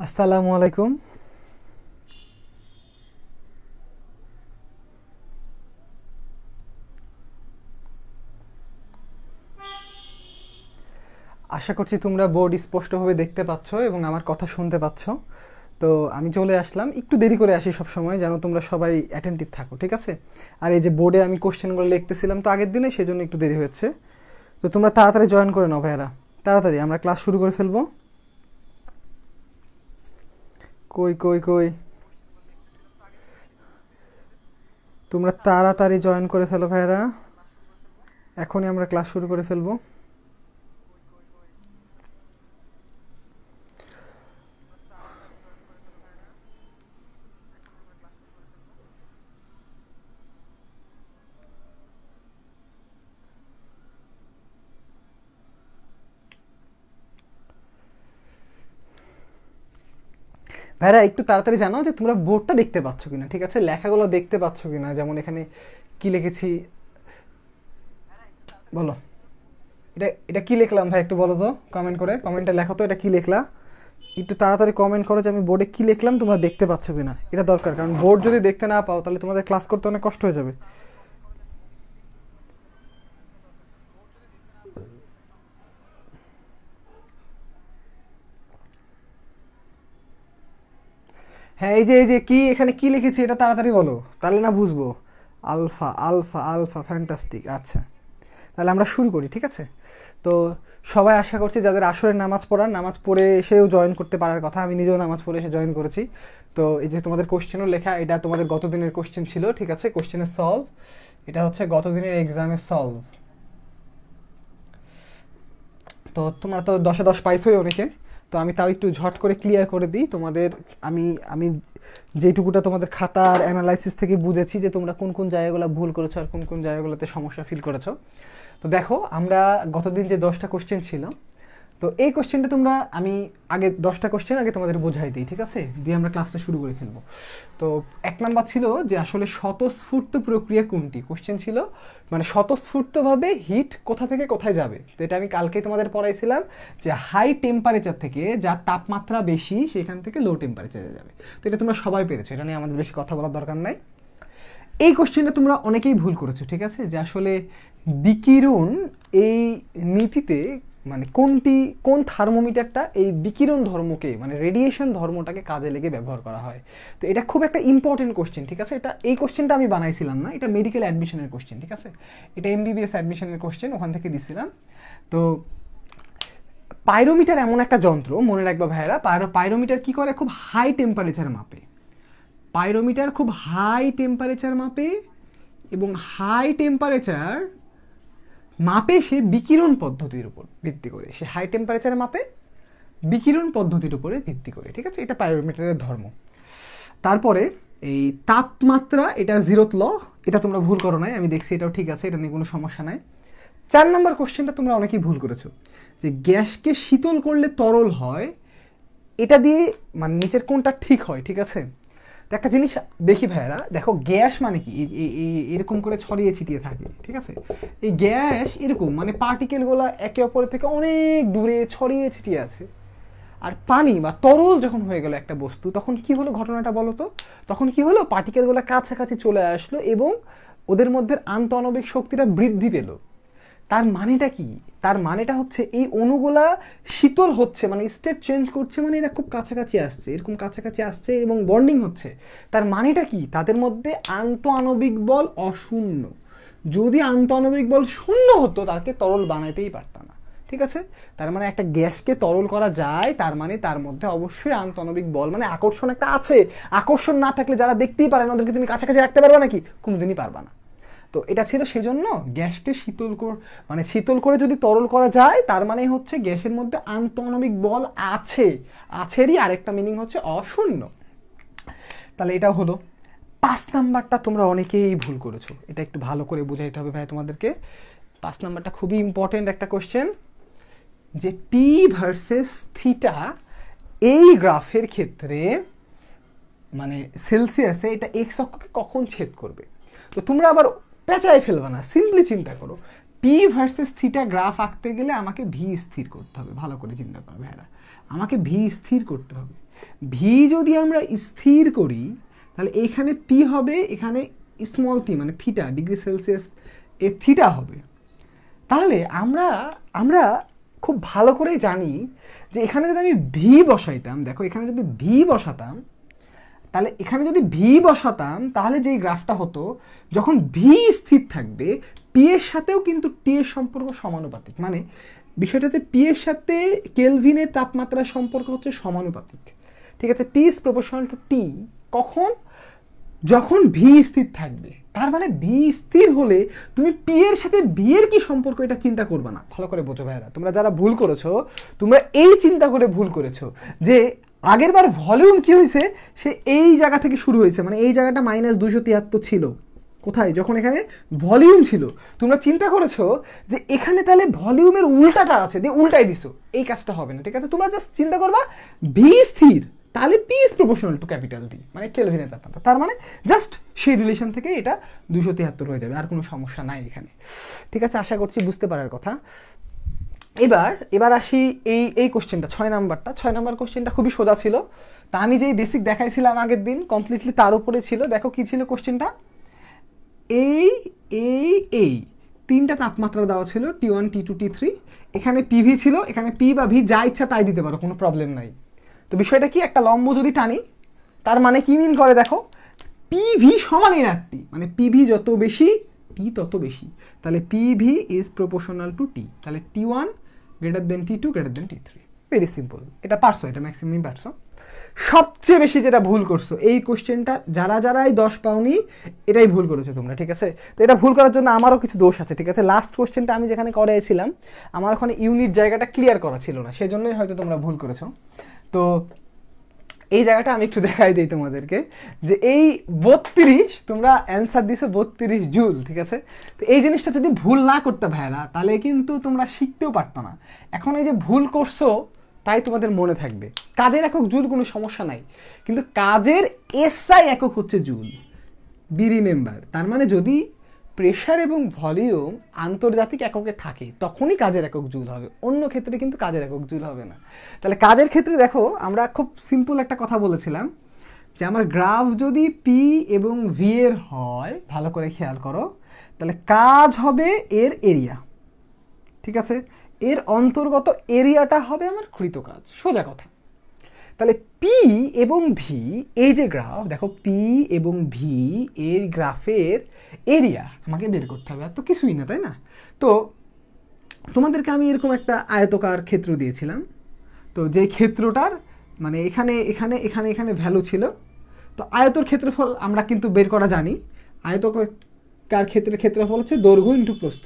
আসসালামু আলাইকুম। আশা করছি তোমরা বোর্ড স্পষ্টভাবে দেখতে পাচ্ছ এবং আমার কথা শুনতে পাচ্ছ। তো আমি চলে আসলাম, একটু দেরি করে আসি সব সময়, যেন তোমরা সবাই অ্যাটেন্টিভ থাকো, ঠিক আছে? আর এই যে বোর্ডে আমি কোশ্চেনগুলো লিখতেছিলাম তো আগের দিনে, সেজন্য একটু দেরি হচ্ছে। তো তোমরা তাড়াতাড়ি জয়েন করে নাও ভাইয়ারা, তাড়াতাড়ি আমরা ক্লাস শুরু করে ফেলবো। কই কই কই, তোমরা তাড়াতাড়ি জয়েন করে ফেলো ভাইয়ারা, এখনই আমরা ক্লাস শুরু করে ফেলবো। ভাইরা একটু তাড়াতাড়ি জানাও যে তোমরা বোর্ডটা দেখতে পাচ্ছ কিনা, ঠিক আছে? লেখাগুলো দেখতে পাচ্ছ কিনা, যেমন এখানে কি লিখেছি বলো। এটা এটা কি লিখলাম ভাই, একটু বলো তো কমেন্ট করে, কমেন্টে লেখো তো এটা কি লিখলা। একটু তাড়াতাড়ি কমেন্ট করো যে আমি বোর্ডে কি লিখলাম তোমরা দেখতে পাচ্ছ কিনা, এটা দরকার, কারণ বোর্ড যদি দেখতে না পাও তাহলে তোমাদের ক্লাস করতে অনেক কষ্ট হয়ে যাবে। হ্যাঁ, এই যে কি এখানে কি লিখেছি এটা তাড়াতাড়ি বলো, তাহলে না বুঝবো। Alpha alpha alpha, fantastic. আচ্ছা, তাহলে আমরা শুরু করি, ঠিক আছে? তো সবাই আশা করছি যাদের আসরের নামাজ পড়ার, নামাজ পড়ে এসেও জয়েন করতে পারার কথা, আমি নিজেও নামাজ পড়ে এসে জয়েন করেছি। তো এই যে তোমাদের কোশ্চেনও লেখা, এটা তোমাদের গত দিনের কোশ্চেন ছিল, ঠিক আছে? কোশ্চেনের সলভ, এটা হচ্ছে গত দিনের এক্সামের সলভ। তো তোমরা তো 10-এ 10 পাইছোই অনেকে, তো আমি তাও একটু ঝট করে ক্লিয়ার করে দিই তোমাদের। আমি আমি যেটুকুটা তোমাদের খাতার অ্যানালাইসিস থেকে বুঝেছি যে তোমরা কোন কোন জায়গাগুলো ভুল করেছো আর কোন কোন জায়গাগুলোতে সমস্যা ফিল করেছো। তো দেখো, আমরা গতদিন যে 10টা কোশ্চেন ছিল, তো এই কোশ্চেনটা তোমরা, আমি আগে 10টা কোশ্চেন আগে তোমাদের বোঝাই দিই, ঠিক আছে? দিয়ে আমরা ক্লাসটা শুরু করে ফেলবো। তো 1 নাম্বার ছিল যে আসলে স্বতঃস্ফূর্ত প্রক্রিয়া কোনটি, কোশ্চেন ছিল মানে স্বতঃস্ফূর্তভাবে হিট কোথা থেকে কোথায় যাবে। তো এটা আমি কালকেই তোমাদের পড়াইছিলাম যে হাই টেম্পারেচার থেকে, যার তাপমাত্রা বেশি সেখান থেকে লো টেম্পারেচারে যাবে। তো এটা তোমরা সবাই পেরেছো, এটা নিয়ে আমাদের বেশি কথা বলার দরকার নাই। এই কোশ্চেনটা তোমরা অনেকেই ভুল করেছো, ঠিক আছে? যে আসলে বিকিরণ এই নীতিতে মানে কোনটি, কোন থার্মোমিটারটা এই বিকিরণ ধর্মকে মানে রেডিয়েশন ধর্মটাকে কাজে লেগে ব্যবহার করা হয়। তো এটা খুব একটা ইম্পর্টেন্ট কোশ্চেন, ঠিক আছে? এটা এই কোশ্চেনটা আমি বানাইছিলাম না, এটা মেডিকেল অ্যাডমিশনের কোশ্চেন, ঠিক আছে? এটা এমবিবিএস অ্যাডমিশনের কোশ্চেন, ওখান থেকে দিছিলাম। তো পাইরোমিটার এমন একটা যন্ত্র, মনে রাখবা ভাইয়েরা, পাইরোমিটার কি করে, খুব হাই টেম্পারেচার মাপে। পাইরোমিটার খুব হাই টেম্পারেচার মাপে, এবং হাই টেম্পারেচার মাপে সে বিকিরণ পদ্ধতির উপর ভিত্তি করে, সে হাই টেম্পারেচারে মাপে বিকিরণ পদ্ধতির উপরে ভিত্তি করে, ঠিক আছে? এটা পাইরোমিটারের ধর্ম। তারপরে এই তাপমাত্রা, এটা জিরোথ ল, এটা তোমরা ভুল করো নাই, আমি দেখছি এটাও ঠিক আছে, এটা নিয়ে কোনো সমস্যা নাই। 4 নম্বর কোশ্চেনটা তোমরা অনেকেই ভুল করেছো, যে গ্যাসকে শীতল করলে তরল হয়, এটা দিয়ে মানে নিচের কোনটা ঠিক হয়, ঠিক আছে? তো একটা জিনিস দেখি ভাইয়ারা, দেখো গ্যাস মানে কি, এরকম করে ছড়িয়ে ছিটিয়ে থাকে, ঠিক আছে? এই গ্যাস এরকম মানে পার্টিকেলগুলো একে অপরের থেকে অনেক দূরে ছড়িয়ে ছিটিয়ে আছে। আর পানি বা তরল যখন হয়ে গেল একটা বস্তু, তখন কি হলো ঘটনাটা বলো তো? তখন কি হলো, পার্টিকেলগুলো কাছাকাছি চলে আসলো এবং ওদের মধ্যে আন্তঃআণবিক শক্তিটা বৃদ্ধি পেল। তার মানেটা কি? তার মানেটা হচ্ছে এই অণুগুলা শীতল হচ্ছে, মানে স্টেট চেঞ্জ করছে, মানে এরা খুব কাছাকাছি আসছে, এরকম কাছাকাছি আসছে এবং বন্ডিং হচ্ছে। তার মানেটা কি? তাদের মধ্যে আন্তঃআণবিক বল অশূন্য। যদি আন্তঃআণবিক বল শূন্য হতো তাকে তরল বানাইতেই পারত না, ঠিক আছে? তার মানে একটা গ্যাসকে তরল করা যায়, তার মানে তার মধ্যে অবশ্যই আন্তঃআণবিক বল মানে আকর্ষণ একটা আছে। আকর্ষণ না থাকলে যারা দেখতেই পারে না ওদেরকে তুমি কাছাকাছি রাখতে পারবা নাকি? কোনোদিনই পারবা না। তো এটা ছিল সেজন্য গ্যাসকে শীতল মানে শীতল করে যদি তরল করা যায়, তার মানে হচ্ছে গ্যাসের মধ্যে আন্তঃআণবিক বল আছে। আছেরই আরেকটা মিনিং হচ্ছে অশূন্য। তাহলে এটা হলো। 5 নাম্বারটা তোমরা অনেকেই ভুল করেছো, এটা একটু ভালো করে বুঝাইতে হবে ভাই তোমাদেরকে। 5 নাম্বারটা খুবই ইম্পর্টেন্ট একটা কোশ্চেন, যে পি ভার্সেস থিটা এই গ্রাফের ক্ষেত্রে মানে সেলসিয়াসে এটা এক্স অক্ষকে কখন ছেদ করবে। তো তোমরা আবার পেঁচায় ফেলবে না, সিম্পলি চিন্তা করো, পি ভার্সেস থিটা গ্রাফ আঁকতে গেলে আমাকে ভি স্থির করতে হবে। ভালো করে চিন্তা করো ভাইরা, আমাকে ভি স্থির করতে হবে। ভি যদি আমরা স্থির করি তাহলে এখানে পি হবে, এখানে স্মল টি মানে থিটা, ডিগ্রি সেলসিয়াস এ থিটা হবে। তাহলে আমরা আমরা খুব ভালো করেই জানি যে এখানে যদি আমি ভি বসাইতাম, দেখো এখানে যদি ভি বসাতাম, তাহলে এখানে যদি ভি বসাতাম তাহলে যেই গ্রাফটা হতো, যখন ভি স্থির থাকবে পি এর সাথেও কিন্তু টি এর সম্পর্ক সমানুপাতিক। মানে বিষয়টা হচ্ছে পি এর সাথে কেলভিনের তাপমাত্রার সম্পর্ক হচ্ছে সমানুপাতিক, ঠিক আছে? পি ইজ প্রপোর্শনাল টু টি। কখন? যখন ভি স্থির থাকবে। তার মানে ভি স্থির হলে তুমি পি এর সাথে ভি এর কি সম্পর্ক এটা চিন্তা করবে না। ভালো করে বোঝো ভাইরা, তোমরা যারা ভুল করেছো তোমরা এই চিন্তা করে ভুল করেছো যে আগের বার ভলিউম কি হয়েছে, সে এই জায়গা থেকে শুরু হয়েছে, মানে এই জায়গাটা -273 ছিল কোথায়, যখন এখানে ভলিউম ছিল। তোমরা চিন্তা করেছো যে এখানে তাহলে ভলিউমের উল্টাটা আছে, দিয়ে উল্টাই দিছো। এই কাজটা হবে না, ঠিক আছে? তোমরা জাস্ট চিন্তা করবা ভি স্থির, তাহলে P is proportional to capital T, মানে কেলভিনের তাপমাত্রা। তার মানে জাস্ট সেই রিলেশন থেকে এটা 273 হয়ে যাবে, আর কোনো সমস্যা নাই এখানে, ঠিক আছে? আশা করছি বুঝতে পারার কথা। এবার আসি এই কোশ্চেনটা, 6 নাম্বার কোশ্চেনটা খুবই সোজা ছিল। তা আমি যেই বেসিক দেখাইছিলাম আগের দিন কমপ্লিটলি তার উপরে ছিল। দেখো কি ছিল কোশ্চেনটা, এই তিনটা তাপমাত্রা দেওয়া ছিল, T1 T2 T3। এখানে পিভি ছিল, এখানে পি বা ভি যা ইচ্ছা তাই দিতে পারো, কোনো প্রবলেম নাই। তো বিষয়টা কি, একটা লম্ব যদি টানি তার মানে কি মিন করে দেখো, পিভি সমান এনআরটি, মানে পিভি যত বেশি টি তত বেশি, তাহলে পিভি ইজ প্রপোর্শনাল টু টি। তাহলে T1 greater than T2 greater than T3। Very simple, এটা পারছো, এটা ম্যাক্সিমাম পারছো। সবচেয়ে বেশি যেটা ভুল করছো এই কোশ্চেনটা, যারাই 10 পাওনি এটাই ভুল করেছো তোমরা, ঠিক আছে? তো এটা ভুল করার জন্য আমারও কিছু দোষ আছে, ঠিক আছে? লাস্ট কোশ্চেনটা আমি যেখানে করেছিলাম আমার ওখানে ইউনিট জায়গাটা ক্লিয়ার করা ছিল না, সেজন্যই হয়তো তোমরা ভুল করেছো। তো এই জায়গাটা আমি একটু দেখাই দিই তোমাদেরকে, যে এই 32 তোমরা অ্যান্সার দিছো 32 জুল, ঠিক আছে? তো এই জিনিসটা যদি ভুল না করতে ভাইরা তাহলে কিন্তু তোমরা শিখতেও পারতো না। এখন এই যে ভুল করছো তাই তোমাদের মনে থাকবে। কাজের একক জুল কোনো সমস্যা নাই, কিন্তু কাজের এসআই একক হচ্ছে জুল, বি রিমেম্বার। তার মানে যদি প্রেশার এবং ভলিউম আন্তর্জাতিক এককে থাকে তখনই কাজের একক জুল হবে, অন্য ক্ষেত্রে কিন্তু কাজের একক জুল হবে না। তাহলে কাজের ক্ষেত্রে দেখো আমরা খুব সিম্পল একটা কথা বলেছিলাম যে আমার গ্রাফ যদি পি এবং ভি এর হয়, ভালো করে খেয়াল করো, তাহলে কাজ হবে এর এরিয়া, ঠিক আছে? এর অন্তর্গত এরিয়াটা হবে আমার কৃত কাজ, সোজা কথা। তাহলে পি এবং ভি, এই যে গ্রাফ দেখো, পি এবং ভি এর গ্রাফের এরিয়া আমাকে বের করতে হবে, আর তো কিছুই না, তাই না? তো তোমাদেরকে আমি এরকম একটা আয়তকার ক্ষেত্র দিয়েছিলাম, তো যে ক্ষেত্রটার মানে এখানে এখানে এখানে এখানে ভ্যালু ছিল। তো আয়তর ক্ষেত্রফল আমরা কিন্তু বের করা জানি, আয়তকার ক্ষেত্রের ক্ষেত্রফল হচ্ছে দৈর্ঘ্য ইন্টু প্রস্থ।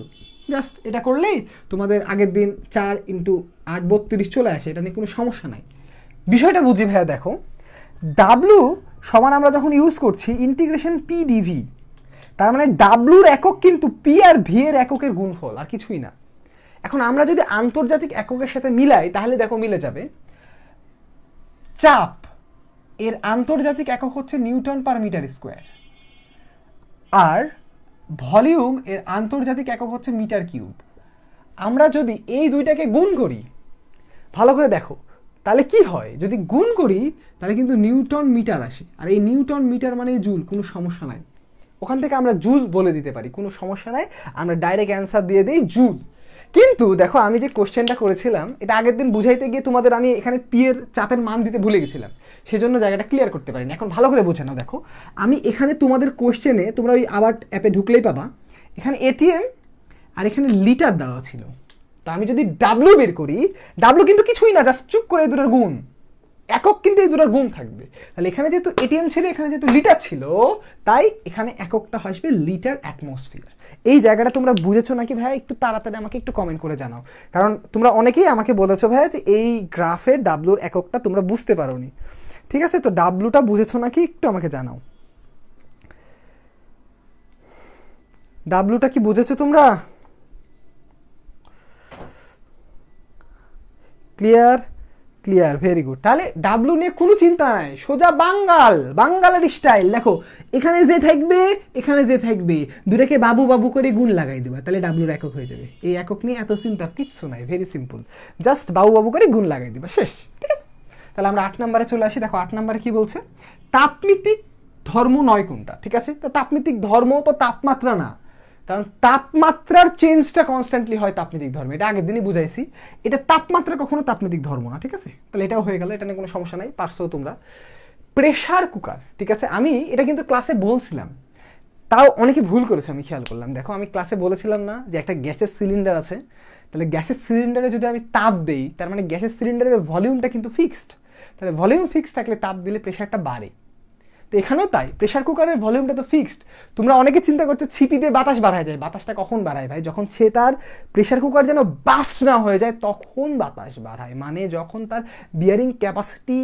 জাস্ট এটা করলেই তোমাদের আগের দিন 4 × 8 32 চলে আসে, এটা নিয়ে কোনো সমস্যা নাই। বিষয়টা বুঝি ভাইয়া, দেখো ডাব্লু সমান আমরা যখন ইউজ করছি ইন্টিগ্রেশন পি ডিভি, তার মানে ডাব্লুর একক কিন্তু পি আর ভি এর এককের গুণফল, আর কিছুই না। এখন আমরা যদি আন্তর্জাতিক এককের সাথে মিলাই তাহলে দেখো মিলে যাবে। চাপ এর আন্তর্জাতিক একক হচ্ছে নিউটন পার মিটার স্কোয়ার, আর ভলিউম এর আন্তর্জাতিক একক হচ্ছে মিটার কিউব। আমরা যদি এই দুইটাকে গুণ করি, ভালো করে দেখো, তাহলে কি হয়, যদি গুণ করি তাহলে কিন্তু নিউটন মিটার আসে, আর এই নিউটন মিটার মানে জুল, কোনো সমস্যা নাই। ওখান থেকে আমরা জুল বলে দিতে পারি, কোনো সমস্যা নাই, আমরা ডাইরেক্ট অ্যান্সার দিয়ে দিই জুল। কিন্তু দেখো আমি যে কোশ্চেনটা করেছিলাম এটা আগের দিন বুঝাইতে গিয়ে তোমাদের আমি এখানে পি এর চাপের মান দিতে ভুলে গেছিলাম, সেজন্য জায়গাটা ক্লিয়ার করতে পারিনি। এখন ভালো করে বোঝে নাও, দেখো আমি এখানে তোমাদের কোশ্চেনে তোমরা ওই আবার অ্যাপে ঢুকলেই পাবা, এখানে এটিএম আর এখানে লিটার দেওয়া ছিল। তা আমি যদি ডাব্লু বের করি, ডাব্লু কিন্তু কিছুই না, জাস্ট চুপ করে এই দুটোর গুণ, একক কিন্তু এই দুটোর গুণ থাকবে। তাহলে এখানে যেহেতু এটিএম ছিল, এখানে যেহেতু লিটার ছিল, তাই এখানে এককটা আসবে লিটার অ্যাটমসফিয়ার। এই জায়গাটা তোমরা বুঝেছো নাকি ভাই? একটু তাড়াতাড়ি আমাকে একটু কমেন্ট করে জানাও, কারণ তোমরা অনেকেই আমাকে বলেছো ভাই যে এই গ্রাফের ডাব্লুর এককটা তোমরা বুঝতে পারোনি, ঠিক আছে? তো ডাব্লুটা বুঝেছো নাকি একটু আমাকে জানাও। ডাব্লুটা কি বুঝেছো তোমরা? ক্লিয়ার? Clear, very good. তাহলে ডাব্লু নিয়ে কোনো চিন্তা নাই, সোজা বাঙ্গালের স্টাইল। দেখো এখানে যে থাকবে এখানে যে থাকবে, দুটাকে বাবু বাবু করে গুণ লাগাই দেবা, তাহলে ডাব্লুর একক হয়ে যাবে। এই একক নিয়ে এত চিন্তা কিচ্ছু নাই, ভেরি সিম্পল, জাস্ট বাবু বাবু করে গুণ লাগাই দিবা, শেষ, ঠিক আছে? তাহলে আমরা 8 নম্বরে চলে আসি। দেখো 8 নম্বরে কি বলছে, তাপমিতিক ধর্ম নয় কোনটা, ঠিক আছে। তো তাপমিতিক ধর্ম তো তাপমাত্রা না, কারণ তাপমাত্রার চেঞ্জটা কনস্ট্যান্টলি হয় তাপমিতিক ধর্ম, এটা আগের দিনই বুঝাইছি। এটা তাপমাত্রা কখনো তাপমিতিক ধর্ম না, ঠিক আছে। তাহলে এটাও হয়ে গেল, এটা নিয়ে কোনো সমস্যা নাই, পারছো তোমরা। প্রেসার কুকার, ঠিক আছে, আমি এটা কিন্তু ক্লাসে বলছিলাম, তাও অনেকে ভুল করেছে, আমি খেয়াল করলাম। দেখো আমি ক্লাসে বলেছিলাম না যে একটা গ্যাসের সিলিন্ডার আছে, তাহলে গ্যাসের সিলিন্ডারে যদি আমি তাপ দেই, তার মানে গ্যাসের সিলিন্ডারের ভলিউমটা কিন্তু ফিক্সড, তাহলে ভলিউম ফিক্সড থাকলে তাপ দিলে প্রেশারটা বাড়ে। তো এখানেও তাই, প্রেশার কুকারের ভলিউমটা তো ফিক্সড। তোমরা অনেকে চিন্তা করছো ছিপি দিয়ে বাতাস বাড়ায় যায়, বাতাসটা কখন বাড়ায় ভাই, যখন সে তার প্রেশার কুকার যেন বাস্ট না হয়ে যায় তখন বাতাস বাড়ায়, মানে যখন তার বিয়ারিং ক্যাপাসিটি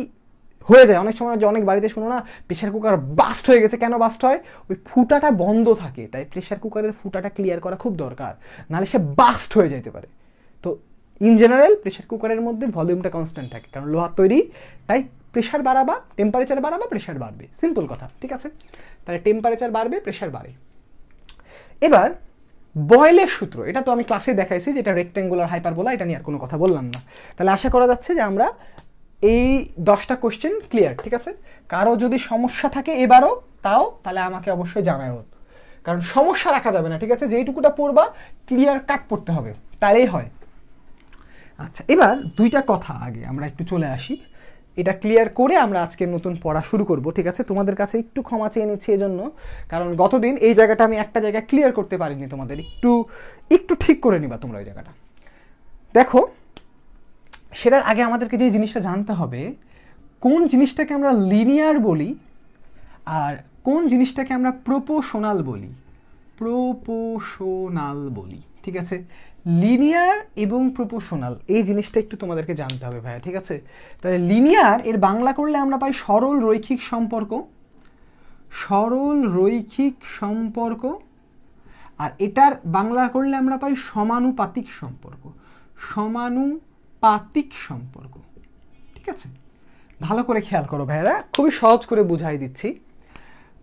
হয়ে যায়। অনেক সময় যে অনেক বাড়িতে শোনো না প্রেশার কুকার বাস্ট হয়ে গেছে, কেন বাস্ট হয়, ওই ফুটাটা বন্ধ থাকে, তাই প্রেশার কুকারের ফুটাটা ক্লিয়ার করা খুব দরকার, নাহলে সে বাস্ট হয়ে যেতে পারে। তো ইন জেনারেল প্রেশার কুকারের মধ্যে ভলিউমটা কনস্ট্যান্ট থাকে, কারণ লোহার তৈরি, তাই প্রেশার বাড়াবা টেম্পারেচার বাড়াবা প্রেশার বাড়বে, সিম্পল কথা, ঠিক আছে। তাহলে টেম্পারেচার বাড়বে প্রেশার বাড়ে। এবার বয়েলের সূত্র, এটা তো আমি ক্লাসে দেখাইছি যে এটা রেক্ট্যাঙ্গুলার হাইপারবোলা, এটা নিয়ে আর কোনো কথা বললাম না। তাহলে আশা করা যাচ্ছে যে আমরা এই 10টা কোশ্চেন ক্লিয়ার, ঠিক আছে। কারো যদি সমস্যা থাকে এবারও তাহলে আমাকে অবশ্যই জানাও, কারণ সমস্যা রাখা যাবে না, ঠিক আছে। যেইটুকুটা পড়বা ক্লিয়ার কাট পড়তে হবে, তাইলেই হয়। আচ্ছা, এবার দুইটা কথা আগে আমরা একটু চলে আসি, এটা ক্লিয়ার করে আমরা আজকে নতুন পড়া শুরু করব, ঠিক আছে। তোমাদের কাছে একটু ক্ষমা চেয়ে নিচ্ছি এজন্য, কারণ গতদিন এই জায়গাটা আমি একটা জায়গায় ক্লিয়ার করতে পারিনি, তোমাদের একটু ঠিক করে নিবা তোমরা ওই জায়গাটা। দেখো সেটার আগে আমাদেরকে যে জিনিসটা জানতে হবে, কোন জিনিসটাকে আমরা লিনিয়ার বলি আর কোন জিনিসটাকে আমরা প্রপোর্শনাল বলি, ঠিক আছে। লিনিয়ার এবং প্রপোর্শনাল এই জিনিসটা একটু তোমাদেরকে জানতে হবে ভাইয়া, ঠিক আছে। তাহলে লিনিয়ার এর বাংলা করলে আমরা পাই সরল রৈখিক সম্পর্ক, আর এটার বাংলা করলে আমরা পাই সমানুপাতিক সম্পর্ক, ঠিক আছে। ভালো করে খেয়াল করো ভাইয়ারা, খুবই সহজ করে বুঝাই দিচ্ছি।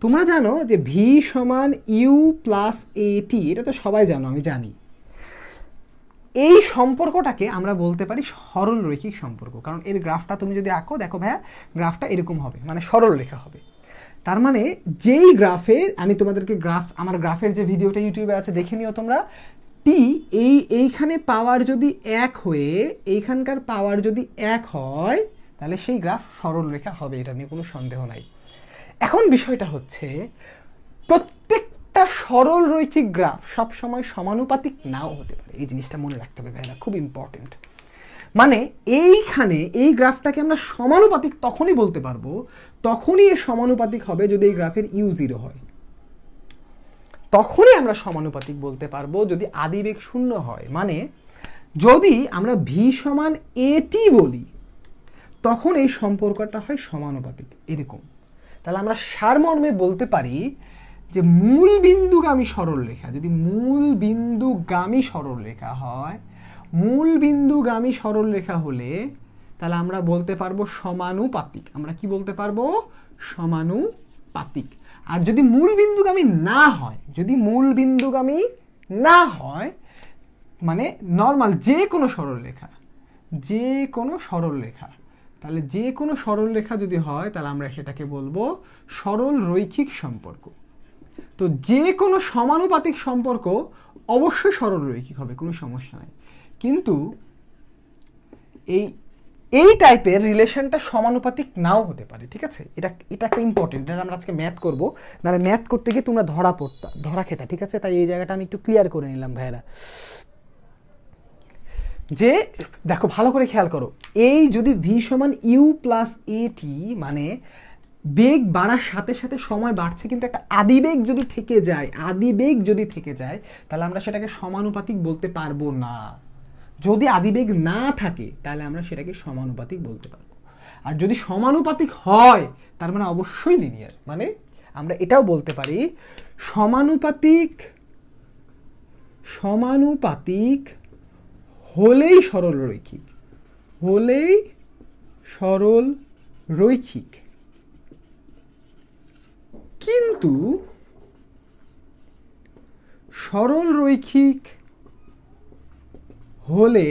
তোমরা জানো যে ভি সমান ইউ প্লাস এটি, এটা তো সবাই জানো, আমি জানি। এই সম্পর্কটাকে আমরা বলতে পারি সরল রৈখিক সম্পর্ক, কারণ এর গ্রাফটা তুমি যদি আঁকো, দেখো ভাইয়া গ্রাফটা এরকম হবে, মানে সরল রেখা হবে। তার মানে যেই গ্রাফের আমি তোমাদেরকে আমার গ্রাফের যে ভিডিওটা ইউটিউবে আছে দেখে নিও তোমরা, টি এইখানে পাওয়ার যদি 1 হয়ে এইখানকার পাওয়ার যদি 1 হয়, তাহলে সেই গ্রাফ সরল রেখা হবে, এটা নিয়ে কোনো সন্দেহ নাই। এখন বিষয়টা হচ্ছে প্রত্যেকটা সরল রৈখিক গ্রাফ সবসময় সমানুপাতিক নাও হতে পারে, এই জিনিসটা মনে রাখতে হবে ভাইরা, খুব ইম্পর্টেন্ট। মানে এইখানে এই গ্রাফটাকে আমরা সমানুপাতিক তখনই বলতে পারবো, তখনই এর সমানুপাতিক হবে যদি এই গ্রাফের ইউ 0 হয়, তখনই আমরা সমানুপাতিক বলতে পারবো যদি আদিবেগ 0 হয়। মানে যদি আমরা ভি সমান এটি বলি, তখন এই সম্পর্কটা হয় সমানুপাতিক, এরকম। তাহলে আমরা সারমর্মে বলতে পারি যে মূল বিন্দুগামী সরলরেখা, যদি মূল বিন্দুগামী সরলরেখা হয়, মূল বিন্দুগামী সরলরেখা হলে তাহলে আমরা বলতে পারবো সমানুপাতিক। আমরা কি বলতে পারবো? সমানুপাতিক। আর যদি মূল বিন্দুগামী না হয়, যদি মূল বিন্দুগামী না হয়, মানে নর্মাল যে কোনো সরলরেখা, যে কোনো সরলরেখা, তাহলে যে কোনো সরলরেখা যদি হয় তাহলে আমরা সেটাকে বলবো সরল রৈখিক সম্পর্ক। তো যে কোনো সমানুপাতিক সম্পর্ক অবশ্যই সরল রৈখিক হবে, কোনো সমস্যা নাই। কিন্তু এই টাইপের রিলেশনটা সমানুপাতিক নাও হতে পারে, ঠিক আছে। এটা একটা ইম্পর্টেন্ট, এটা আমরা আজকে ম্যাথ করবো, নাহলে ম্যাথ করতে গিয়ে তোমরা ধরা খেতা, ঠিক আছে। তাই এই জায়গাটা আমি একটু ক্লিয়ার করে নিলাম ভাইয়েরা। যে দেখো ভালো করে খেয়াল করো, এই যদি ভি সমান ইউ প্লাস এটি, মানে বেগ বাড়ার সাথে সাথে সময় বাড়ছে, কিন্তু একটা আদিবেগ যদি থেকে যায়, তাহলে আমরা সেটাকে সমানুপাতিক বলতে পারবো না। যদি আদিবেগ না থাকে তাহলে আমরা সেটাকে সমানুপাতিক বলতে পারবো। আর যদি সমানুপাতিক হয় তার মানে অবশ্যই লিনিয়ার। মানে আমরা এটাও বলতে পারি সমানুপাতিক হলেই সরল রৈখিক, কিন্তু সরল রৈখিক হলে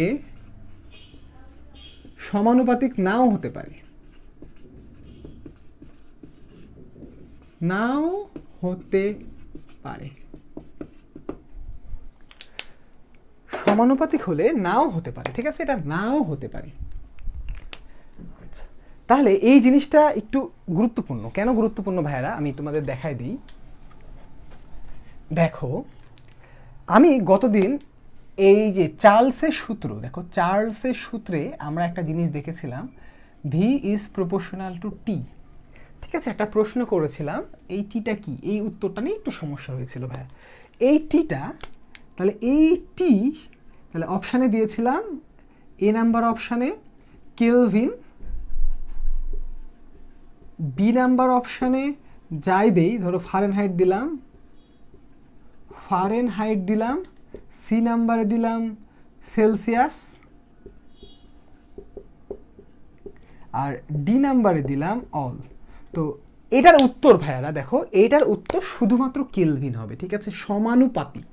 সমানুপাতিক নাও হতে পারে। নাও হতে পারে। সমানুপাতিক হলে নাও হতে পারে, ঠিক আছে, এটা নাও হতে পারে। তাহলে এই জিনিসটা একটু গুরুত্বপূর্ণ। কেন গুরুত্বপূর্ণ ভাইয়ারা, আমি তোমাদের দেখাই দিই। দেখো, আমি গতদিন এই যে চার্লসের সূত্র, দেখো চার্লসের সূত্রে আমরা একটা জিনিস দেখেছিলাম, ভি ইজ প্রপোর্শনাল টু টি। ঠিক আছে, একটা প্রশ্ন করেছিলাম, এই টিটা কি, এই উত্তরটা নিয়ে একটু সমস্যা হয়েছিল ভাইয়া। এই টিটা, তাহলে এই টি, তাহলে অপশানে দিয়েছিলাম এ নাম্বার অপশানে কেলভিন, বি নাম্বার অপশানে যাই দেই, ধরো ফারেনহাইট দিলাম, ফারেনহাইট দিলাম, সি নাম্বারে দিলাম সেলসিয়াস, আর ডি নাম্বারে দিলাম অল। তো এটার উত্তর ভাইয়ারা দেখো, এইটার উত্তর শুধুমাত্র কেলভিন হবে, ঠিক আছে। সমানুপাতিক,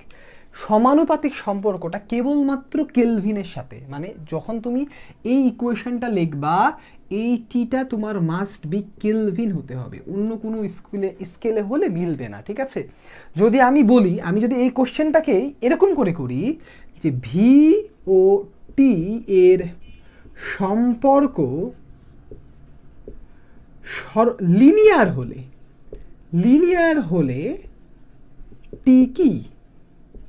সমানুপাতিক সম্পর্কটা কেবলমাত্র কেলভিনের সাথে, মানে যখন তুমি এই ইকুয়েশনটা লিখবা, এই টিটা তোমার মাস্ট বি কেলভিন হতে হবে, অন্য কোনো স্কেলে হলে মিলবে না, ঠিক আছে। যদি আমি বলি, আমি যদি এই কোশ্চেনটাকে এরকম করে করি যে ভি ও টি এর সম্পর্ক লিনিয়ার হলে টি কি,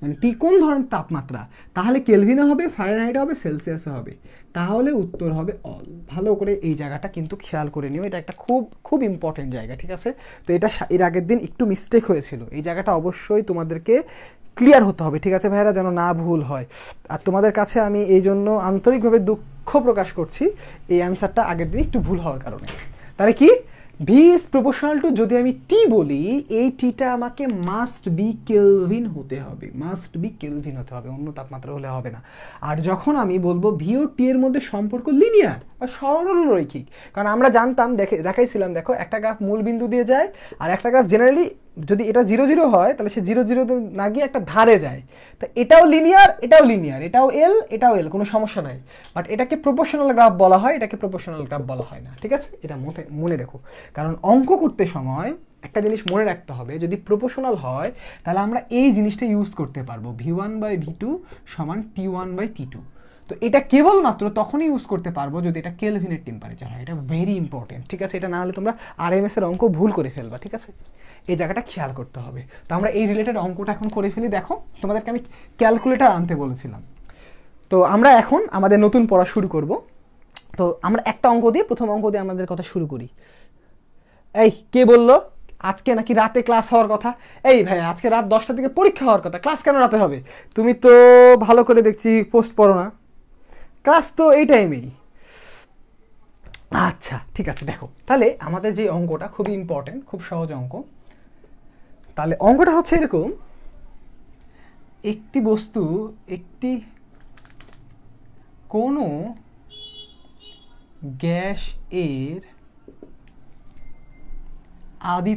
মানে টি কোন ধরনের তাপমাত্রা, তাহলে কেলভিনে হবে, ফারেনহাইটে হবে, সেলসিয়াসে হবে, তাহলে উত্তর হবে অল। ভালো করে এই জায়গাটা কিন্তু খেয়াল করে নিও, এটা একটা খুব খুব ইম্পর্টেন্ট জায়গা, ঠিক আছে। তো এটা এর আগের দিন একটু মিস্টেক হয়েছিল, এই জায়গাটা অবশ্যই তোমাদেরকে ক্লিয়ার হতে হবে, ঠিক আছে ভাইয়ারা, যেন না ভুল হয়। আর তোমাদের কাছে আমি এই জন্য আন্তরিকভাবে দুঃখ প্রকাশ করছি এই অ্যান্সারটা আগের দিন একটু ভুল হওয়ার কারণে। তাহলে কি, ভি ইজ প্রপোর্শনাল টু, যদি আমি টি বলি, এই টিটা আমাকে মাস্ট বি কেলভিন হতে হবে, মাস্ট বি কেলভিন হতে হবে, অন্য তাপমাত্রা হলে হবে না। আর যখন আমি বলবো ভি ও টি এর মধ্যে সম্পর্ক লিনিয়ার বা সরলরৈখিক, কারণ আমরা জানতাম, দেখাইছিলাম, দেখো একটা গ্রাফ মূল বিন্দু দিয়ে যায়, আর একটা গ্রাফ জেনারেলি যদি এটা 0 0 হয় তাহলে সে 0 0 না গিয়ে একটা ধারে যায়। তো এটাও লিনিয়ার, এটাও লিনিয়ার, এটাও এল, এটাও এল, কোনো সমস্যা নাই। বাট এটাকে প্রপোর্শনাল গ্রাফ বলা হয়, এটাকে প্রপোর্শনাল গ্রাফ বলা হয় না, ঠিক আছে। এটা মনে রেখো, কারণ অঙ্ক করতে সময় একটা জিনিস মনে রাখতে হবে, যদি প্রপোর্শনাল হয় তাহলে আমরা এই জিনিসটা ইউজ করতে পারবো, v1/v2 সমান t1/t2। তো এটা কেবলমাত্র তখনই ইউজ করতে পারবো যদি এটা কেলভিনের টেম্পারেচার হয়, এটা ভেরি ইম্পর্টেন্ট, ঠিক আছে। এটা না হলে তোমরা আরএমএস এর অঙ্ক ভুল করে ফেলবা, ঠিক আছে, এই জায়গাটা খেয়াল করতে হবে। তো আমরা এই রিলেটেড অঙ্কটা এখন করে ফেলি। দেখো, তোমাদেরকে আমি ক্যালকুলেটর আনতে বলেছিলাম, তো আমরা এখন আমাদের নতুন পড়া শুরু করব। তো আমরা একটা অঙ্ক দিয়ে, প্রথম অঙ্ক দিয়ে আমাদের কথা শুরু করি। এই কে বললো আজকে নাকি রাতে ক্লাস হওয়ার কথা? এই ভাই, আজকে রাত 10টার দিকে পরীক্ষা হওয়ার কথা, ক্লাস কেন রাতে হবে? তুমি তো ভালো করে দেখছি পোস্ট পড়ো না, ক্লাস তো এই টাইমেই। আচ্ছা ঠিক আছে, দেখো তাহলে আমাদের যে অঙ্কটা খুবই ইম্পর্টেন্ট, খুব সহজ অঙ্ক। তাহলে অঙ্কটা হচ্ছে এরকম, একটি বস্তু একটি কোনো গ্যাস এর আদি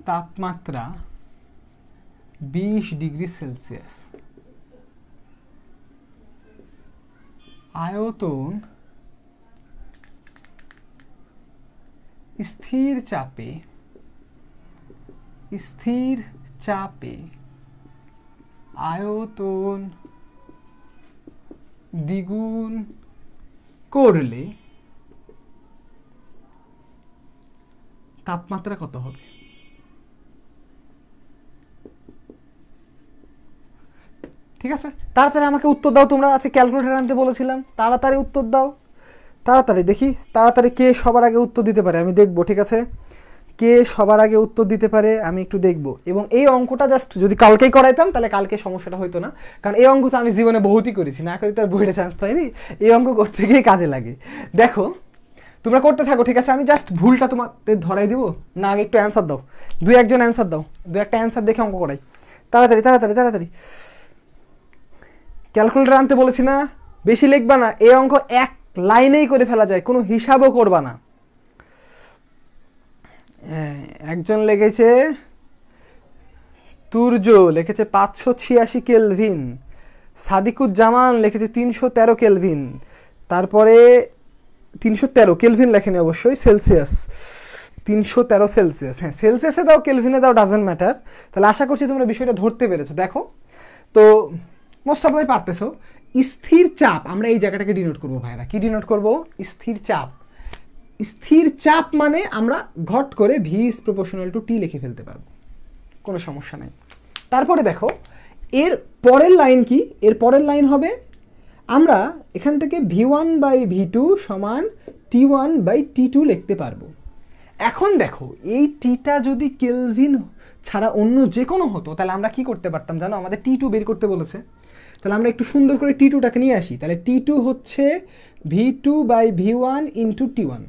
তাপমাত্রা 20 ডিগ্রি সেলসিয়াস, আয়তন স্থির চাপে আয়তন দ্বিগুণ করলে তাপমাত্রা কত হবে? ঠিক আছে, তাড়াতাড়ি আমাকে উত্তর দাও। তোমরা আজকে ক্যালকুলেটর আনতে বলেছিলাম, তাড়াতাড়ি উত্তর দাও, তাড়াতাড়ি দেখি, তাড়াতাড়ি কে সবার আগে উত্তর দিতে পারে আমি দেখবো, ঠিক আছে। কে সবার আগে উত্তর দিতে পারে আমি একটু দেখবো। এবং এই অঙ্কটা জাস্ট যদি কালকেই করাইতাম তাহলে কালকে সমস্যাটা হইতো না, কারণ এই অঙ্ক তো আমি জীবনে বহুতই করেছি, না করে তো আর বইটা চান্স পাইনি। এই অঙ্ক করতে গিয়ে কাজে লাগে। দেখো তোমরা করতে থাকো, ঠিক আছে, আমি জাস্ট ভুলটা তোমাদের ধরাই দিব না, আগে একটু অ্যান্সার দাও, একজন অ্যান্সার দাও, একটা অ্যান্সার দেখে অঙ্ক করাই, তাড়াতাড়ি তাড়াতাড়ি তাড়াতাড়ি। ক্যালকুলেটর আনতে বলেছি না, বেশি লিখবা না, এই অঙ্ক এক লাইনেই করে ফেলা যায়, কোনো হিসাবও করবা না। একজন লিখেছে তুর্য, লিখেছে 586 কেলভিন, সাদিকুজ্জামান লিখেছে 313 কেলভিন, তারপরে 313 কেলভিন লেখেনি অবশ্যই, সেলসিয়াস 313 সেলসিয়াস। হ্যাঁ, সেলসিয়াসে দাও কেলভিনে দাও ডাজেন্ট ম্যাটার। তাহলে আশা করছি তোমরা বিষয়টা ধরতে পেরেছো। দেখো তো মোস্ট অফ দ্য পারতেছো। স্থির চাপ আমরা এই জায়গাটাকে ডিনোট করবো ভাইরা, কি ডিনোট করবো? স্থির চাপ। স্থির চাপ মানে আমরা ঘট করে ভি ইজ প্রপোর্শনাল টু টি লিখে ফেলতে পারবো, কোনো সমস্যা নাই। তারপরে দেখো এর পরের লাইন কি? এর পরের লাইন হবে আমরা এখান থেকে v1/v2 সমান t1/t2 লিখতে পারবো। এখন দেখো এই টিটা যদি কেলভিন ছাড়া অন্য যে কোনো হতো তাহলে আমরা কি করতে পারতাম জানো? আমাদের টি2 বের করতে বলেছে, তাহলে আমরা একটু সুন্দর করে টি2টাকে নিয়ে আসি। তাহলে টি2 হচ্ছে v2/v1 ইন্টু টি1।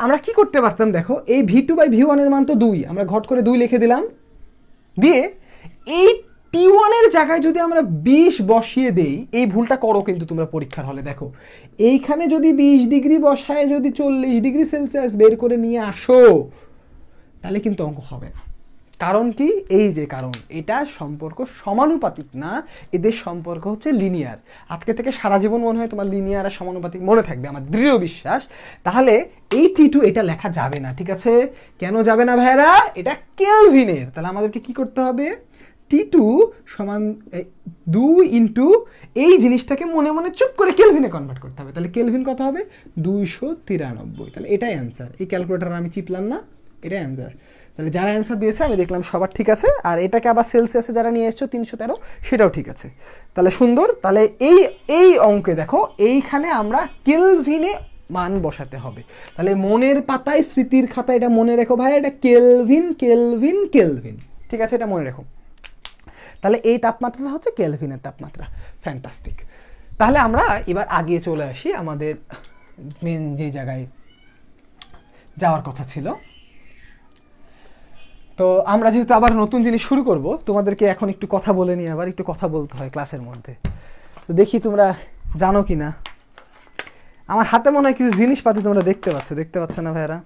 আমরা কি করতে পারতাম দেখো, এই v2/v1 এর মান তো 2, আমরা ঘট করে 2 লিখে দিলাম, দিয়ে এই টি1 এর জায়গায় যদি আমরা 20 বসিয়ে দেই, এই ভুলটা করো কিন্তু তোমরা পরীক্ষার হলে। দেখো এইখানে যদি 20 ডিগ্রি বসায় যদি 40 ডিগ্রি সেলসিয়াস বের করে নিয়ে আসো তাহলে কিন্তু অঙ্ক হবে না। কারণ কি? এই যে কারণ, এটা সম্পর্ক সমানুপাতিক না, এদের সম্পর্ক হচ্ছে লিনিয়ার। আজকে থেকে সারা জীবন মনে হয় তোমার লিনিয়ার আর সমানুপাতিক মনে থাকবে, আমার দৃঢ় বিশ্বাস। তাহলে এই টি2 এটা লেখা যাবে না, ঠিক আছে? কেন যাবে না ভাইরা? এটা কেলভিনের। তাহলে আমাদেরকে কি করতে হবে? টি2 সমান 2 ইন্টু এই জিনিসটাকে মনে মনে চুপ করে কেলভিনে কনভার্ট করতে হবে। তাহলে কেলভিন কত হবে? 293। তাহলে এটাই অ্যান্সার। এই ক্যালকুলেটার আমি চিতলাম না, এটাই অ্যান্সার। তাহলে যারা অ্যান্সার দিয়েছে আমি দেখলাম সবার ঠিক আছে, আর এটাকে আবার সেলসিয়াসে যারা নিয়ে এসছো 313 সেটাও ঠিক আছে। তাহলে সুন্দর। তাহলে এই অঙ্কে দেখো এইখানে আমরা কেলভিনে মান বসাতে হবে। তাহলে মনের পাতায় স্মৃতির খাতা এটা মনে রেখো ভাই, এটা কেলভিন কেলভিন কেলভিন, ঠিক আছে? এটা মনে রেখো। তাহলে এই তাপমাত্রাটা হচ্ছে কেলভিনের তাপমাত্রা। ফ্যান্টাস্টিক। তাহলে আমরা এবার আগিয়ে চলে আসি আমাদের মেন যে জায়গায় যাওয়ার কথা ছিল। তো আমরা যেহেতু আবার নতুন জিনিস শুরু করব, তোমাদেরকে এখন একটু কথা বলে নিয়ে আবার একটু কথা বলতে হয় ক্লাসের মধ্যে। তো দেখি তোমরা জানো কি না। আমার হাতে মনে হয় কিছু জিনিসপাতি তোমরা দেখতে পাচ্ছ না ভাইরা?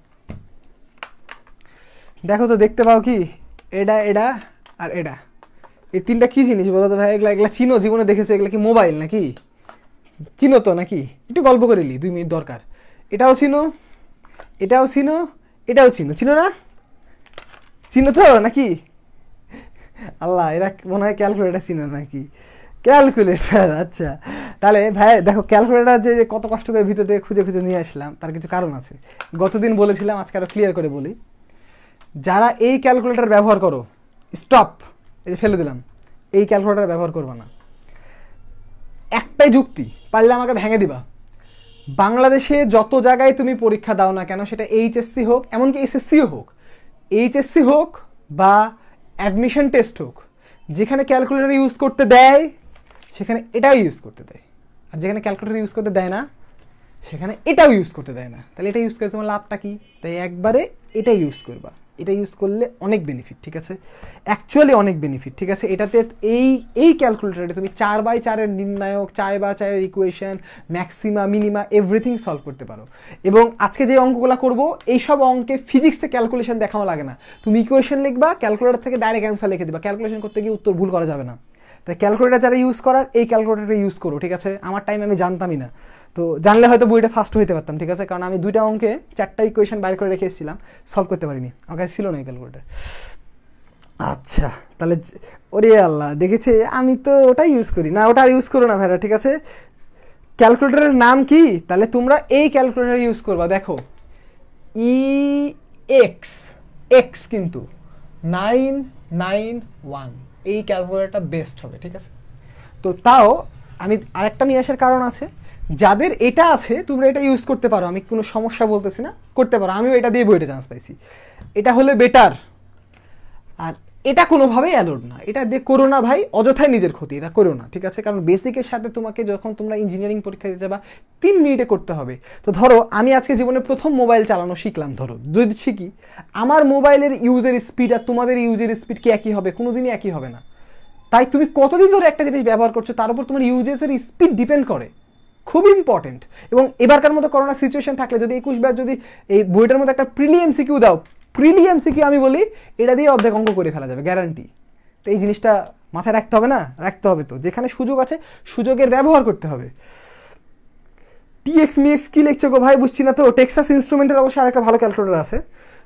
দেখো তো, দেখতে পাও কি? এটা এটা আর এটা, এই তিনটা কি জিনিস বলো তো ভাই? এগুলা চিনো? জীবনে দেখেছো? এগুলা কি মোবাইল নাকি? চিনো তো নাকি? একটু গল্প করে নি, 2 মিনিট দরকার। এটাও চিনো, এটাও চিনো, এটাও চিনো, চিনো না? চিনো তো নাকি? আল্লাহ, এরা মনে হয় ক্যালকুলেটার চিনো নাকি? ক্যালকুলেটার, আচ্ছা। তাহলে ভাই দেখো ক্যালকুলেটার যে কত কষ্ট করে ভিতর থেকে খুঁজে খুঁজে নিয়ে আসলাম, তার কিছু কারণ আছে। গতদিন বলেছিলাম, আজকে আরো ক্লিয়ার করে বলি। যারা এই ক্যালকুলেটার ব্যবহার করো, স্টপ, এই যে ফেলে দিলাম, এই ক্যালকুলেটার ব্যবহার করবা না। একটাই যুক্তি, পারলে আমাকে ভেঙে দিবা। বাংলাদেশে যত জায়গায় তুমি পরীক্ষা দাও না কেন, সেটা এইচএসসি হোক, এমনকি এসএসসিও হোক, এইচএসসি হোক বা অ্যাডমিশন টেস্ট হোক, যেখানে ক্যালকুলেটর ইউজ করতে দেয় সেখানে এটাও ইউজ করতে দেয়, আর যেখানে ক্যালকুলেটর ইউজ করতে দেয় না সেখানে এটাও ইউজ করতে দেয় না। তাহলে এটা ইউজ করে তোমার লাভটা কি? তাই একবারে এটা ইউজ করবা। এটা ইউজ করলে অনেক বেনিফিট, ঠিক আছে? অ্যাকচুয়ালি অনেক বেনিফিট, ঠিক আছে? এটাতে এই ক্যালকুলেটরে তুমি 4/4 এর নির্ণায়ক, 4/4 এর equation, maxima, minima, everything solve করতে পারো। এবং আজকে যে অঙ্কগুলো করবো, এইসব অঙ্কে ফিজিক্সে ক্যালকুলেশন দেখানো লাগে না। তুমি ইকুয়েশন লিখবা, ক্যালকুলেটর থেকে ডাইরেক্ট অ্যান্সার লিখে দিবা। ক্যালকুলেশন করতে গিয়ে উত্তর ভুল করা যাবে না। তাই ক্যালকুলেটর যারা ইউজ করার, এই ক্যালকুলেটরটা ইউজ করো, ঠিক আছে? আমার টাইম আমি জানতামই না, তো জানলে হয়তো বইটা ফার্স্ট হইতে পারতাম, ঠিক আছে? কারণ আমি 2টা অঙ্কে 4টা ইকুয়েশন বাইর করে রেখে এসেছিলাম, সলভ করতে পারিনি, আমার কাছে ছিল না এই ক্যালকুলেটর। আচ্ছা, তাহলে ওরে আল্লাহ, দেখেছে আমি তো ওটাই ইউজ করি না। ওটা আর ইউজ করো না ভাইরা, ঠিক আছে? ক্যালকুলেটরের নাম কি? তাহলে তোমরা এই ক্যালকুলেটর ইউজ করবা। দেখো এক্স কিন্তু 991, এই ক্যালকুলেটরটা বেস্ট হবে, ঠিক আছে? তো তাও আমি আরেকটা নিয়ে আসার কারণ আছে, যাদের এটা আছে তোমরা এটা ইউজ করতে পারো, আমি কোনো সমস্যা বলতেছি না, করতে পারো। আমিও এটা দিয়ে বইটা চান্স পাইছি, এটা হলে বেটার। আর এটা কোনোভাবেই অ্যালোড না, এটা দিয়ে করো না ভাই, অযথাই নিজের ক্ষতি, এটা করো না, ঠিক আছে? কারণ বেসিকের সাথে তোমাকে যখন তোমরা ইঞ্জিনিয়ারিং পরীক্ষা দিতে যাবা 3 মিনিটে করতে হবে। তো ধরো আমি আজকে জীবনে প্রথম মোবাইল চালানো শিখলাম, ধরো যদি শিখি, আমার মোবাইলের ইউজের স্পিড আর তোমাদের ইউজের স্পিড কি একই হবে? কোনোদিনই একই হবে না। তাই তুমি কতদিন ধরে একটা জিনিস ব্যবহার করছো তার উপর তোমার ইউজেসের স্পিড ডিপেন্ড করে, খুব ইম্পর্টেন্ট। এবং এবারকার মতো করোনা সিচুয়েশন থাকলে যদি 21 বার যদি এই বইটার মধ্যে একটা প্রিলিএমসিকিউ দাও, প্রিলিএমসিকিউ আমি বলি এটা দিয়ে অর্ধেক অঙ্ক করে ফেলা যাবে, গ্যারান্টি। তো এই জিনিসটা মাথায় রাখতে হবে না? রাখতে হবে। তো যেখানে সুযোগ আছে সুযোগের ব্যবহার করতে হবে। টিএক্স মিএক্স কী লিখছো গো ভাই, বুঝছি না তো। টেক্সাস ইনস্ট্রুমেন্টের অবশ্যই আরেকটা ভালো ক্যালকুলেটর আছে।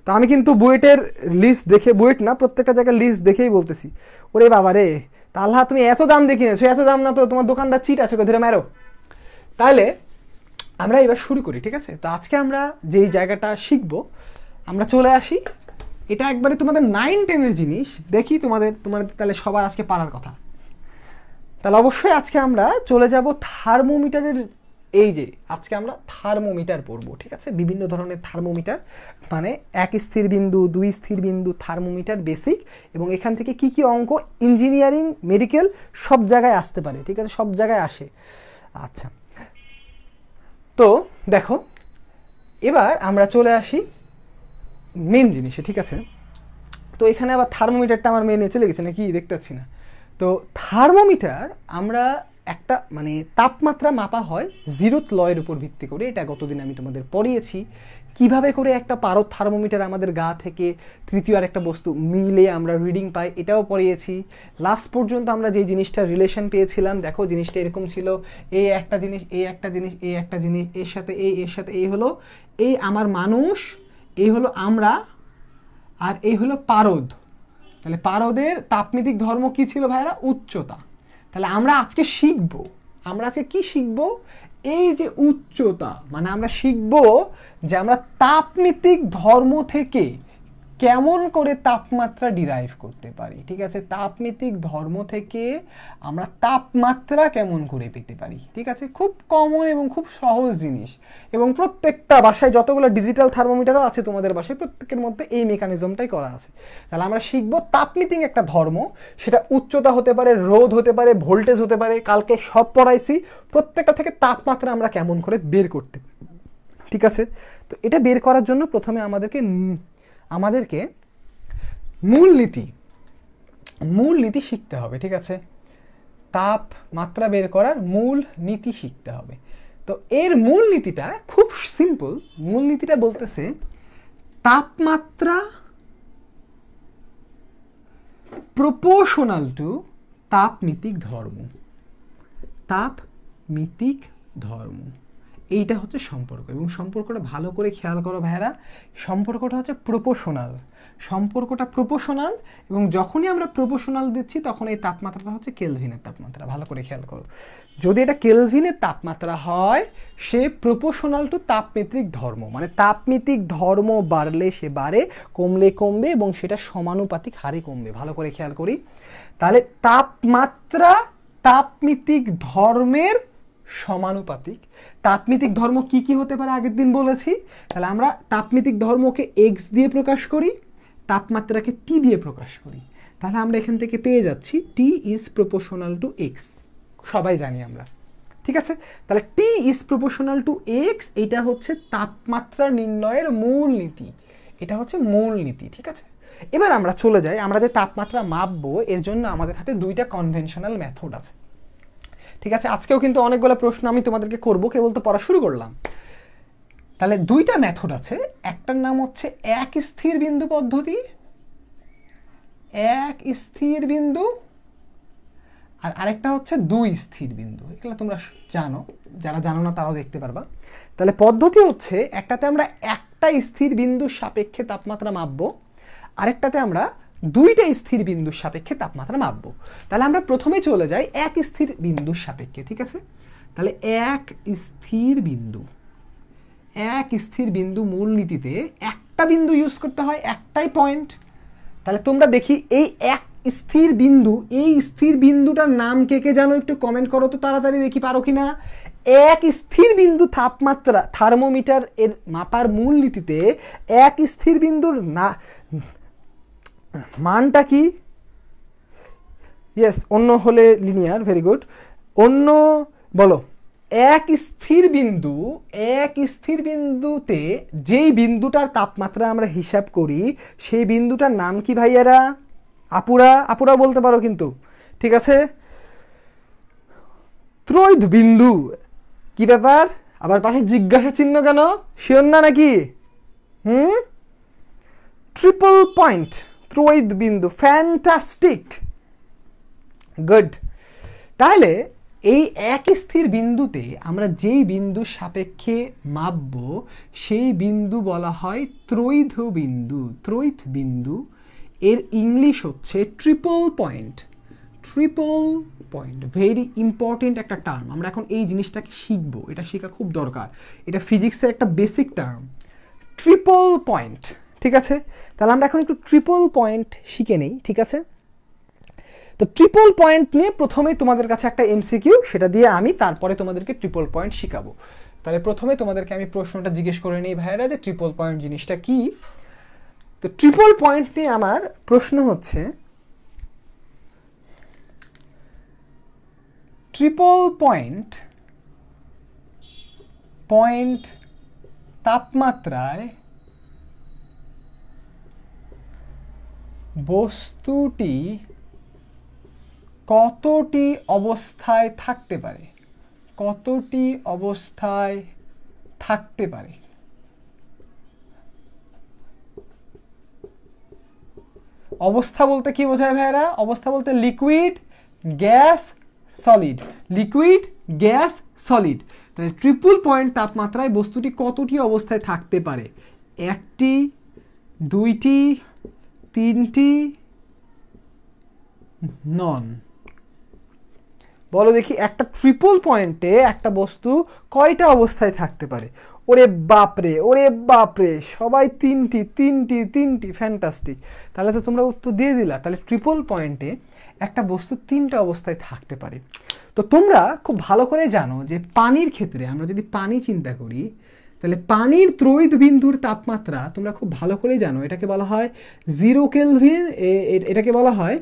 তো আমি কিন্তু বুয়েটের লিস্ট দেখে, বুয়েট না প্রত্যেকটা জায়গায় লিস্ট দেখেই বলতেছি। ওরে বাবা রে, তাহলে তুমি এত দাম দিয়ে কিনেছো, এত দাম না তো তোমার দোকানদার চিট আছে, ধরে মারো। তাহলে আমরা এবার শুরু করি, ঠিক আছে। তো আজকে আমরা যেই জায়গাটা শিখবো, আমরা চলে আসি, এটা একবারে তোমাদের 9-10-এর জিনিস। দেখি তোমাদের তাহলে সবার আজকে পারার কথা। তাহলে অবশ্যই আজকে আমরা চলে যাব থার্মোমিটারের, এই যে আজকে আমরা থার্মোমিটার পড়বো, ঠিক আছে। বিভিন্ন ধরনের থার্মোমিটার, মানে এক স্থির বিন্দু, দুই স্থির বিন্দু, থার্মোমিটার বেসিক, এবং এখান থেকে কি কি অঙ্ক ইঞ্জিনিয়ারিং, মেডিকেল সব জায়গায় আসতে পারে, ঠিক আছে, সব জায়গায় আসে। আচ্ছা, তো দেখো এবার আমরা চলে আসি মেন জিনিসে, ঠিক আছে। তো এখানে আবার থার্মোমিটারটা আমার মেনে চলে গেছে নাকি দেখতে পাচ্ছি না। তো থার্মোমিটার আমরা একটা মানে তাপমাত্রা মাপা হয় জিরোথ লয়ের উপর ভিত্তি করে। এটা গতদিন আমি তোমাদের পড়িয়েছি কিভাবে করে একটা পারদ থার্মোমিটার আমাদের গা থেকে তৃতীয় আর একটা বস্তু মিলে আমরা রিডিং পাই, এটাও পড়িয়েছি। লাস্ট পর্যন্ত আমরা যে জিনিসটার রিলেশন পেয়েছিলাম, দেখো জিনিসটা এরকম ছিল, এই একটা জিনিস, এই একটা জিনিস, এই একটা জিনিস, এর সাথে এই, এর সাথে এই হলো, এই আমার মানুষ, এই হলো আমরা, আর এই হলো পারদ। তাহলে পারদের তাপমিতিক ধর্ম কি ছিল ভাইরা? উচ্চতা। তাহলে আমরা আজকে শিখবো, আমরা আজকে কি শিখবো? এই যে উচ্চতা, মানে আমরা শিখবো যে আমরা তাপমিতিক ধর্ম থেকে কেমন করে তাপমাত্রা ডিরাইভ করতে পারি, ঠিক আছে। তাপমিতিক ধর্ম থেকে আমরা তাপমাত্রা কেমন করে পেতে পারি, ঠিক আছে। খুব কমন এবং খুব সহজ জিনিস, এবং প্রত্যেকটা বাসায় যতগুলো ডিজিটাল থার্মোমিটারও আছে তোমাদের বাসায়, প্রত্যেকের মধ্যে এই মেকানিজমটাই করা আছে। তাহলে আমরা শিখবো তাপমিতিক একটা ধর্ম, সেটা উচ্চতা হতে পারে, রোধ হতে পারে, ভোল্টেজ হতে পারে, কালকে সব পড়াইছি। প্রত্যেকটা থেকে তাপমাত্রা আমরা কেমন করে বের করতে, ঠিক আছে। তো এটা বের করার জন্য প্রথমে আমাদেরকে মূলনীতি শিখতে হবে, ঠিক আছে। তাপমাত্রা বের করার মূল নীতি শিখতে হবে। তো এর মূলনীতিটা খুব সিম্পল। মূলনীতিটা বলতেছে তাপমাত্রা প্রপোর্শনাল টু তাপমিতিক ধর্ম। তাপমিতিক ধর্ম, এইটা হচ্ছে সম্পর্ক, এবং সম্পর্কটা ভালো করে খেয়াল করো ভাইরা। সম্পর্কটা হচ্ছে প্রপোর্শনাল, সম্পর্কটা প্রপোর্শনাল, এবং যখনই আমরা প্রপোর্শনাল দিচ্ছি তখন এই তাপমাত্রাটা হচ্ছে কেলভিনের তাপমাত্রা। ভালো করে খেয়াল করো, যদি এটা কেলভিনের তাপমাত্রা হয় সে প্রপোর্শনাল টু তাপমিতিক ধর্ম, মানে তাপমিতিক ধর্ম বাড়লে সে বাড়ে, কমলে কমবে, এবং সেটা সমানুপাতিক হারে কমবে। ভালো করে খেয়াল করি, তাহলে তাপমাত্রা তাপমিতিক ধর্মের সমানুপাতিক। তাপমিতিক ধর্ম কি কি হতে পারে আগের দিন বলেছি। তাহলে আমরা তাপমিতিক ধর্মকে এক্স দিয়ে প্রকাশ করি, তাপমাত্রাকে টি দিয়ে প্রকাশ করি। তাহলে আমরা এখান থেকে পেয়ে যাচ্ছি টি ইজ প্রপোর্শনাল টু এক্স, সবাই জানি আমরা, ঠিক আছে। তাহলে টি ইজ প্রপোর্শনাল টু এক্স, এটা হচ্ছে তাপমাত্রা নির্ণয়ের মূল নীতি, এটা হচ্ছে মূল নীতি, ঠিক আছে। এবার আমরা চলে যাই, আমরা যে তাপমাত্রা মাপবো এর জন্য আমাদের হাতে দুইটা কনভেনশনাল মেথড আছে, ঠিক আছে। আজকেও কিন্তু অনেকগুলো প্রশ্ন আমি তোমাদেরকে করবো, কেবল তো পড়া শুরু করলাম। তাহলে দুইটা মেথড আছে, একটার নাম হচ্ছে এক স্থির বিন্দু পদ্ধতি, এক স্থির বিন্দু, আর আরেকটা হচ্ছে দুই স্থির বিন্দু। এগুলো তোমরা জানো, যারা জানো না তারাও দেখতে পারবা। তাহলে পদ্ধতি হচ্ছে, একটাতে আমরা একটা স্থির বিন্দুর সাপেক্ষে তাপমাত্রা মাপবো, আরেকটাতে আমরা দুইটা স্থির বিন্দুর সাপেক্ষে তাপমাত্রা মাপবো। তাহলে আমরা প্রথমে চলে যাই এক স্থির বিন্দুর সাপেক্ষে, ঠিক আছে। তাহলে এক স্থির বিন্দু মূলনীতিতে একটা বিন্দু ইউজ করতে হয়, একটাই পয়েন্ট। তাহলে তোমরা দেখি এই এক স্থির বিন্দু, এই স্থির বিন্দুটার নাম কে কে জানো একটু কমেন্ট করো তো তাড়াতাড়ি, দেখি পারো কিনা। এক স্থির বিন্দু তাপমাত্রা থার্মোমিটার এর মাপার মূলনীতিতে এক স্থির বিন্দুর মানটা কি? ইয়েস, অন্য হলে লিনিয়ার, ভেরি গুড। অন্য বলো। এক স্থির বিন্দুতে যেই বিন্দুটার তাপমাত্রা আমরা হিসাব করি সেই বিন্দুটার নাম কি ভাইয়ারা? আপুরা বলতে পারো কিন্তু, ঠিক আছে। ত্রৈধ বিন্দু। কি ব্যাপার, আবার পাশে জিজ্ঞাসা চিহ্ন কেন? শিওর না নাকি? ট্রিপল পয়েন্ট, ত্রৈধ বিন্দু, ফ্যান্টাস্টিক, গুড। তাহলে এই এক স্থির বিন্দুতে আমরা যেই বিন্দু সাপেক্ষে মাপব সেই বিন্দু বলা হয় ত্রৈধ বিন্দু। ত্রৈধ বিন্দু এর ইংলিশ হচ্ছে triple point. Triple point very important একটা টার্ম, আমরা এখন এই জিনিসটাকে শিখবো, এটা শেখা খুব দরকার, এটা ফিজিক্সের একটা বেসিক টার্ম, ট্রিপল পয়েন্ট। ঠিক আছে, তাহলে আমরা এখন একটু ট্রিপল পয়েন্ট শিখে নেই। ঠিক আছে, তো ট্রিপল পয়েন্ট নিয়ে প্রথমেই তোমাদের কাছে একটা এমসিকিউ, সেটা দিয়ে আমি তারপরে তোমাদেরকে ট্রিপল পয়েন্ট শিখাবো। তাহলে প্রথমে তোমাদেরকে আমি প্রশ্নটা জিজ্ঞেস করে নিই ভাইয়েরা যে ট্রিপল পয়েন্ট জিনিসটা কি। তো ট্রিপল পয়েন্ট নিয়ে আমার প্রশ্ন হচ্ছে, ট্রিপল পয়েন্ট পয়েন্ট তাপমাত্রায় বস্তুটি কতটি অবস্থায় থাকতে পারে? কতটি অবস্থায় থাকতে পারে? অবস্থা বলতে কি বোঝায় ভাইরা? অবস্থা বলতে liquid, gas, solid. Liquid, gas, solid. তাহলে ট্রিপল পয়েন্ট তাপমাত্রায় বস্তুটি কতটি অবস্থায় থাকতে পারে? একটি, দুইটি, তিনটি, নন। বলো দেখি, একটা ট্রিপল পয়েন্টে একটা বস্তু কয়টা অবস্থায় থাকতে পারে? ওরে বাপরে, ওরে বাপরে, সবাই তিনটি তিনটি তিনটি, ফ্যান্টাস্টিক। তাহলে তো তোমরা উত্তর দিয়ে দিলা। তাহলে ট্রিপল পয়েন্টে একটা বস্তু তিনটা অবস্থায় থাকতে পারে। তো তোমরা খুব ভালো করে জানো যে পানির ক্ষেত্রে আমরা যদি পানি চিন্তা করি, তাহলে পানির ত্রৈধ বিন্দুর তাপমাত্রা তোমরা খুব ভালো করে জানো, এটাকে বলা হয় 0 কেলভিন। এটাকে বলা হয়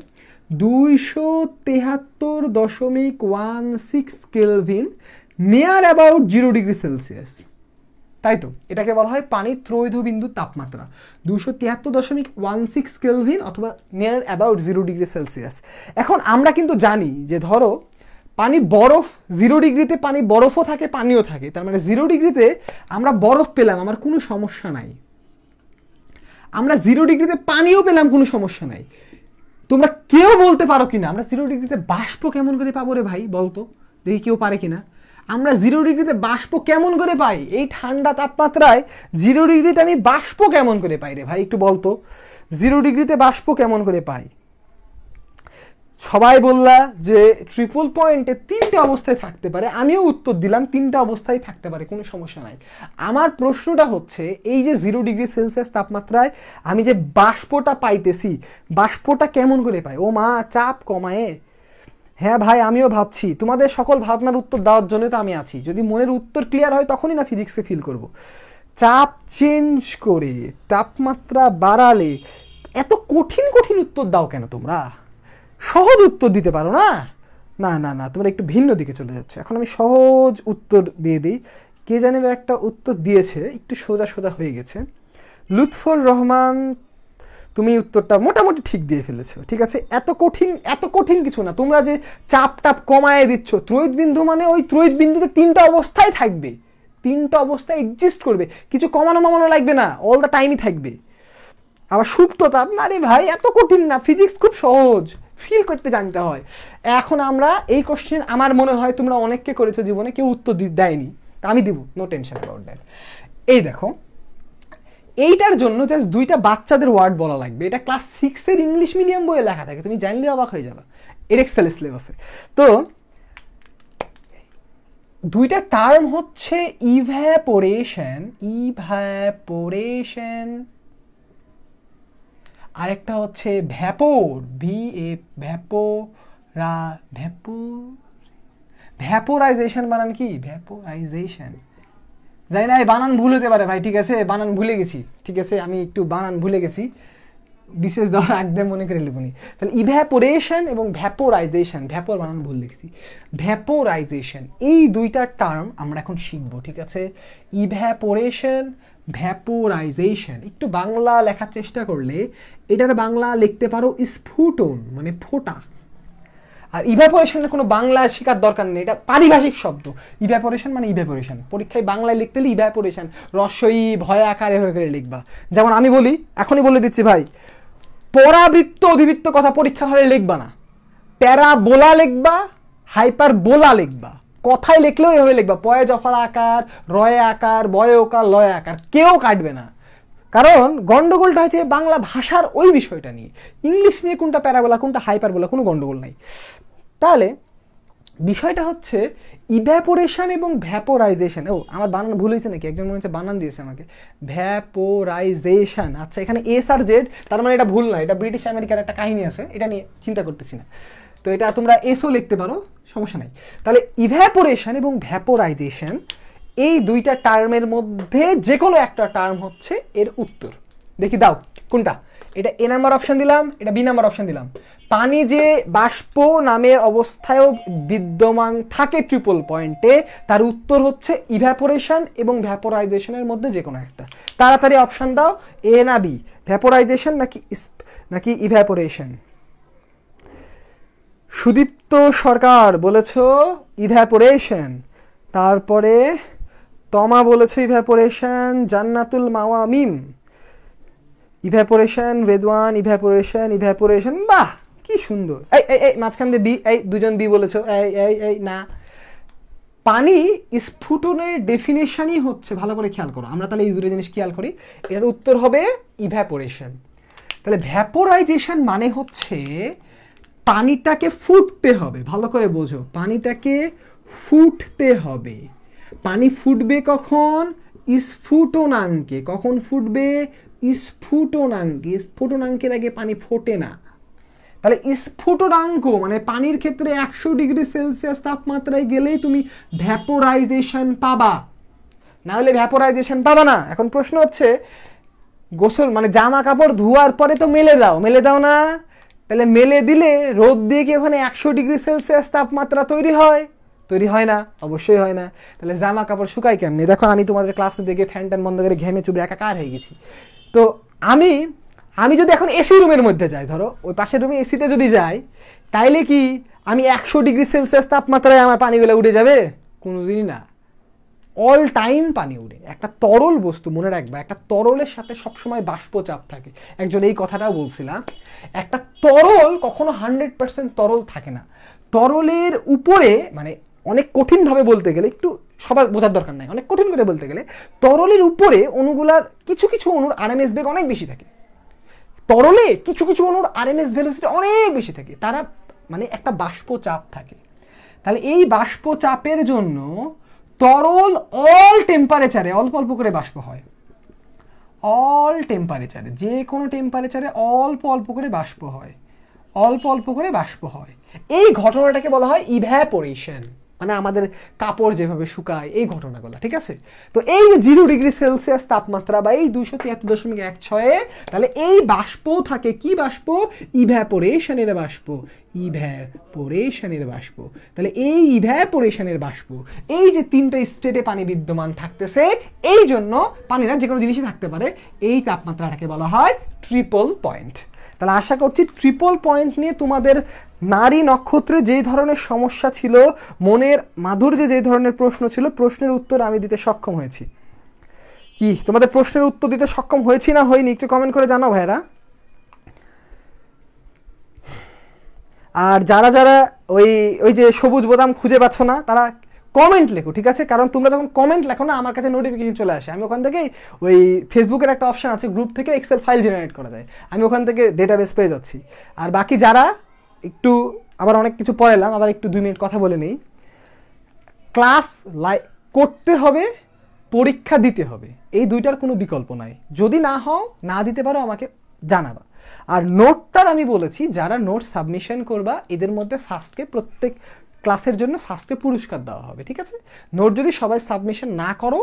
273.16 kelvin, near about 0 degree Celsius. তাই তো, এটাকে বলা হয় পানির ত্রৈধ বিন্দুর তাপমাত্রা 273.16 কেলভিন অথবা নিয়ার অ্যাবাউট 0 ডিগ্রি সেলসিয়াস। এখন আমরা কিন্তু জানি যে ধরো পানি বরফ, 0 ডিগ্রিতে পানি বরফও থাকে, পানিও থাকে, তার মানে 0 ডিগ্রিতে আমরা বরফ পেলাম, আমার কোনো সমস্যা নাই। আমরা 0 ডিগ্রিতে পানিও পেলাম, কোনো সমস্যা নাই। তোমরা কেউ বলতে পারো কিনা আমরা 0 ডিগ্রিতে বাষ্প কেমন করে পাবো রে ভাই? বলতো দেখি, কেউ পারে কিনা? আমরা 0 ডিগ্রিতে বাষ্প কেমন করে পাই? এই ঠান্ডা তাপমাত্রায় 0 ডিগ্রিতে আমি বাষ্প কেমন করে পাই রে ভাই? একটু বলতো, 0 ডিগ্রিতে বাষ্প কেমন করে পাই? সবাই বললা যে ট্রিপল পয়েন্টে তিনটে অবস্থায় থাকতে পারে, আমিও উত্তর দিলাম তিনটা অবস্থায় থাকতে পারে, কোনো সমস্যা নাই। আমার প্রশ্নটা হচ্ছে, এই যে 0 ডিগ্রি সেলসিয়াস তাপমাত্রায় আমি যে বাষ্পটা পাইতেছি, বাষ্পটা কেমন করে পাই? ও মা, চাপ কমায়। হ্যাঁ ভাই, আমিও ভাবছি, তোমাদের সকল ভাবনার উত্তর দেওয়ার জন্য তো আমি আছি। যদি মনের উত্তর ক্লিয়ার হয় তখনই না ফিজিক্সকে ফিল করব। চাপ চেঞ্জ করে তাপমাত্রা বাড়ালে এত কঠিন কঠিন উত্তর দাও কেন তোমরা? সহজ উত্তর দিতে পারো না? না না না, তোমরা একটু ভিন্ন দিকে চলে যাচ্ছে। এখন আমি সহজ উত্তর দিয়ে দিই। কে জানে একটা উত্তর দিয়েছে, একটু সোজা সোজা হয়ে গেছে। লুৎফর রহমান, তুমি উত্তরটা মোটামুটি ঠিক দিয়ে ফেলেছো। ঠিক আছে, এত কঠিন কিছু না। তোমরা যে চাপ টাপ কমায় দিচ্ছ, ত্রৈধ বিন্দু মানে ওই ত্রৈধ বিন্দুতে তিনটা অবস্থায় থাকবে, তিনটা অবস্থায় এক্সিস্ট করবে, কিছু কমানো মামানো লাগবে না, অল দ্য টাইমই থাকবে। আবার সুপ্ত তাপ না রে ভাই, এত কঠিন না, ফিজিক্স খুব সহজ, ফিল করতে জানতে হয়। এখন আমরা এই কোশ্চেন আমার মনে হয় তোমরা অনেককে করেছো জীবনে, কেউ উত্তর দেয়নি, আমি দিব, নো টেনশন অ্যাবাউট দ্যাট। এই দেখো, এইটার জন্য জাস্ট দুইটা বাচ্চাদের ওয়ার্ড বলা লাগবে। এটা ক্লাস 6-এর ইংলিশ মিডিয়াম বইয়ে লেখা থাকে, তুমি জানলে অবাক হয়ে যাবে, এর এক্সেল সিলেবাসে। তো দুইটা টার্ম হচ্ছে ইভ্যাপোরেশন, ইভ্যাপোরেশন, আরেকটা হচ্ছে ভ্যাপোর, ভ্যাপোরাইজেশন। বানান কি? ভ্যাপোরাইজেশন। যাই না, বানান ভুল হতে পারে ভাই, ঠিক আছে, বানান ভুলে গেছি, ঠিক আছে, আমি একটু বানান ভুলে গেছি, বিশেষ দেওয়ার একদম মনে করে লিখুনি। তাহলে ইভ্যাপোরেশন এবং ভ্যাপোরাইজেশন, ভ্যাপোর বানান ভুল লিখছি, ভ্যাপোরাইজেশন, এই দুইটা টার্ম আমরা এখন শিখবো। ঠিক আছে, ইভ্যাপোরেশন, ভ্যাপোরাইজেশন। একটু বাংলা লেখার চেষ্টা করলে এটার বাংলা লিখতে পারো স্ফুটন, মানে ফোটা। আর ইভ্যাপোরেশনের কোনো বাংলা শেখার দরকার নেই, এটা পারিভাষিক শব্দ। ইভ্যাপোরেশন মানে ইভ্যাপোরেশন, পরীক্ষায় বাংলায় লিখতে হলে ইভ্যাপোরেশন রস্বই ভয় আকারে হয়ে করে লিখবা। যেমন আমি বলি, এখনই বলে দিচ্ছি ভাই, পরাবৃত্ত অধিবৃত্ত কথা পরীক্ষার হলে লিখবা না, প্যারাবোলা লিখবা, হাইপারবোলা লিখবা, কথায় লিখলেও এভাবে লিখবা, পয়ে জফার আকার, রয়ে আকার, বয়ে ওকার, লয়ে আকার, কেউ কাটবে না। কারণ গন্ডগোলটা হচ্ছে বাংলা ভাষার ওই বিষয়টা নিয়ে, ইংলিশ নিয়ে কোনটা প্যারাবোলা কোনটা হাইপারবোলা কোনো গন্ডগোল নাই। তাহলে বিষয়টা হচ্ছে ইভ্যাপোরেশন এবং ভ্যাপোরাইজেশন। ও আমার বানান ভুল হয়েছে নাকি, একজন মনে হচ্ছে বানান দিয়েছে আমাকে, ভ্যাপোরাইজেশন। আচ্ছা এখানে এস আর জেড, তার মানে এটা ভুল না, এটা ব্রিটিশ আমেরিকার একটা কাহিনী আছে, এটা নিয়ে চিন্তা করতেছি না। তো এটা তোমরা এসও লিখতে পারো, সমস্যা নাই। তাহলে ইভ্যাপোরেশন এবং ভ্যাপোরাইজেশন এই দুইটা টার্মের মধ্যে যে কোনো একটা টার্ম হচ্ছে এর উত্তর। দেখি দাও কোনটা, এটা এ নাম্বার অপশন দিলাম, এটা বি নাম্বার অপশন দিলাম। পানি যে বাষ্প নামের অবস্থায়ও বিদ্যমান থাকে ট্রিপল পয়েন্টে, তার উত্তর হচ্ছে ইভ্যাপোরেশন এবং ভ্যাপোরাইজেশনের মধ্যে যে কোনো একটা। তাড়াতাড়ি অপশন দাও, এ না বি, ভ্যাপোরাইজেশন নাকি ইভ্যাপোরেশন? সুদীপ্ত সরকার বলেছ ইভ্যাপোরেশন, তারপরে তমা বলেছ ইভ্যাপোরেশন, জান্নাতুল মাওয়ামিম ইভ্যাপোরেশন, রেদওয়ান ইভ্যাপোরেশন। বাহ কি সুন্দর। এই এই এই মাঝখান দিয়ে বি, এই দুজন বি বলেছো, এই এই এই না। পানি স্ফুটনের ডেফিনেশনই হচ্ছে, ভালো করে খেয়াল করো, আমরা তাহলে এই দুটো জিনিস খেয়াল করি, এর উত্তর হবে ইভ্যাপোরেশন। তাহলে ভ্যাপোরাইজেশন মানে হচ্ছে পানিটাকে ফুটতে হবে, ভালো করে বোঝো, পানিটাকে ফুটতে হবে। পানি ফুটবে কখন? স্ফুটনাঙ্কে। কখন ফুটবে? স্ফুটনাঙ্কে। স্ফুটনাঙ্কের আগে পানি ফোটে না। তাহলে স্ফুটনাঙ্ক মানে পানির ক্ষেত্রে 100 ডিগ্রি সেলসিয়াস তাপমাত্রায় গেলেই তুমি ভ্যাপোরাইজেশন পাবা, না হলে ভ্যাপোরাইজেশন পাবা না। এখন প্রশ্ন হচ্ছে গোসল মানে জামা কাপড় ধোয়ার পরে তো মেলে দাও না, তাহলে মেলে দিলে রোদ দিয়ে কি ওখানে 100 ডিগ্রি সেলসিয়াস তাপমাত্রা তৈরি হয় না? অবশ্যই হয় না। তাহলে জামা কাপড় শুকায় কেমনে? দেখো আমি তোমাদের ক্লাস দেখে ফ্যান ট্যান বন্ধ করে ঘেমে চুপড়ে একাকার হয়ে গেছি। তো আমি যদি এখন এসি রুমের মধ্যে যাই, ধরো ওই পাশের রুমে এসিতে যদি যাই, তাইলে কি আমি 100 ডিগ্রি সেলসিয়াস তাপমাত্রায় আমার পানিগুলো উঠে যাবে? কোনোদিনই না, অল টাইম পানি উড়ে। একটা তরল বস্তু মনে রাখবা, একটা তরলের সাথে সবসময় বাষ্পচাপ থাকে। একজন এই কথাটাও বলছিলাম, একটা তরল কখনো 100% তরল থাকে না। তরলের উপরে মানে অনেক কঠিনভাবে বলতে গেলে, একটু সবার বোঝার দরকার নাই, অনেক কঠিন করে বলতে গেলে তরলের উপরে অণুগুলার কিছু অণুর আরএমএস বেগ অনেক বেশি থাকে। তরলে কিছু অণুর আরএমএস ভেলোসিটি অনেক বেশি থাকে, তারা মানে একটা বাষ্পচাপ থাকে। তাহলে এই বাষ্পচাপের জন্য তরল অল টেম্পারেচারে অল্প অল্প করে বাষ্প হয়, অল টেম্পারেচারে, যে কোনো টেম্পারেচারে অল্প অল্প করে বাষ্প হয়। এই ঘটনাটাকে বলা হয় ইভ্যাপোরেশন, মানে আমাদের কাপড় যেভাবে শুকায় এই ঘটনাগুলো, ঠিক আছে? তো এই 0 ডিগ্রি সেলসিয়াস তাপমাত্রা বা এই 273.16, তাহলে এই বাষ্প থাকে, কি বাষ্প? ইভ্যাপোরেশনের বাষ্প। তাহলে এই ইভ্যাপোরেশনের বাষ্প, এই যে তিনটা স্টেটে পানি বিদ্যমান থাকতেছে, এই জন্য পানিরা যে কোনো জিনিসই থাকতে পারে, এই তাপমাত্রাটাকে বলা হয় ট্রিপল পয়েন্ট। তাহলে আশা করছি ট্রিপল পয়েন্ট নিয়ে তোমাদের নারী নক্ষত্রে যেই ধরনের সমস্যা ছিল, মনের মাধুর্যে যেই ধরনের প্রশ্ন ছিল, প্রশ্নের উত্তর আমি দিতে সক্ষম হয়েছি। কি তোমাদের প্রশ্নের উত্তর দিতে সক্ষম হয়েছি না হয়নি একটু কমেন্ট করে জানাও ভাইরা। আর যারা ওই যে সবুজ বোতাম খুঁজে পাচ্ছ না, তারা কমেন্ট লেখো, ঠিক আছে? কারণ তোমরা যখন কমেন্ট লেখো না, আমার কাছে নোটিফিকেশন চলে আসে, আমি ওখান থেকে ওই ফেসবুকের একটা অপশন আছে, গ্রুপ থেকে এক্সেল ফাইল জেনারেট করা যায়, আমি ওখান থেকে ডেটাবেস পেয়ে যাচ্ছি। আর বাকি যারা একটু আবার অনেক কিছু পড়ালাম, আবার একটু 2 মিনিট কথা বলে নেই। ক্লাস করতে হবে, পরীক্ষা দিতে হবে, এই দুইটার কোনো বিকল্প নাই। যদি না দিতে পারো আমাকে জানাবা। আর নোটটার আমি বলেছি, যারা নোট সাবমিশন করবা এদের মধ্যে ফার্স্টকে প্রত্যেক ক্লাসের জন্য ফার্স্টে পুরস্কার দেওয়া হবে, ঠিক আছে? নোট যদি সবাই সাবমিশন না করো,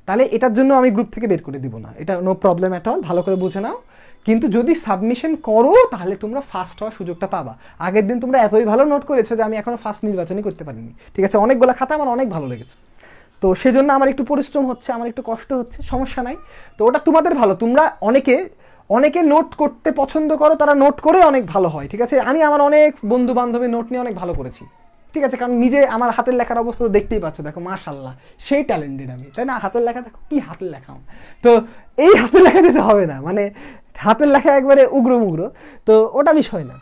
তাহলে এটার জন্য আমি গ্রুপ থেকে বের করে দিব না, এটা নো প্রবলেম অ্যাট অল, ভালো করে বুঝে নাও। কিন্তু যদি সাবমিশন করো তাহলে তোমরা ফার্স্ট হওয়ার সুযোগটা পাবা। আগের দিন তোমরা এতই ভালো নোট করেছো যে আমি এখনো ফার্স্ট নির্বাচনই করতে পারিনি, ঠিক আছে? অনেকগুলো খাতা আমার অনেক ভালো লেগেছে, তো সেজন্য আমার একটু পরিশ্রম হচ্ছে, আমার একটু কষ্ট হচ্ছে, সমস্যা নাই। তো ওটা তোমাদের ভালো, তোমরা অনেকে নোট করতে পছন্দ করো, তারা নোট করে অনেক ভালো হয়, ঠিক আছে? আমি আমার অনেক বন্ধু বান্ধবী নোট নিয়ে অনেক ভালো করেছি, ঠিক আছে? কারণ নিজে আমার হাতের লেখার অবস্থা তো দেখতেই পাচ্ছ, দেখো মাশাআল্লাহ সেই ট্যালেন্টেড আমি, তাই না? হাতের লেখা দেখো, কি হাতের লেখা। তো এই হাতের লেখা দিতে হবে না, মানে হাতের লেখা একবারে উগ্র মুগ্র, তো ওটা বিষয় না।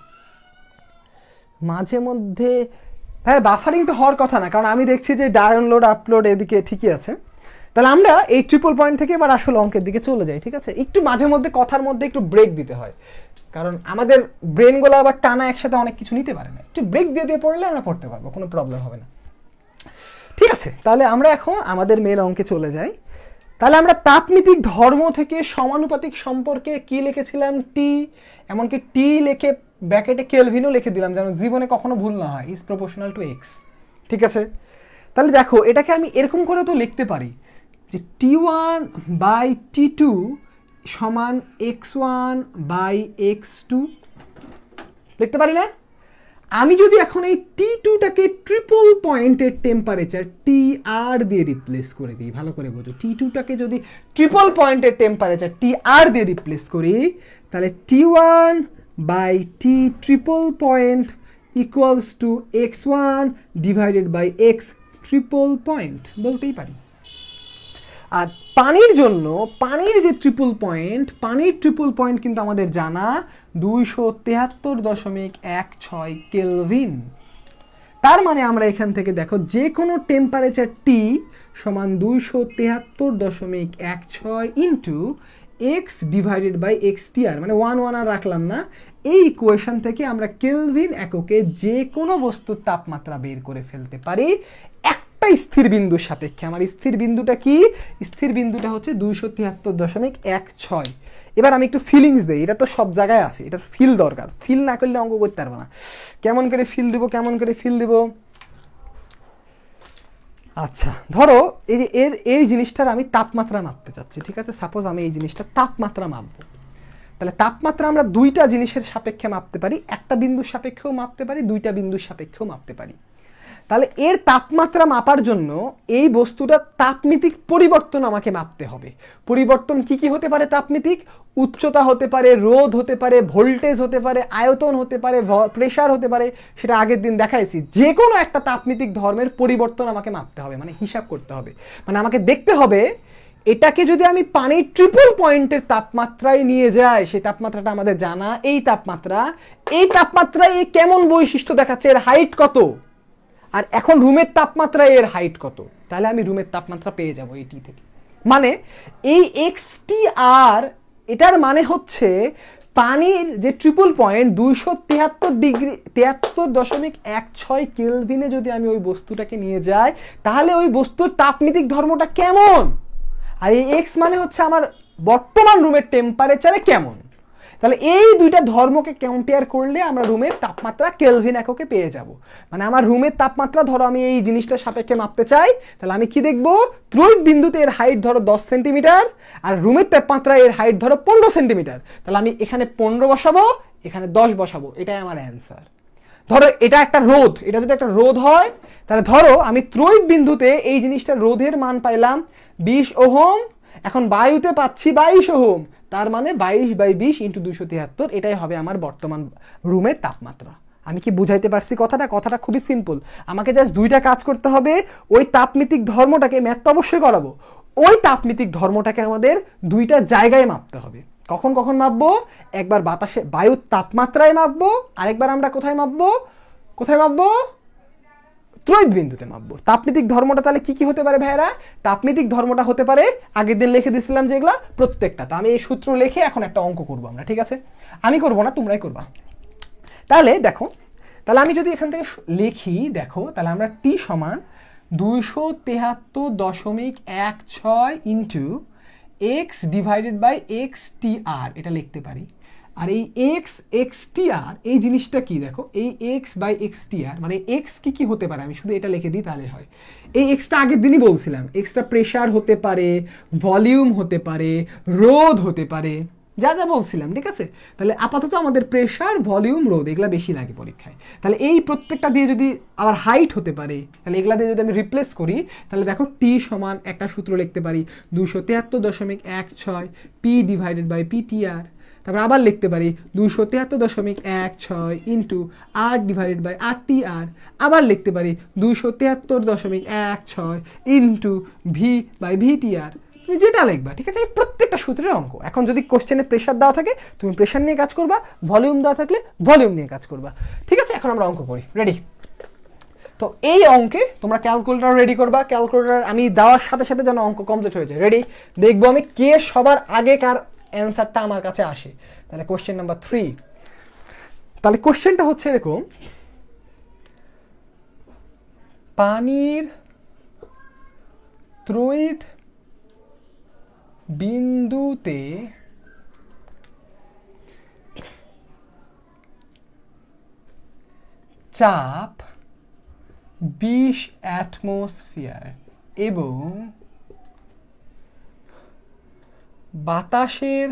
মাঝে মধ্যে হ্যাঁ, বাফারিং তো হওয়ার কথা না, কারণ আমি দেখছি যে ডাউনলোড আপলোড এদিকে ঠিকই আছে। তাহলে আমরা এই ট্রিপল পয়েন্ট থেকে এবার আসলে অঙ্কের দিকে চলে যাই, ঠিক আছে? একটু মাঝে মধ্যে কথার মধ্যে একটু ব্রেক দিতে হয়, কারণ আমাদের ব্রেনগুলো আবার টানা একসাথে অনেক কিছু নিতে পারে না। একটু ব্রেক দিয়ে দিয়ে পড়লে আমরা পড়তে পারবো, কোনো প্রবলেম হবে না। ঠিক আছে, তাহলে আমরা এখন আমাদের মেন অঙ্কে চলে যাই। তাহলে আমরা তাপমিতিক ধর্ম থেকে সমানুপাতিক সম্পর্কে কি লিখেছিলাম? টি, এমনকি টি লিখে ব্র্যাকেটে কেলভিনও লিখে দিলাম, যেন জীবনে কখনো ভুল না হয়, ইজ প্রপোর্শনাল টু এক্স। ঠিক আছে, তাহলে দেখো এটাকে আমি এরকম করে তো লিখতে পারি যে T1 বাই T2 সমান x1 বাই x2, লিখতে পারি না? আমি যদি এখন এই T2টাকে ট্রিপল পয়েন্টের টেম্পারেচার TR দিয়ে রিপ্লেস করে দিই, ভালো করে বোঝো, T2টাকে যদি ট্রিপল পয়েন্টের টেম্পারেচার TR দিয়ে রিপ্লেস করি, তাহলে T1 by T triple point equals to x1 divided by x triple point বলতেই পারি। আর পানির জন্য পানির যে ট্রিপল পয়েন্ট, পানির ট্রিপল পয়েন্ট কিন্তু আমাদের জানা 273.16 কেলভিন। তার মানে আমরা এখান থেকে দেখো যে কোনো টেম্পারেচার টি সমান 273.16 into X divided by X T R, মানে 1 আর রাখলাম না। এই ইকুয়েশন থেকে আমরা কেলভিন এককে যে কোনো বস্তুর তাপমাত্রা বের করে ফেলতে পারি একটা স্থির বিন্দুর সাপেক্ষে। আমার স্থির বিন্দুটা কি? স্থির বিন্দুটা হচ্ছে 273.16। এবার আমি একটু ফিলিংস দেই, এটা তো সব জায়গায় আছে, এটা ফিল দরকার, ফিল না করলে অঙ্ক করতে পারবো না। কেমন করে ফিল দিব, কেমন করে ফিল দিব? আচ্ছা, ধরো এই যে এই জিনিসটার আমি তাপমাত্রা মাপতে চাচ্ছি, ঠিক আছে? সাপোজ আমি এই জিনিসটার তাপমাত্রা মাপবো, তাহলে তাপমাত্রা আমরা দুইটা জিনিসের সাপেক্ষে মাপতে পারি, একটা বিন্দুর সাপেক্ষেও মাপতে পারি, দুইটা বিন্দুর সাপেক্ষেও মাপতে পারি। তাহলে এর তাপমাত্রা মাপার জন্য এই বস্তুটার তাপমিতিক পরিবর্তন আমাকে মাপতে হবে। পরিবর্তন কি কি হতে পারে? তাপমিতিক উচ্চতা হতে পারে, রোধ হতে পারে, ভোল্টেজ হতে পারে, আয়তন হতে পারে, প্রেসার হতে পারে, সেটা আগের দিন দেখাইছি। যে কোনো একটা তাপমিতিক ধর্মের পরিবর্তন আমাকে মাপতে হবে, মানে হিসাব করতে হবে, মানে আমাকে দেখতে হবে এটাকে যদি আমি পানির ট্রিপল পয়েন্টের তাপমাত্রায় নিয়ে যাই, সেই তাপমাত্রাটা আমাদের জানা, এই তাপমাত্রায় এই কেমন বৈশিষ্ট্য দেখাচ্ছে, এর হাইট কত, আর এখন রুমের তাপমাত্রায় এর হাইট কত, তাহলে আমি রুমের তাপমাত্রা পেয়ে যাবো এই টি থেকে। মানে এই XTR এটার মানে হচ্ছে পানির যে ট্রিপল পয়েন্ট 273.16 কেলভিনে যদি আমি ওই বস্তুটাকে নিয়ে যাই, তাহলে ওই বস্তুর তাপমিতিক ধর্মটা কেমন, আর এই এক্স মানে হচ্ছে আমার বর্তমান রুমের টেম্পারেচারে কেমন। তাহলে এই দুইটা ধর্মকে কম্পেয়ার করলে আমরা রুমের তাপমাত্রা কেলভিন এককে পেয়ে যাব। মানে আমার রুমের তাপমাত্রা, ধরো আমি এই জিনিসটার সাপেক্ষে মাপতে চাই, তাহলে আমি কি দেখবো? ত্রয়িক বিন্দুতে এর হাইট ধরো 10 সেন্টিমিটার, আর রুমের তাপমাত্রা এর হাইট ধরো 15 সেন্টিমিটার। তাহলে আমি এখানে 15 বসাবো, এখানে 10 বসাবো, এটাই আমার অ্যান্সার। ধরো এটা একটা রোধ, এটা যদি একটা রোধ হয়, তাহলে ধরো আমি ত্রয়িক বিন্দুতে এই জিনিসটার রোধের মান পাইলাম 20 ওহম, এখন বায়ুতে পাচ্ছি 22 ওহম, তার মানে 22 বাই 20 ইন্টু 273, এটাই হবে আমার বর্তমান রুমের তাপমাত্রা। আমি কি বুঝাইতে পারছি কথাটা? কথাটা খুবই সিম্পল, আমাকে জাস্ট দুইটা কাজ করতে হবে। ওই তাপমিতিক ধর্মটাকে, ম্যাথ তো অবশ্যই করাবো, ওই তাপমিতিক ধর্মটাকে আমাদের দুইটা জায়গায় মাপতে হবে। কখন কখন মাপবো? একবার বাতাসে বায়ুর তাপমাত্রায় মাপবো, আরেকবার আমরা কোথায় মাপবো? ত্রয়িক বিন্দুতে মাপবো। তাপমিতিক ধর্মটা তাহলে কি কি হতে পারে ভাইয়েরা? তাপমিতিক ধর্মটা হতে পারে, আগের দিন লিখে দিয়েছিলাম যেগুলা প্রত্যেকটা, তো আমি এই সূত্র লিখে এখন একটা অঙ্ক করবো আমরা, ঠিক আছে? আমি করবো না, তোমরাই করবা। তাহলে দেখো, তাহলে আমি যদি এখান থেকে লিখি, দেখো তাহলে আমরা টি সমান 273.16 into X divided by X T R, এটা লিখতে পারি। আর এই এক্স টি আর এই জিনিসটা কি? দেখো এই x by X T R, মানে এক্স কি কি হতে পারে, আমি শুধু এটা লিখে দিই তাহলে হয়। এই এক্সটা আগের দিনই বলছিলাম, এক্সটা প্রেসার হতে পারে, ভলিউম হতে পারে, রোধ হতে পারে, যা যা বলছিলাম, ঠিক আছে? তাহলে আপাতত আমাদের প্রেসার, ভলিউম, রোধ এগুলা বেশি লাগে পরীক্ষায়। তাহলে এই প্রত্যেকটা দিয়ে যদি আবার হাইট হতে পারে, তাহলে এগুলা দিয়ে যদি আমি রিপ্লেস করি, তাহলে দেখো টি সমান একটা সূত্র লিখতে পারি 273.16 P divided by P T R. তারপর আবার লিখতে পারি 273.16 into R divided by R T R. আবার লিখতে পারি 273.16 into V by V T R. তুমি যেটা লিখবা, ঠিক আছে? এই প্রত্যেকটা সূত্রের অঙ্ক। এখন যদি কোশ্চেনে প্রেসার দেওয়া থাকে, তুমি প্রেসার নিয়ে কাজ করবা, ভলিউম দেওয়া থাকলে ভলিউম নিয়ে কাজ করবা, ঠিক আছে? এখন আমরা অঙ্ক করি, রেডি? তো এই অঙ্কে তোমরা ক্যালকুলেটর রেডি করবা, ক্যালকুলেটর আমি দেওয়ার সাথে সাথে যেন অঙ্ক কমপ্লিট হয়ে যায়। রেডি? দেখবো আমি কে সবার আগে কার অ্যান্সারটা আমার কাছে আসে। তাহলে কোশ্চেন নাম্বার 3, তাহলে কোশ্চেনটা হচ্ছে এরকম, পানির ত্রয়িত বিন্দুতে চাপ 20 অ্যাটমসফিয়ার এবং বাতাসের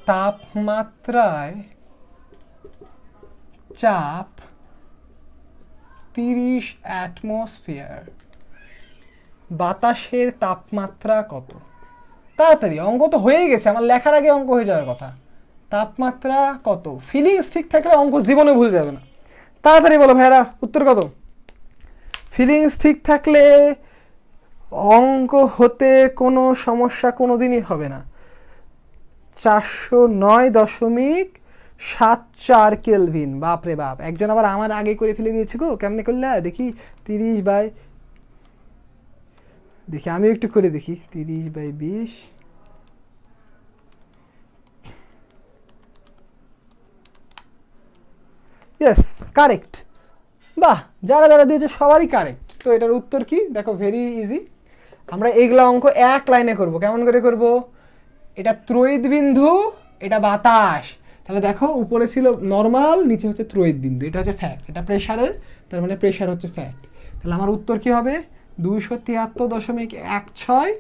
তাপমাত্রায় চাপ 30 অ্যাটমসফিয়ার। বাতাসের তাপমাত্রা কত? তাড়াতাড়ি, অঙ্ক তো হয়ে গেছে, আমার লেখার আগে অঙ্ক হয়ে যাওয়ার কথা। তাপমাত্রা কত? ফিলিংস ঠিক থাকলে অঙ্ক জীবনে ভুলে যাবে না। তাড়াতাড়ি বলো ভাইরা, উত্তর কত? ফিলিংস ঠিক থাকলে অঙ্ক হতে কোনো সমস্যা কোনোদিনই হবে না। 409.74 কেলভিন। বাপরে বাপ, একজন আবার আমার আগে করে ফেলে দিয়েছে গো। কেমনে করলে দেখি? 30 বাই, দেখি আমিও একটু করে দেখি, 30/20। Yes, correct. বাহ, যারা যারা দিয়েছে সবারই কারেক্ট। তো এটার উত্তর কি দেখো, ভেরি ইজি। আমরা এইগুলা অঙ্ক এক লাইনে করব। কেমন করে করব? এটা ত্রয়িত বিন্দু, এটা বাতাস। তাহলে দেখো উপরে ছিল নর্মাল, নিচে হচ্ছে ত্রয়িত বিন্দু, এটা হচ্ছে ফ্যাক্ট, এটা প্রেসারের, তার মানে প্রেসার হচ্ছে ফ্যাক্ট। তাহলে আমার উত্তর কি হবে? 273.16।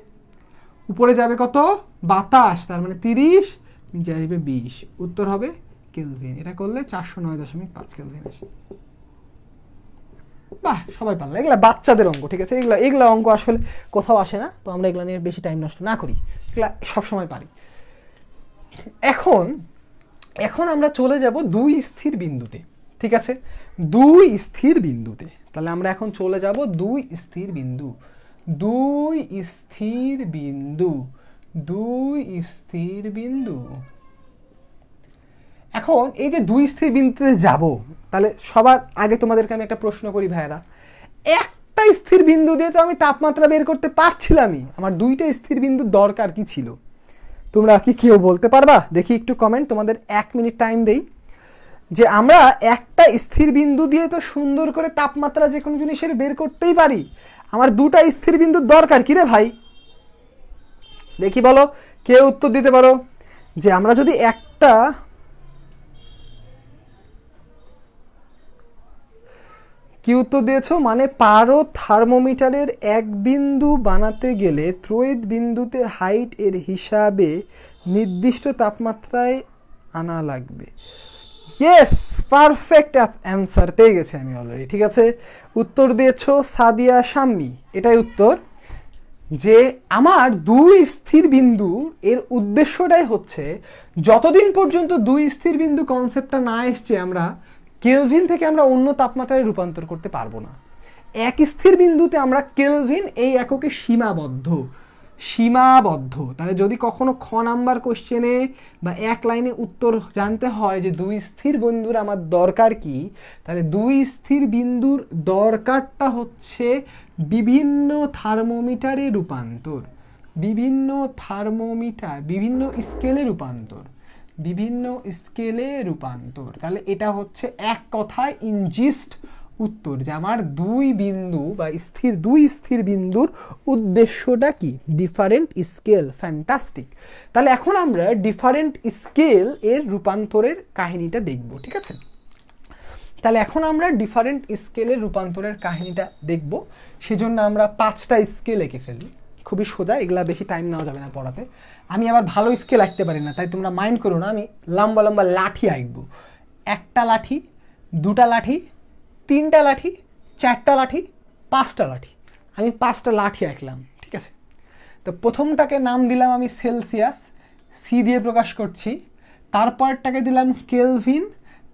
উপরে যাবে কত? বাতাস, তার মানে 30, নিচে আসবে 20। উত্তর হবে কেলভিন। এটা করলে 409.5 কেলভিন আসে। বাহ, সবাই পারলো। এগুলা বাচ্চাদের অঙ্ক, ঠিক আছে? এগুলা অঙ্ক আসলে কোথাও আসে না, তো আমরা এগুলা নিয়ে বেশি টাইম নষ্ট না করি, এগুলা সবসময় পারি। এখন আমরা চলে যাব দুই স্থির বিন্দুতে, ঠিক আছে? দুই স্থির বিন্দুতে। তাহলে আমরা এখন চলে যাব দুই স্থির বিন্দু, দুই স্থির বিন্দু, দুই স্থির বিন্দু। এখন এই যে দুই স্থির বিন্দুতে যাব, তাহলে সবার আগে তোমাদেরকে আমি একটা প্রশ্ন করি ভাইয়েরা, একটা স্থির বিন্দু দিয়ে তো আমি তাপমাত্রা বের করতে পারছিলামই, আমার দুইটা স্থির বিন্দুর দরকার কি ছিল? তোমরা কি কেউ বলতে পারবা? দেখি একটু কমেন্ট, তোমাদের 1 মিনিট টাইম দেই। যে আমরা একটা স্থির বিন্দু দিয়ে তো সুন্দর করে তাপমাত্রা যে কোনো জিনিসের বের করতেই পারি, আমার দুটা স্থির বিন্দুর দরকার কি রে ভাই? দেখি বলো, কে উত্তর দিতে পারো যে আমরা যদি একটা, কি উত্তর দিয়েছো? মানে পারো থার্মোমিটারের এক বিন্দু বানাতে গেলে ত্রয়িত বিন্দুতে হাইট এর হিসাবে নির্দিষ্ট তাপমাত্রায় আনা লাগবে। ইয়েস, পারফেক্ট অ্যান্সার পেয়ে গেছে আমি অলরেডি, ঠিক আছে? উত্তর দিয়েছো সাদিয়া শাম্মী। এটাই উত্তর, যে আমার দুই স্থির বিন্দু এর উদ্দেশ্যটাই হচ্ছে যতদিন পর্যন্ত দুই স্থির বিন্দু কনসেপ্টটা না এসছে, আমরা কেলভিন থেকে আমরা অন্য তাপমাত্রায় রূপান্তর করতে পারবো না। এক স্থির বিন্দুতে আমরা কেলভিন এই এককে সীমাবদ্ধ। তাহলে যদি কখনো খ নাম্বার কোশ্চেনে বা এক লাইনে উত্তর জানতে হয় যে দুই স্থির বিন্দুর আমার দরকার কি, তাহলে দুই স্থির বিন্দুর দরকারটা হচ্ছে বিভিন্ন থার্মোমিটারে রূপান্তর, বিভিন্ন থার্মোমিটার, বিভিন্ন স্কেলে রূপান্তর, বিভিন্ন স্কেলে রূপান্তর। তাহলে এটা হচ্ছে এক কথায় ইনজিস্ট উত্তর, যে আমার দুই বিন্দু বা দুই স্থির বিন্দুর উদ্দেশ্যটা কি? Different scale. ফ্যান্টাস্টিক। তাহলে এখন আমরা ডিফারেন্ট স্কেল এর রূপান্তরের কাহিনীটা দেখব, ঠিক আছে? তাহলে এখন আমরা ডিফারেন্ট স্কেলের রূপান্তরের কাহিনীটা দেখব। সেজন্য আমরা 5টা স্কেল এঁকে ফেলি। খুবই সোজা, এগুলা বেশি টাইম নেওয়া যাবে না পড়াতে। আমি আবার ভালো স্কেল আঁকতে পারি না, তাই তোমরা মাইন্ড করো না। আমি লম্বা লম্বা লাঠি আঁকবো। একটা লাঠি, দুটা লাঠি, তিনটা লাঠি, চারটা লাঠি, 5টা লাঠি। আমি 5টা লাঠি আঁকলাম, ঠিক আছে? তো প্রথমটাকে নাম দিলাম আমি সেলসিয়াস, সি দিয়ে প্রকাশ করছি। তারপরটাকে দিলাম কেলভিন,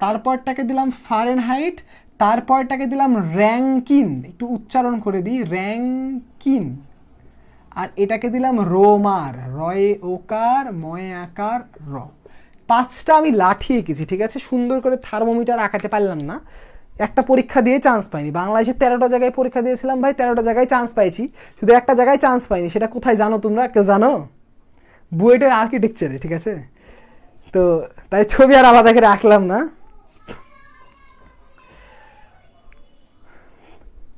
তারপরটাকে দিলাম ফারেনহাইট, তারপরটাকে দিলাম র্যাঙ্কিন, একটু উচ্চারণ করে দিই, র্যাঙ্কিন। আর এটাকে দিলাম রোমার, রয়ে ওকার ময়ে আকার র। 5টা আমি লাঠি এঁকেছি, ঠিক আছে, সুন্দর করে থার্মোমিটার আঁকাতে পারলাম না, একটা পরীক্ষা দিয়ে চান্স পাইনি। বাংলাদেশে 13টা জায়গায় পরীক্ষা দিয়েছিলাম ভাই, 13টা জায়গায় চান্স পাইছি, শুধু একটা জায়গায় চান্স পাইনি। সেটা কোথায় জানো তোমরা? কেউ জানো? বুয়েটের আর্কিটেকচারে, ঠিক আছে। তো তাই ছবি আর আলাদা করে রাখলাম না।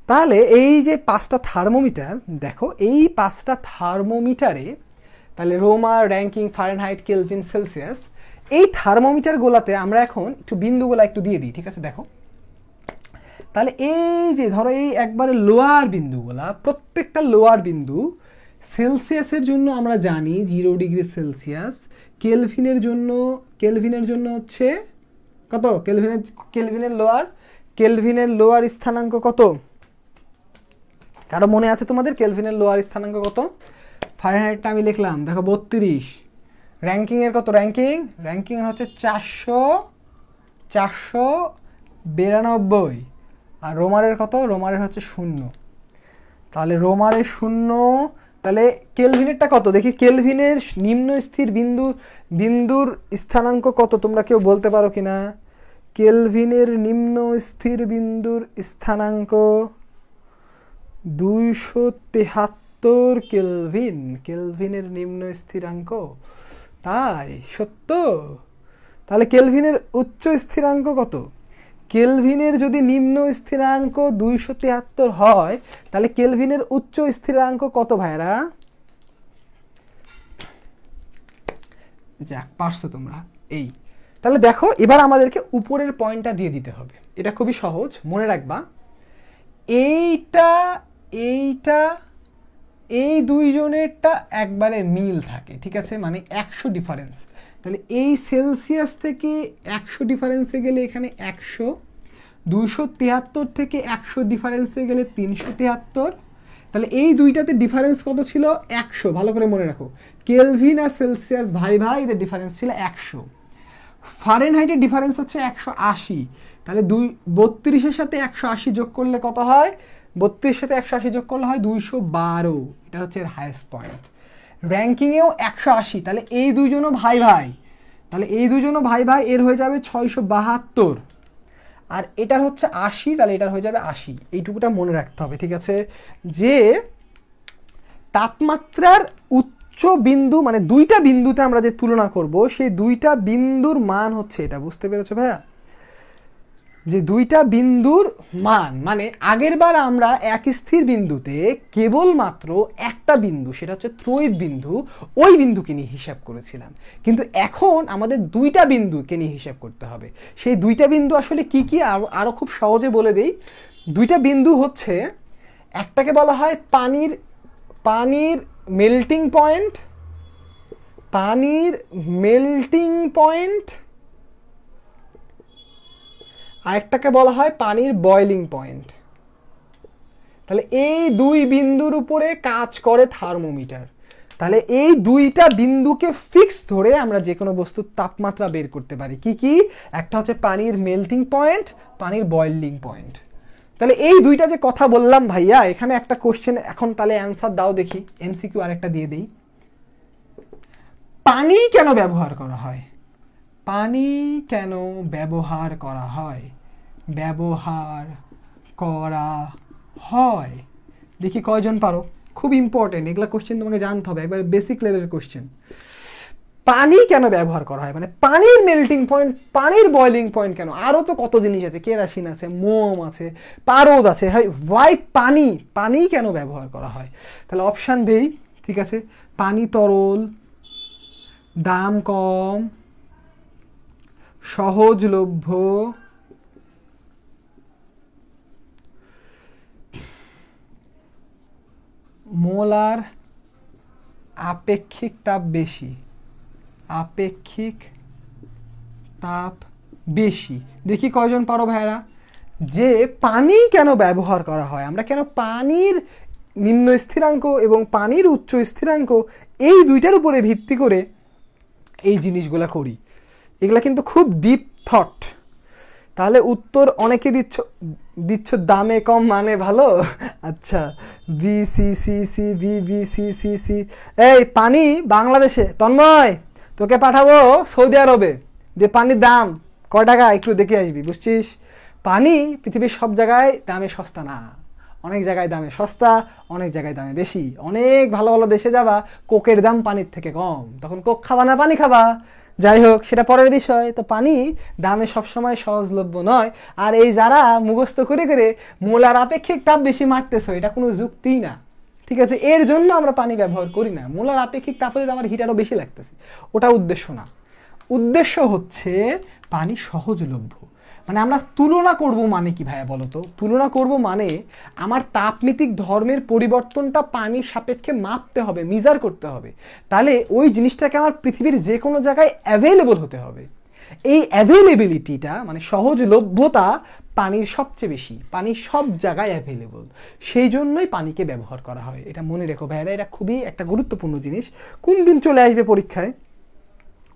তাহলে এই যে 5টা থার্মোমিটার দেখো, এই 5টা থার্মোমিটারে তাহলে রোমার, র্যাঙ্কিং, ফারেনহাইট, কেলভিন, সেলসিয়াস, এই থার্মোমিটারগুলোতে আমরা এখন একটু বিন্দুগুলো একটু দিয়ে দিই, ঠিক আছে। দেখো তাহলে এই যে ধরো এই একবারে লোয়ার বিন্দুগুলা, প্রত্যেকটা লোয়ার বিন্দু সেলসিয়াসের জন্য আমরা জানি 0 ডিগ্রি সেলসিয়াস, কেলভিনের জন্য হচ্ছে কত? কেলভিনের লোয়ার স্থানাঙ্ক কত? কারো মনে আছে তোমাদের কেলভিনের লোয়ার স্থানাঙ্ক কত? ফারেনহাইটটা আমি লিখলাম, দেখো 32। র্যাঙ্কিংয়ের কত? র্যাঙ্কিংয়ের হচ্ছে 492। আর রোমারের কত? রোমারের হচ্ছে 0। তাহলে রোমারের 0, তাহলে কেলভিনেরটা কত দেখি? কেলভিনের নিম্ন স্থির বিন্দুর স্থানাঙ্ক কত তোমরা কেউ বলতে পারো কিনা? কেলভিনের নিম্ন স্থির বিন্দুর স্থানাঙ্ক 273 কেলভিন। কেলভিনের নিম্ন স্থিরাঙ্ক, তাই সত্য? তাহলে কেলভিনের উচ্চ স্থিরাঙ্ক কত? কেলভিনের যদি নিম্ন স্থিরাঙ্ক 273 হয়, তাহলে কেলভিনের উচ্চ স্থিরাঙ্ক কত ভাইরা? যাক, পারছো তোমরা। এই তাহলে দেখো, এবার আমাদেরকে উপরের পয়েন্টটা দিয়ে দিতে হবে। এটা খুবই সহজ, মনে রাখবা। এইটা এই দুইজনেরটা একবারে মিল থাকে, ঠিক আছে, মানে 100 ডিফারেন্স। তাহলে এই সেলসিয়াস থেকে 100 ডিফারেন্সে গেলে এখানে 100, 273 থেকে 100 ডিফারেন্সে গেলে 373। তাহলে এই দুইটাতে ডিফারেন্স কত ছিল? 100। ভালো করে মনে রাখো, কেলভিন আর সেলসিয়াস ভাই এদের ডিফারেন্স ছিল 100। ফারেনহাইটের ডিফারেন্স হচ্ছে 180। তাহলে 32-এর সাথে 180 যোগ করলে কত হয়? 32-এর সাথে 180 যোগ করলে হয় 212। এটা হচ্ছে এর হাইয়েস্ট পয়েন্ট। র্যাঙ্কিংয়েও 180। তাহলে এই দুইজনও ভাই, এর হয়ে যাবে 672। আর এটার হচ্ছে 80, তাহলে এটার হয়ে যাবে 80। এইটুকুটা মনে রাখতে হবে, ঠিক আছে, যে তাপমাত্রার উচ্চ বিন্দু মানে দুইটা বিন্দুতে আমরা যে তুলনা করব, সেই দুইটা বিন্দুর মান হচ্ছে এটা। বুঝতে পেরেছো ভাইয়া? যে দুইটা বিন্দুর মান মানে আগের বার আমরা এক স্থির বিন্দুতে কেবলমাত্র একটা বিন্দু, সেটা হচ্ছে ত্রয়িত বিন্দু, ওই বিন্দুকে নিয়ে হিসাব করেছিলাম। কিন্তু এখন আমাদের দুইটা বিন্দুকে নিয়ে হিসাব করতে হবে। সেই দুইটা বিন্দু আসলে কি কি আরো খুব সহজে বলে দেই। দুইটা বিন্দু হচ্ছে, একটাকে বলা হয় পানির মেল্টিং পয়েন্ট, আরেকটাকে বলা হয় পানির বয়লিং পয়েন্ট। তাহলে এই দুই বিন্দুর উপরে কাজ করে থার্মোমিটার। তাহলে এই দুইটা বিন্দুকে ফিক্স ধরে আমরা যে কোনো বস্তুর তাপমাত্রা বের করতে পারি। কি কি? একটা হচ্ছে পানির মেল্টিং পয়েন্ট, পানির বয়লিং পয়েন্ট। তাহলে এই দুইটা যে কথা বললাম ভাইয়া, এখানে একটা কোশ্চেন এখন তাহলে অ্যান্সার দাও দেখি। এমসিকিউ আরেকটা দিয়ে দেই। পানি কেন ব্যবহার করা হয়? পানি কেন ব্যবহার করা হয়? দেখি কয়জন পারো। খুব ইম্পর্টেন্ট এগুলা কোশ্চেন, তোমাকে জানতে হবে, একবার বেসিক লেভেলের কোশ্চেন। পানি কেন ব্যবহার করা হয়, মানে পানির মেল্টিং পয়েন্ট, পানির বয়লিং পয়েন্ট কেন? আরো তো কত জিনিস আছে, কেরাসিন আছে, মোম আছে, পারদ আছে। ওয়াই পানি কেন ব্যবহার করা হয়? তাহলে অপশান দেই, ঠিক আছে। পানি তরল, দাম কম, সহজলভ্য, মোলার আপেক্ষিক তাপ বেশি। দেখি কয়জন পারো ভাইরা। যে পানি কেন ব্যবহার করা হয়, আমরা কেন পানির নিম্ন স্থিরাঙ্ক এবং পানির উচ্চ স্থিরাঙ্ক এই দুইটার উপরে ভিত্তি করে এই জিনিসগুলা করি। এগুলা কিন্তু খুব ডিপ থট। তাহলে উত্তর অনেকে দিচ্ছ দামে কম মানে ভালো। আচ্ছা, BCCC BBCCC। এই পানি বাংলাদেশে, তন্ময় তোকে পাঠাবো সৌদি আরবে, যে পানির দাম ক টাকা একটু দেখে আসবি, বুঝছিস? পানি পৃথিবীর সব জায়গায় দামে সস্তা না, অনেক জায়গায় দামে সস্তা, অনেক জায়গায় দামে বেশি। অনেক ভালো ভালো দেশে যাবা, কোকের দাম পানির থেকে কম, তখন কোক খাবা না পানি খাবা। যাই হোক, সেটা পরের বিষয়। তো পানি দামে সবসময় সহজলভ্য নয়। আর এই যারা মুখস্থ করে করে মোলার আপেক্ষিক তাপ বেশি মারতেছ, এটা কোনো যুক্তিই না, ঠিক আছে? এর জন্য আমরা পানি ব্যবহার করি না। মোলার আপেক্ষিক তাপ হলে আমার হিট আরও বেশি লাগতেছে, ওটা উদ্দেশ্য না। উদ্দেশ্য হচ্ছে পানি সহজলভ্য। মানে আমরা তুলনা করব মানে কি ভাইয়া বলো তো? তুলনা করব মানে আমার তাপমিতিক ধর্মের পরিবর্তনটা পানির সাপেক্ষে মাপতে হবে, মেজার করতে হবে। তাহলে ওই জিনিসটাকে আমার পৃথিবীর যে কোনো জায়গায় অ্যাভেলেবল হতে হবে। এই অ্যাভেলেবিলিটিটা মানে সহজলভ্যতা পানির সবচেয়ে বেশি, পানি সব জায়গায় অ্যাভেলেবল, সেই জন্যই পানিকে ব্যবহার করা হয়। এটা মনে রেখো ভাইয়ারা, এটা খুবই একটা গুরুত্বপূর্ণ জিনিস। কোন দিন চলে আসবে পরীক্ষায়,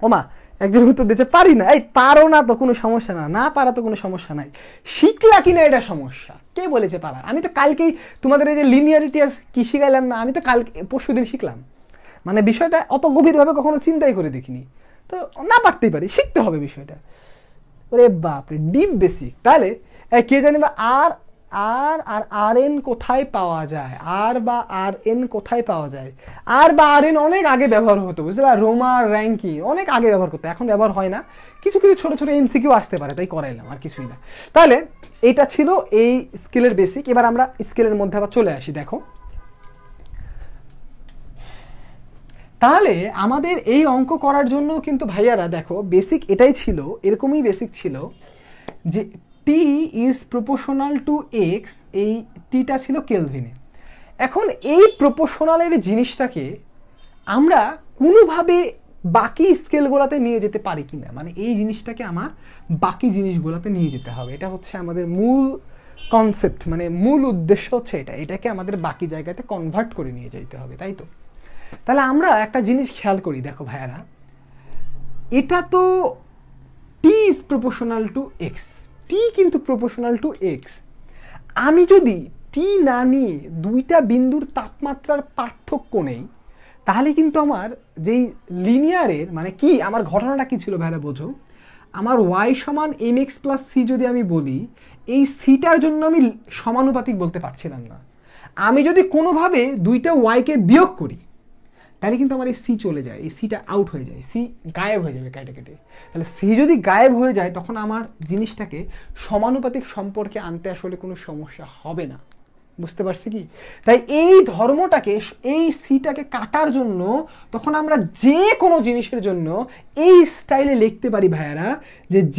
ওমা একজন উত্তর দিচ্ছে পারি না। এই পারো না তো কোনো সমস্যা না, না পারা তো কোনো সমস্যা নাই, শিখলা কিনা এটা সমস্যা। কে বলেছে পারা? আমি তো কালকেই তোমাদের এই যে লিনিয়ারিটি কি শিখাইলাম না, আমি তো কালকে পরশু দিন শিখলাম। মানে বিষয়টা অত গভীরভাবে কখনো চিন্তাই করে দেখিনি। তো না পারতেই পারি, শিখতে হবে বিষয়টা। ওরে বাপরে, ডিপ বেসিক। তাহলে কে জানি বা আর আর আর আর এন কোথায় পাওয়া যায়, আর বা আর এন কোথায় পাওয়া যায়? আর বা আর এন অনেক আগে ব্যবহার হতো, বুঝলে? রোমার র্যাঙ্কিং অনেক আগে ব্যবহার করতো, এখন ব্যবহার হয় না। কিছু কিছু ছোটো ছোটো এমসিকিউ আসতে পারে, তাই করাইলাম, আর কিছুই না। তাহলে এটা ছিল এই স্কেলের বেসিক। এবার আমরা স্কেলের মধ্যে আবার চলে আসি। দেখো, তাহলে আমাদের এই অঙ্ক করার জন্য কিন্তু ভাইয়ারা দেখো বেসিক এটাই ছিল, এরকমই বেসিক ছিল যে টি ইজ প্রপোর্শনাল টু এক্স, এই টিটা ছিল কেলভিনে। এখন এই প্রপোর্শনালের জিনিসটাকে আমরা কোনোভাবে বাকি স্কেলগুলোতে নিয়ে যেতে পারি কিনা, মানে এই জিনিসটাকে আমার বাকি জিনিসগুলোতে নিয়ে যেতে হবে। এটা হচ্ছে আমাদের মূল কনসেপ্ট, মানে মূল উদ্দেশ্য হচ্ছে এটা, এটাকে আমাদের বাকি জায়গাতে কনভার্ট করে নিয়ে যেতে হবে, তাই তো? তাহলে আমরা একটা জিনিস খেয়াল করি, দেখো ভাইয়ারা, এটা তো টি ইজ প্রপোর্শনাল টু এক্স, টি কিন্তু প্রপোর্শনাল টু এক্স। আমি যদি টি না নিয়ে দুইটা বিন্দুর তাপমাত্রার পার্থক্য নেই, তাহলে কিন্তু আমার যেই লিনিয়ারের মানে কি, আমার ঘটনাটা কি ছিল ভাইরা বোঝো। আমার ওয়াই সমান এম এক্স প্লাস সি যদি আমি বলি, এই সিটার জন্য আমি সমানুপাতিক বলতে পারছিলাম না। আমি যদি কোনোভাবে দুইটা ওয়াইকে বিয়োগ করি, তাহলে কিন্তু আমার এই সি চলে যায়, এই সিটা আউট হয়ে যায়, সি গায়েব হয়ে যাবে কেটে কেটে। তাহলে সি যদি গায়েব হয়ে যায়, তখন আমার জিনিসটাকে সমানুপাতিক সম্পর্কে আনতে আসলে কোনো সমস্যা হবে না, বুঝতে পারছি কি? তাই এই ধর্মটাকে, এই সিটাকে কাটার জন্য তখন আমরা যে কোনো জিনিসের জন্য এই স্টাইলে লিখতে পারি ভাইয়ারা,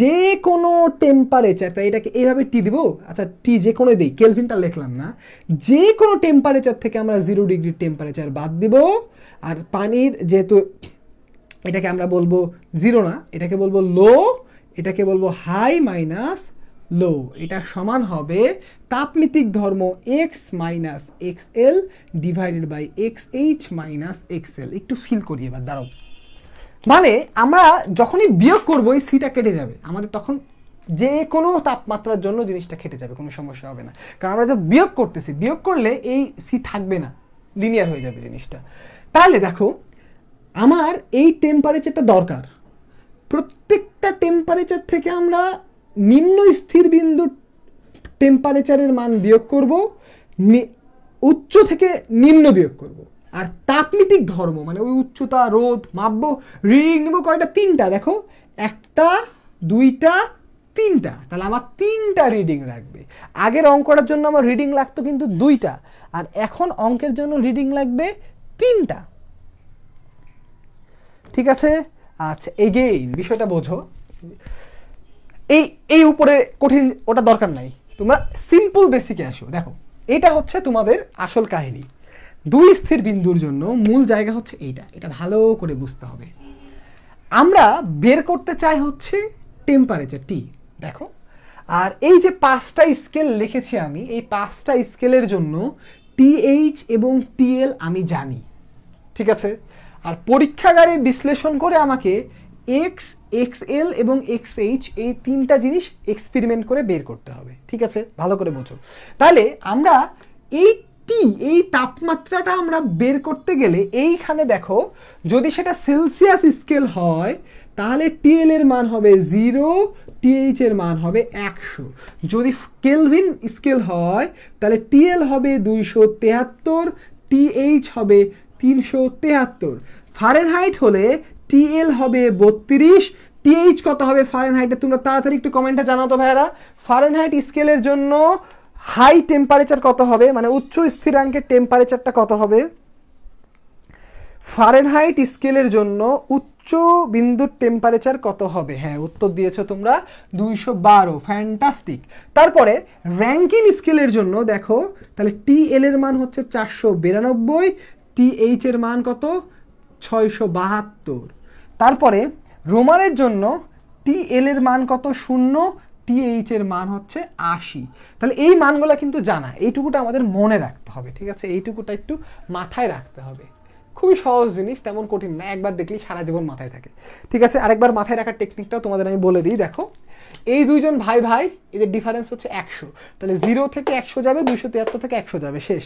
যে কোনো টেম্পারেচার, তাই এটাকে এইভাবে টি দিব, আচ্ছা টি যে কোনো দিই, কেলভিনটা লিখলাম না, যে কোনো টেম্পারেচার থেকে আমরা 0 ডিগ্রি টেম্পারেচার বাদ দিব। আর পানির যেহেতু এটাকে আমরা বলবো জিরো না, এটাকে বলবো লো, এটাকে বলবো হাই মাইনাস লো, এটা সমান হবে তাপমিতিক ধর্ম x minus x L divided by x H minus x L. একটু ফিল করি এবার, দাঁড়াও। মানে আমরা যখনই বিয়োগ করবো এই সিটা কেটে যাবে আমাদের, তখন যে কোনো তাপমাত্রার জন্য জিনিসটা কেটে যাবে, কোনো সমস্যা হবে না। কারণ আমরা যে বিয়োগ করতেছি, বিয়োগ করলে এই সি থাকবে না, লিনিয়ার হয়ে যাবে জিনিসটা। তাহলে দেখো, আমার এই টেম্পারেচারটা দরকার, প্রত্যেকটা টেম্পারেচার থেকে আমরা নিম্ন স্থির বিন্দু টেম্পারেচারের মান বিয়োগ করব, উচ্চ থেকে নিম্ন বিয়োগ করব। আর তাপমিতিক ধর্ম মানে ওই উচ্চতা রোধ মাপবো, রিডিং নেব কয়টা? 3টা। দেখো, 1টা 2টা 3টা, তাহলে আমার 3টা রিডিং রাখবে। আগের অঙ্কটার জন্য আমার রিডিং লাগতো কিন্তু 2টা, আর এখন অঙ্কের জন্য রিডিং লাগবে 3টা, ঠিক আছে? আচ্ছা, এগেইন বিষয়টা বোঝো, এই উপরে কঠিন ওটা দরকার নাই, তোমরা সিম্পল বেসিকে আসো। দেখো, এটা হচ্ছে তোমাদের আসল কাহিনী। দুই স্থির বিন্দুর জন্য মূল জায়গা হচ্ছে এইটা, এটা ভালো করে বুঝতে হবে। আমরা বের করতে চাই হচ্ছে টেম্পারেচার টি, দেখো। আর এই যে 5টা স্কেল লিখেছি আমি, এই 5টা স্কেলের জন্য টিএইচ এবং টিএল আমি জানি, ঠিক আছে? আর পরীক্ষাগারে বিশ্লেষণ করে আমাকে এক্স, এক্স এল এবং এক্স এইচ এই 3টা জিনিস এক্সপেরিমেন্ট করে বের করতে হবে, ঠিক আছে? ভালো করে বোঝো। তাহলে আমরা এই টি, এই তাপমাত্রাটা আমরা বের করতে গেলে এইখানে দেখো যদি সেটা সেলসিয়াস স্কেল হয় তাহলে টিএল এর মান হবে 0, টিএইচ এর মান হবে 100। যদি কেলভিন স্কেল হয় তাহলে টিএল হবে 273, টিএইচ হবে 373। ফারেনহাইট হলে টিএল হবে 32, টিএইচ কত হবে ফারেনহাইটে তোমরা তাড়াতাড়ি একটু কমেন্টে জানাও তো ভাইয়ারা। ফারেনহাইট স্কেলের জন্য হাই টেম্পারেচার কত হবে, মানে উচ্চ স্থিরাঙ্কের টেম্পারেচারটা কত হবে? ফারেনহাইট স্কেলের জন্য উচ্চ বিন্দুর টেম্পারেচার কত হবে? হ্যাঁ, উত্তর দিয়েছো তোমরা 212, ফ্যান্টাস্টিক। তারপরে র্যাঙ্কিন স্কেলের জন্য দেখো তাহলে টিএল এর মান হচ্ছে 492, টিএইচ এর মান কত? 672। তারপরে রোমানের জন্য টিএল এর মান কত? 0, টিএইচ এর মান হচ্ছে 80। তাহলে এই মানগুলো কিন্তু জানা, এইটুকুটা আমাদের মনে রাখতে হবে, ঠিক আছে? এইটুকুটা একটু মাথায় রাখতে হবে। খুবই সহজ জিনিস, তেমন কঠিন না, একবার দেখলেই সারা জীবন মাথায় থাকে, ঠিক আছে? আরেকবার মাথায় রাখার টেকনিকটাও তোমাদের আমি বলে দিই। দেখো এই দুইজন ভাই ভাই, এদের ডিফারেন্স হচ্ছে 100, তাহলে 0 থেকে 100 যাবে, 273 থেকে 100 যাবে, শেষ।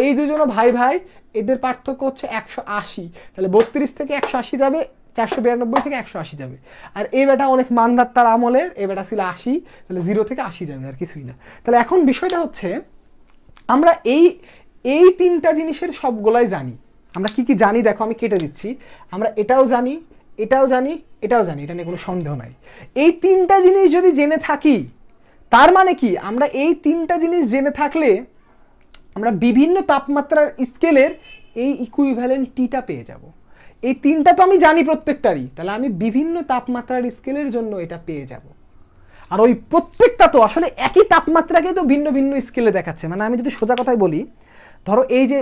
এই দুজনও ভাই ভাই, এদের পার্থক্য হচ্ছে 180, তাহলে 32 থেকে 180 যাবে, 492 থেকে 180 যাবে। আর এই বেটা অনেক মানদাত্তার আমলের, এই বেটা ছিল 80, তাহলে 0 থেকে 80 যাবে, আর কিছুই না। তাহলে এখন বিষয়টা হচ্ছে আমরা এই তিনটা জিনিসের সবগুলাই জানি। আমরা কি কি জানি দেখো, আমি কেটে দিচ্ছি। আমরা এটাও জানি, এটাও জানি, এটাও জানি, এটা নিয়ে কোনো সন্দেহ নাই। এই তিনটা জিনিস যদি জেনে থাকি তার মানে কি, আমরা এই তিনটা জিনিস জেনে থাকলে আমরা বিভিন্ন তাপমাত্রার স্কেলের এই ইকুইভ্যালেন্ট টিটা পেয়ে যাব। এই তিনটা তো আমি জানি প্রত্যেকটারই, তাহলে আমি বিভিন্ন তাপমাত্রার স্কেলের জন্য এটা পেয়ে যাব। আর ওই প্রত্যেকটা তো আসলে একই তাপমাত্রাকে তো ভিন্ন ভিন্ন স্কেলে দেখাচ্ছে। মানে আমি যদি সোজা কথায় বলি, ধরো এই যে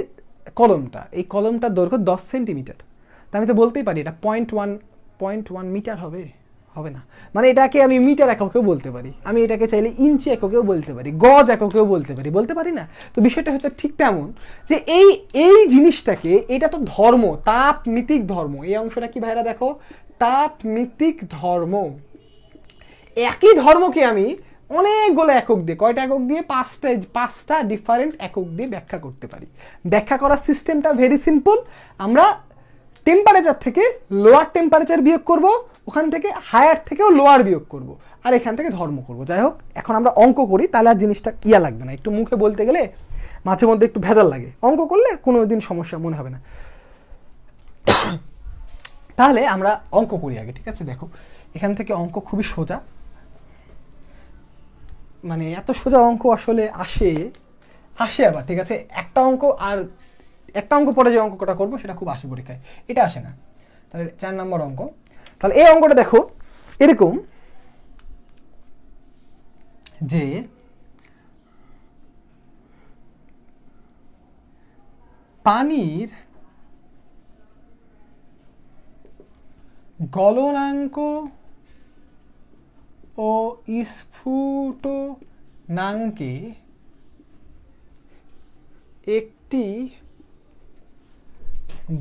কলমটা, এই কলমটার দৈর্ঘ্য 10 সেন্টিমিটার, তা আমি তো বলতেই পারি এটা 0.1 মিটার হবে, হবে না। মানে এটাকে আমি মিটার এককেও বলতে পারি, আমি এটাকে চাইলে ইঞ্চি এককেও বলতে পারি, গজ এককেও বলতে পারি না? তো বিষয়টা হচ্ছে ঠিক তেমন যে এই জিনিসটাকে, এটা তো ধর্ম, তাপমিতিক ধর্ম। এই অংশটা কি ভাইরা দেখো, তাপমিতিক ধর্ম। একই ধর্মকে আমি অনেকগুলো একক দিয়ে, কয়টা একক দিয়ে? পাঁচটা ডিফারেন্ট একক দিয়ে ব্যাখ্যা করতে পারি। ব্যাখ্যা করার সিস্টেমটা ভেরি সিম্পল। আমরা টেম্পারেচার থেকে লোয়ার টেম্পারেচার বিয়োগ করব, ওখান থেকে হায়ার থেকেও লোয়ার বিয়োগ করব, আর এখান থেকে ধর্ম করব। যাই হোক, এখন আমরা অঙ্ক করি, তাহলে আর জিনিসটা ইয়া লাগবে না। একটু মুখে বলতে গেলে মাঝে মধ্যে একটু ভেজাল লাগে, অঙ্ক করলে কোনো দিন সমস্যা মনে হবে না। তাহলে আমরা অঙ্ক করি আগে, ঠিক আছে? দেখো এখান থেকে অঙ্ক খুবই সোজা, মানে এত সোজা অঙ্ক আসলে আসে আবার, ঠিক আছে? একটা অঙ্ক পরে যে অঙ্কটা করবো সেটা খুব আসে পরীক্ষায়, এটা আসে না। তাহলে 4 নম্বর অঙ্ক। তাহলে এই অঙ্কটা দেখো এরকম যে পানির গলনাঙ্ক ও স্ফুটনাঙ্কে একটি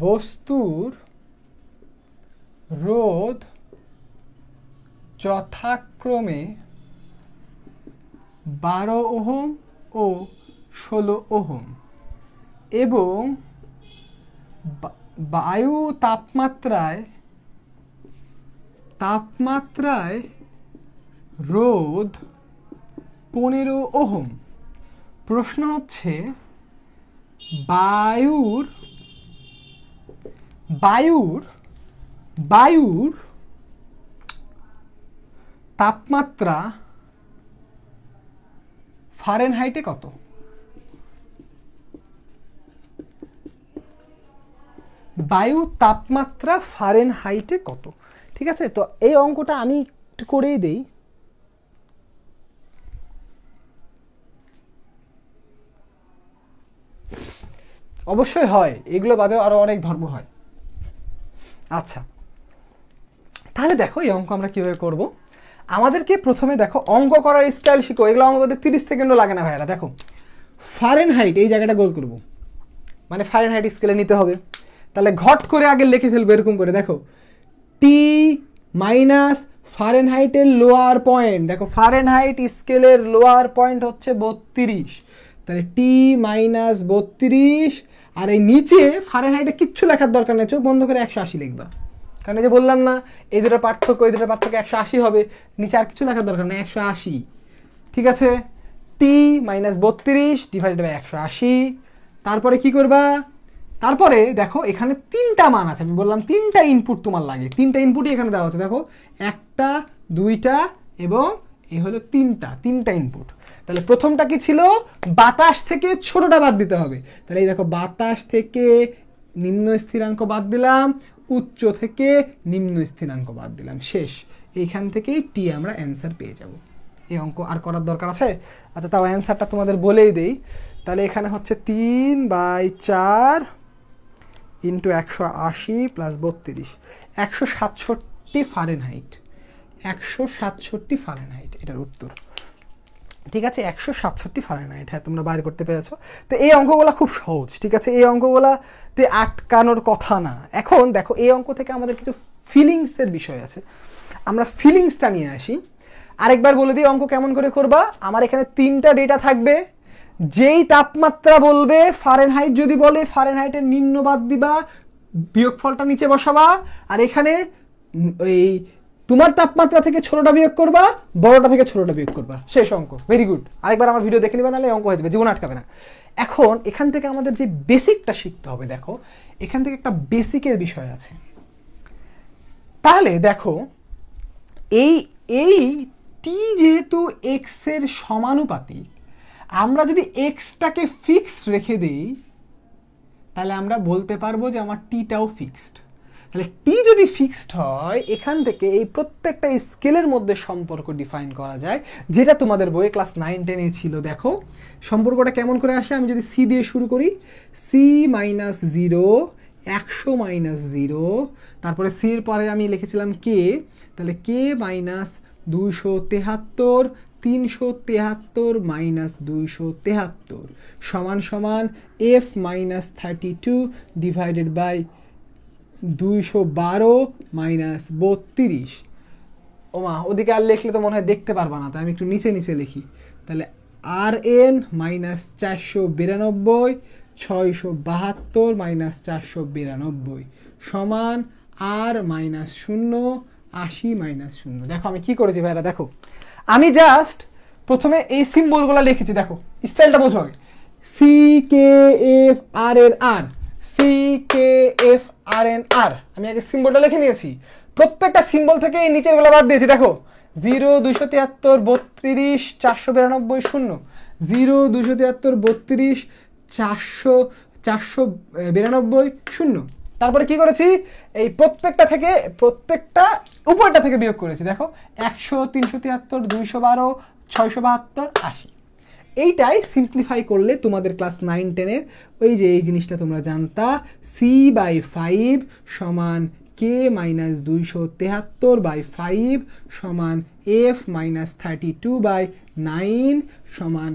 বস্তুর রোধ যথাক্রমে 12 ওহম ও 16 ওহম এবং বায়ু তাপমাত্রায় রোধ 15 ওহম। প্রশ্ন হচ্ছে বায়ুর তাপমাত্রা ফারেনহাইটে কত? বায়ু তাপমাত্রা ফারেনহাইটে কত? ঠিক আছে, তো এই অঙ্কটা আমি একটু করেই দেই। অবশ্যই হয়, এগুলো বাদেও আরো অনেক ধর্ম হয়। আচ্ছা, তাহলে দেখো এই অঙ্ক আমরা কিভাবে করব। আমাদেরকে প্রথমে দেখো অঙ্ক করার স্টাইল শিখো, এগুলো অঙ্ক করতে 30 সেকেন্ডও লাগে না ভাইরা। দেখো ফারেনহাইট, এই জায়গাটা গোল করব, মানে ফারেনহাইট স্কেলে নিতে হবে। তাহলে ঘট করে আগে লিখে ফেলবো এরকম করে। দেখো টি মাইনাস ফারেনহাইটের লোয়ার পয়েন্ট, দেখো ফারেনহাইট স্কেলের লোয়ার পয়েন্ট হচ্ছে 32, তাহলে টি মাইনাস 32, আর এই নিচে ফারেনহাইটে কিচ্ছু লেখার দরকার নেই, চোখ বন্ধ করে 180 লিখবা, কারণ এই যে বললাম না এই দুটো পার্থক্য 180 হবে, নিচে আর কিছু লেখার দরকার নেই, 180। ঠিক আছে, টি মাইনাস 32 ডিভাইডেড বাই 180। তারপরে কি করবা, তারপরে দেখো এখানে 3টা মান আছে, আমি বললাম 3টা ইনপুট তোমার লাগে, 3টা ইনপুটই এখানে দেওয়া আছে, দেখো 1টা 2টা এবং এই হলো 3টা ইনপুট। তাহলে প্রথমটা কি ছিল, বাতাস থেকে ছোটটা বাদ দিতে হবে, তাহলে এই দেখো বাতাস থেকে নিম্ন স্থিরাঙ্ক বাদ দিলাম, উচ্চ থেকে নিম্ন স্থিরাঙ্ক বাদ দিলাম, শেষ। এইখান থেকেই টি আমরা অ্যান্সার পেয়ে যাব। এই অঙ্ক আর করার দরকার আছে? আচ্ছা তাও অ্যান্সারটা তোমাদের বলেই দেই। তাহলে এখানে হচ্ছে 3/4 ইন্টু 180 প্লাস 32, 167 ফারেনহাইট, 167 ফারেনহাইট এটার উত্তর। ঠিক আছে, 167 ফারেনহাইট, হ্যাঁ তোমরা বাইর করতে পেরেছো। তো এই অঙ্কগুলো খুব সহজ, ঠিক আছে, এই অঙ্কগুলোতে আটকানোর কথা না। এখন দেখো এই অঙ্ক থেকে আমাদের কিছু ফিলিংসের বিষয় আছে, আমরা ফিলিংসটা নিয়ে আসি। আরেকবার বলে দিই অঙ্ক কেমন করে করবা। আমার এখানে 3টা ডেটা থাকবে, যেই তাপমাত্রা বলবে ফারেনহাইট যদি বলে ফারেনহাইটের নিম্ন বাদ দিবা, বিয়োগফলটা নিচে বসাবা, আর এখানে ওই তোমার তাপমাত্রা থেকে ছোটটা বিয়োগ করবা, বড়টা থেকে ছোটটা বিয়োগ করবা, শেষ অঙ্ক। ভেরি গুড, আরেকবার আমার ভিডিও দেখে নিবা, নাহলে অঙ্ক হয়ে যাবে, জীবন আটকাবে না। এখন এখান থেকে আমাদের যে বেসিকটা শিখতে হবে, দেখো এখান থেকে একটা বেসিকের বিষয় আছে। তাহলে দেখো এই টি যেহেতু এক্স এর সমানুপাতিক, আমরা যদি এক্সটাকে ফিক্সড রেখে দিই তাহলে আমরা বলতে পারবো যে আমার টিটাও ফিক্সড। তাহলে টি যদি ফিক্সড হয়, এখান থেকে এই প্রত্যেকটা স্কেলের মধ্যে সম্পর্ক ডিফাইন করা যায়, যেটা তোমাদের বইয়ে ক্লাস 9-10 ছিল। দেখো সম্পর্কটা কেমন করে আসে, আমি যদি সি দিয়ে শুরু করি, সি মাইনাস 0, 100 মাইনাস 0, তারপরে সির পরে আমি লিখেছিলাম কে, তাহলে কে মাইনাস 273, 373 মাইনাস 273 সমান সমান F minus 32 divided by 212 minus 32। ওমা ওদিকে আর লিখলে তো মনে হয় দেখতে পারবা না, তাই আমি একটু নিচে নিচে লিখি। তাহলে আর এন মাইনাস 492, 672 মাইনাস 492 সমান আর মাইনাস 0, 80 মাইনাস 0। দেখো আমি কি করেছি ভাইরা, দেখো আমি জাস্ট প্রথমে এই সিম্বলগুলো লিখেছি, দেখো স্টাইলটা বোঝো আগে, C K F R N আর, C K F R N আর, আমি আগে সিম্বলটা লিখে নিয়েছি, প্রত্যেকটা সিম্বল থেকে এই নিচের গুলো বাদ দিয়েছি। দেখো 0, 273, 32, 492 0, 0, 273, 32, 492 0। তারপরে কি করেছি, এই প্রত্যেকটা থেকে প্রত্যেকটা উপরটা থেকে বিয়োগ করেছি। দেখো 100, 373, 212, 672, 80। এইটাই সিম্পলিফাই করলে তোমাদের ক্লাস 9-10-এর ওই যে এই জিনিসটা তোমরা জানতা, c/5 সমান কে মাইনাস 273/5 সমান এফ মাইনাস 32/9 সমান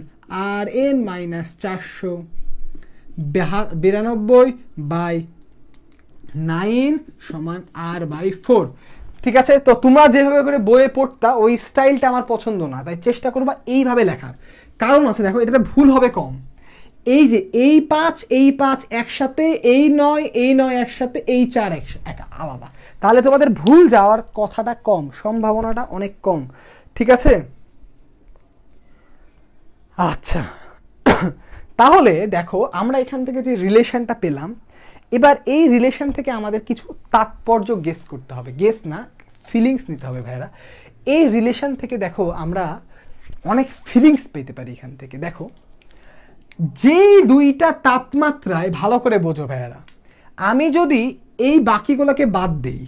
আর এন মাইনাস 492/9 সমান r/4। ঠিক আছে, তো তোমরা যেভাবে করে বইয়ে পড়তা ওই স্টাইলটা আমার পছন্দ না, তাই চেষ্টা করবা এইভাবে লেখার। কারণ আছে দেখো, এটাতে ভুল হবে কম। এই যে এই 5 একসাথে, এই 9 একসাথে, এই 4 একটা আলাদা, তাহলে তোমাদের ভুল যাওয়ার কথাটা কম, সম্ভাবনাটা অনেক কম। ঠিক আছে, আচ্ছা তাহলে দেখো আমরা এখান থেকে যে রিলেশনটা পেলাম, এবার এই রিলেশন থেকে আমাদের কিছু তাৎপর্য গেস করতে হবে, গেস না ফিলিংস নিতে হবে ভাইরা। এই রিলেশন থেকে দেখো আমরা অনেক ফিলিংস পেতে পারি এখান থেকে। দেখো যেই দুইটা তাপমাত্রায়, ভালো করে বোঝো ভাইয়ারা, আমি যদি এই বাকিগুলোকে বাদ দেই,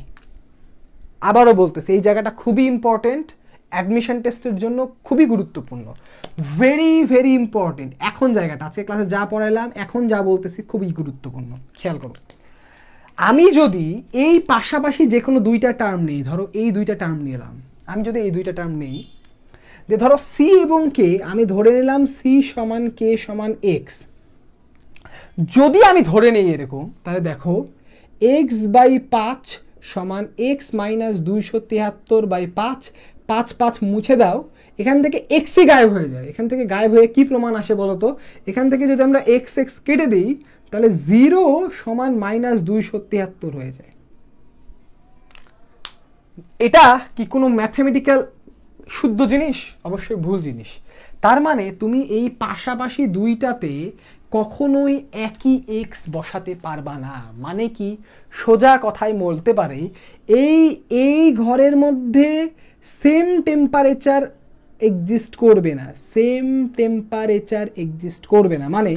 আবারও বলতেছি এই জায়গাটা খুবই ইম্পর্টেন্ট, অ্যাডমিশন টেস্টের জন্য খুবই গুরুত্বপূর্ণ, ভেরি ভেরি ইম্পর্টেন্ট। এখন জায়গাটা আজকে ক্লাসে যা পড়াইলাম, এখন যা বলতেছি খুবই গুরুত্বপূর্ণ, খেয়াল করো। আমি যদি এই পাশাপাশি যে কোনো দুইটা টার্ম নেই, ধরো এই দুইটা টার্ম নিলাম, আমি যদি এই দুইটা টার্ম নেই, যে ধরো সি এবং কে আমি ধরে নিলাম সি সমান কে সমান এক্স, যদি আমি ধরে নেই এরকম, তাহলে দেখো x/5 সমান x মাইনাস 273/5, 5 5 মুছে দাও, এখান থেকে এক্সই গায়েব হয়ে যায়। এখান থেকে গায়েব হয়ে কি প্রমাণ আসে বলতো? এখান থেকে যদি আমরা এক্স এক্স কেটে দিই তাহলে 0 সমান -273 হয়ে যায়। এটা কি কোনো ম্যাথমেটিক্যাল শুদ্ধ জিনিস? অবশ্যই ভুল জিনিস। তার মানে তুমি এই পাশাপাশি দুইটাতে কখনোই একই এক্স বসাতে পারবা না। মানে কি, সোজা কথায় বলতে পারে এই ঘরের মধ্যে সেম টেম্পারেচার এক্সিস্ট করবে না, সেম টেম্পারেচার এক্সিস্ট করবে না। মানে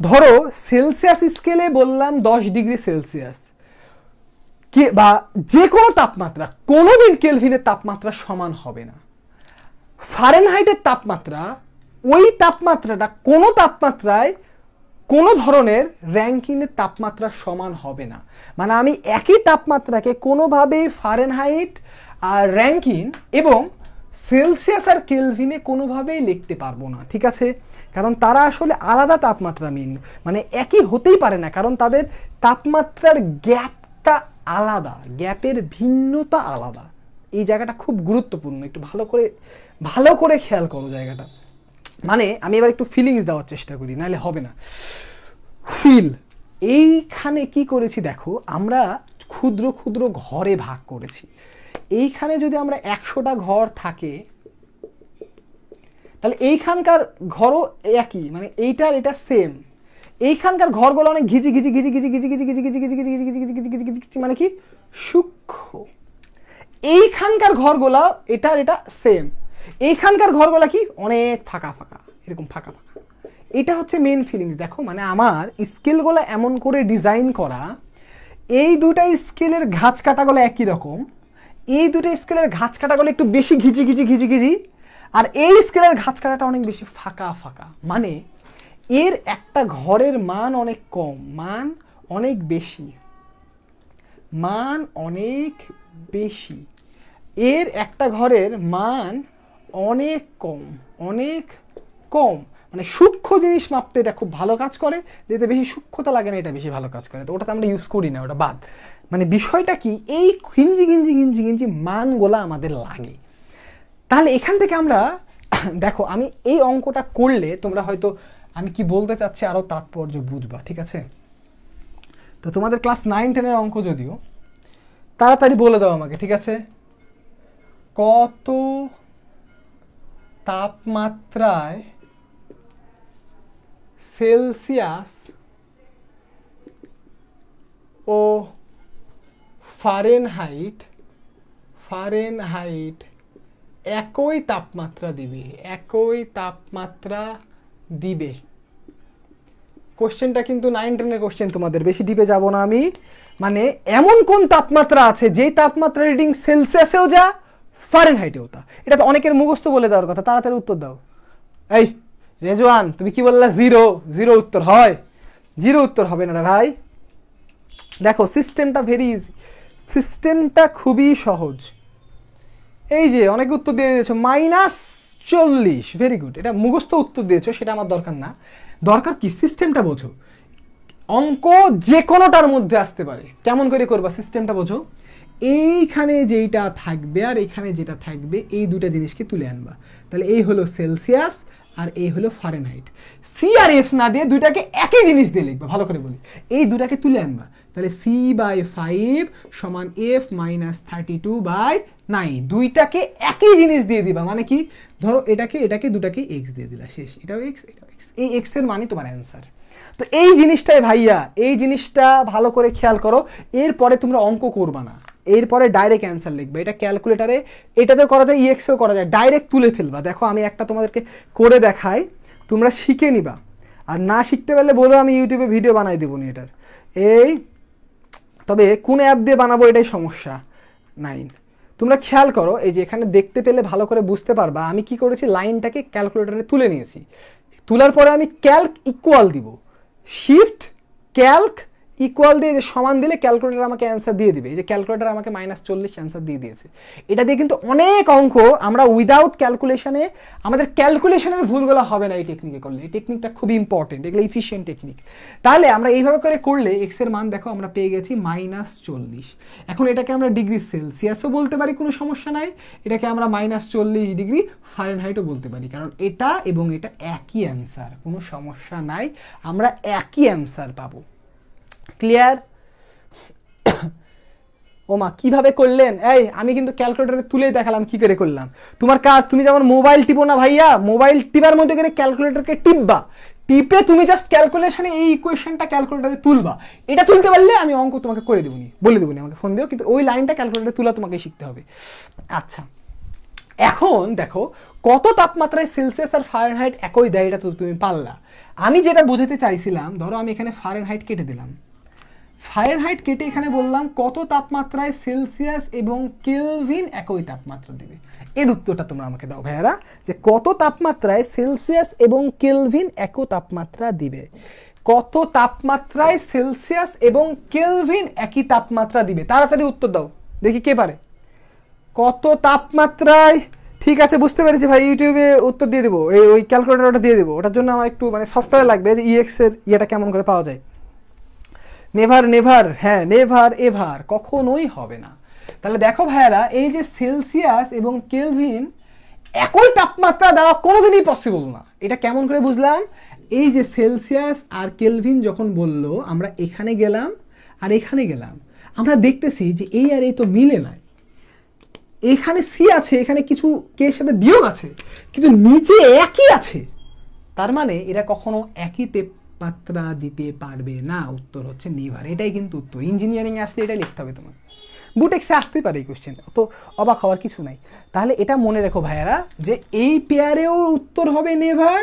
ধরো সেলসিয়াস স্কেলে বললাম 10 ডিগ্রি সেলসিয়াস বা যে কোনো তাপমাত্রা কোনোদিন কেলভিনের তাপমাত্রা সমান হবে না। ফারেনহাইটের তাপমাত্রা, ওই তাপমাত্রাটা কোনো তাপমাত্রায় কোনো ধরনের র্যাঙ্কিনের তাপমাত্রা সমান হবে না। মানে আমি একই তাপমাত্রাকে কোনোভাবে ফারেনহাইট আর র্যাঙ্কিন এবং সেলসিয়াস আর কেলভিনে কোনোভাবেই লিখতে পারবো না, ঠিক আছে? কারণ তারা আসলে আলাদা তাপমাত্রা মানে একই হতেই পারে না, কারণ তাদের তাপমাত্রার গ্যাপটা আলাদা, গ্যাপের ভিন্নতা আলাদা। এই জায়গাটা খুব গুরুত্বপূর্ণ, একটু ভালো করে খেয়াল করো জায়গাটা। মানে আমি এবার একটু ফিলিংস দেওয়ার চেষ্টা করি, নাহলে হবে না। ফিল, এইখানে কি করেছি দেখো, আমরা ক্ষুদ্র ক্ষুদ্র ঘরে ভাগ করেছি। এইখানে যদি আমরা 100টা ঘর থাকে তাহলে এইখানকার ঘরও একই, মানে এইটার এটা সেম। এইখানকার ঘরগুলো অনেক ঘিজি ঘিজি ঘিজি ঘিজি ঘিজি ঘিজি ঘিজি ঘিজি ঘিজি ঘিজি ঘিজি ঘিজি ঘিজি ঘিজি ঘিজি মানে কি সূক্ষ্ম। এইখানকার ঘরগুলা এটার এটা সেম। এইখানকার ঘরগুলা কি অনেক ফাঁকা ফাঁকা, এরকম ফাঁকা ফাঁকা। এটা হচ্ছে মেন ফিলিংস। দেখো মানে আমার স্কেলগুলো এমন করে ডিজাইন করা, এই দুটা স্কেলের ঘাচ কাটাগুলো একই রকম, এই দুটো স্কেলের ঘাচ কাটাগুলো একটু বেশি ঘিজি ঘিজি ঘিজি ঘিজি, আর এই স্কেলের ঘাচ কাটাটা অনেক বেশি ফাঁকা ফাঁকা। মানে এর একটা ঘরের মান অনেক কম, মান অনেক বেশি, মান অনেক বেশি। এর একটা ঘরের মান অনেক কম, অনেক কম। মানে সূক্ষ্ম জিনিস মাপতে এটা খুব ভালো কাজ করে, যেতে বেশি সূক্ষ্মতা লাগে না এটা বেশি ভালো কাজ করে, তো ওটাতে আমরা ইউজ করি না, ওটা বাদ। মানে বিষয়টা কি, এই ঘিঞ্জি ঘিঞ্জি ঘিঞ্জি ঘিঞ্জি মানগুলা আমাদের লাগে। তাহলে এখান থেকে আমরা দেখো, আমি এই অঙ্কটা করলে তোমরা হয়তো আমি কি বলতে চাচ্ছি আরো তাৎপর্য বুঝবা, ঠিক আছে? তো তোমাদের ক্লাস 9-10-এর অঙ্ক যদিও, তাড়াতাড়ি বলে দাও আমাকে, ঠিক আছে? কত তাপমাত্রায় সেলসিয়াস ও ফারেনহাইট একই তাপমাত্রা দিবে, একই তাপমাত্রা দিবে। কোশ্চেনটা কিন্তু 9-10-এর কোশ্চেন, তোমাদের বেশি ডিপে যাব না আমি। মানে এমন কোন তাপমাত্রা আছে যেই তাপমাত্রা রিডিং সেলসিয়াসেও যা ফারেনহাইটেও তা। এটা তো অনেকের মুখস্থ বলে দেওয়ার কথা, তাড়াতাড়ি উত্তর দাও। এই রেজওয়ান তুমি কি বললা? 0 উত্তর হয়? 0 উত্তর হবে না রে ভাই। দেখো সিস্টেমটা ভেরি ইজি, সিস্টেমটা খুবই সহজ। এই যে অনেকে উত্তর দিয়ে দিয়েছো -40, ভেরি গুড। এটা মুখস্থ উত্তর দিয়েছো, সেটা আমার দরকার না, দরকার কি সিস্টেমটা বোঝো। অঙ্ক যে কোনোটার মধ্যে আসতে পারে, কেমন করে করবা সিস্টেমটা বোঝো। এইখানে যেইটা থাকবে আর এইখানে যেটা থাকবে, এই দুটা জিনিসকে তুলে আনবা। তাহলে এই হলো সেলসিয়াস আর এই হলো ফারেনহাইট। সি আর এফ না দিয়ে দুইটাকে একই জিনিস দিয়ে লিখবা, ভালো করে বলি। এই দুটাকে তুলে আনবা, তাহলে C/5 সমান F - 32/9, দুইটাকে একই জিনিস দিয়ে দিবা। মানে কি, ধরো এটাকে দুটাকে x দিয়ে দিলা, শেষ। এটাও x, এটাও x, এই x এর মানে তোমার অ্যান্সার। তো এই জিনিসটাই ভাইয়া, এই জিনিসটা ভালো করে খেয়াল করো। এরপরে তোমরা অঙ্ক করবা না, এরপরে ডাইরেক্ট অ্যান্সার লিখবে। এটা ক্যালকুলেটারে এটাতেও করা যায়, EXও করা যায়, ডাইরেক্ট তুলে ফেলবা। দেখো আমি একটা তোমাদেরকে করে দেখাই, তোমরা শিখে নিবা। আর না শিখতে পারলে বলো, আমি ইউটিউবে ভিডিও বানাই দেবো নি এটার। তবে কোন অ্যাপ দিয়ে বানাবো এটাই সমস্যা। 9 তোমরা খেয়াল করো, এই যে এখানে দেখতে পেলে ভালো করে বুঝতে পারবা আমি কি করেছি, লাইনটাকে ক্যালকুলেটরে তুলে নিয়েছি। তোলার পরে আমি ক্যালক ইকুয়াল দিব, শিফট ক্যালক ইকুয়াল দিয়ে যে সমান দিলে ক্যালকুলেটর আমাকে অ্যান্সার দিয়ে দিবে। এই যে ক্যালকুলেটর আমাকে -40 অ্যান্সার দিয়ে দিয়েছে। এটা দিয়ে কিন্তু অনেক অঙ্ক আমরা উইদাউট ক্যালকুলেশনে, আমাদের ক্যালকুলেশনের ভুলগুলো হবে না এই টেকনিকে করলে। এই টেকনিকটা খুবই ইম্পর্টেন্ট, এগুলো ইফিশিয়েন্ট টেকনিক। তাহলে আমরা এইভাবে করে করলে এক্স এর মান দেখো আমরা পেয়ে গেছি -40। এখন এটাকে আমরা ডিগ্রি সেলসিয়াসও বলতে পারি, কোনো সমস্যা নাই। এটাকে আমরা -40 ডিগ্রি ফারেনহাইটও বলতে পারি, কারণ এটা এবং এটা একই অ্যান্সার, কোনো সমস্যা নাই, আমরা একই অ্যান্সার পাবো। ক্লিয়ার? ওমা কিভাবে করলেন? এই আমি কিন্তু ক্যালকুলেটরে তুলে দেখালাম কি করে করলাম। তোমার কাজ, তুমি যেমন মোবাইল টিপো না ভাইয়া, মোবাইল টিপার মধ্যে করে ক্যালকুলেটরকে টিপবা, টিপে তুমি জাস্ট ক্যালকুলেশনে এই ইকুয়েশনটা ক্যালকুলেটরে তুলবা। এটা তুলতে পারলে আমি অঙ্ক তোমাকে করে দেবনি, বলে দেবনি, আমাকে ফোন দিও, কিন্তু ওই লাইনটা ক্যালকুলেটরে তুলা তোমাকে শিখতে হবে। আচ্ছা, এখন দেখো কত তাপমাত্রায় সেলসিয়াস আর ফারেনহাইট একই দেয়, এটা তো তুমি পারলা। আমি যেটা বোঝাতে চাইছিলাম, ধরো আমি এখানে ফারেনহাইট কেটে দিলাম, ফারেনহাইট কেটে এখানে বললাম কত তাপমাত্রায় সেলসিয়াস এবং কেলভিন একই তাপমাত্রা দেবে। এর উত্তরটা তোমরা আমাকে দাও ভাইয়ারা, যে কত তাপমাত্রায় সেলসিয়াস এবং কেলভিন একই তাপমাত্রা দিবে। কত তাপমাত্রায় সেলসিয়াস এবং কেলভিন একই তাপমাত্রা দিবে? তাড়াতাড়ি উত্তর দাও, দেখি কে পারে। কত তাপমাত্রায়, ঠিক আছে বুঝতে পেরেছি ভাই, ইউটিউবে উত্তর দিয়ে দেবো, ওই ক্যালকুলেটর ওটা দিয়ে দেবো, ওটার জন্য আমার একটু মানে সফটওয়্যার লাগবে, যে ইএক্স এর ইয়েটা কেমন করে পাওয়া যায়। নেভার নেভার, হ্যাঁ নেভার এভার, কখনোই হবে না। তাহলে দেখো ভাইয়ারা, এই যে সেলসিয়াস এবং কেলভিন একই তাপমাত্রা দেওয়া কোনোদিনই পসিবল না। এটা কেমন করে বুঝলাম? এই যে সেলসিয়াস আর কেলভিন যখন বললো, আমরা এখানে গেলাম আর এখানে গেলাম, আমরা দেখতেছি যে এই আর এই তো মিলে নাই। এখানে সি আছে, এখানে কিছু কে সাথে বিয়োগ আছে, কিন্তু নিচে একই আছে। তার মানে এরা কখনো একই তাপমাত্রা দিতে পারবে না। উত্তর হচ্ছে নেভার। এটাই কিন্তু উত্তর। ইঞ্জিনিয়ারিং আসলে এটা লিখতে হবে তোমার, বুটেক্সে আসতে পারে এই কোশ্চেন, তো অবাক হওয়ার কিছু নাই। তাহলে এটা মনে রেখো ভাইয়ারা, যে এই পেয়ারেও উত্তর হবে নেভার,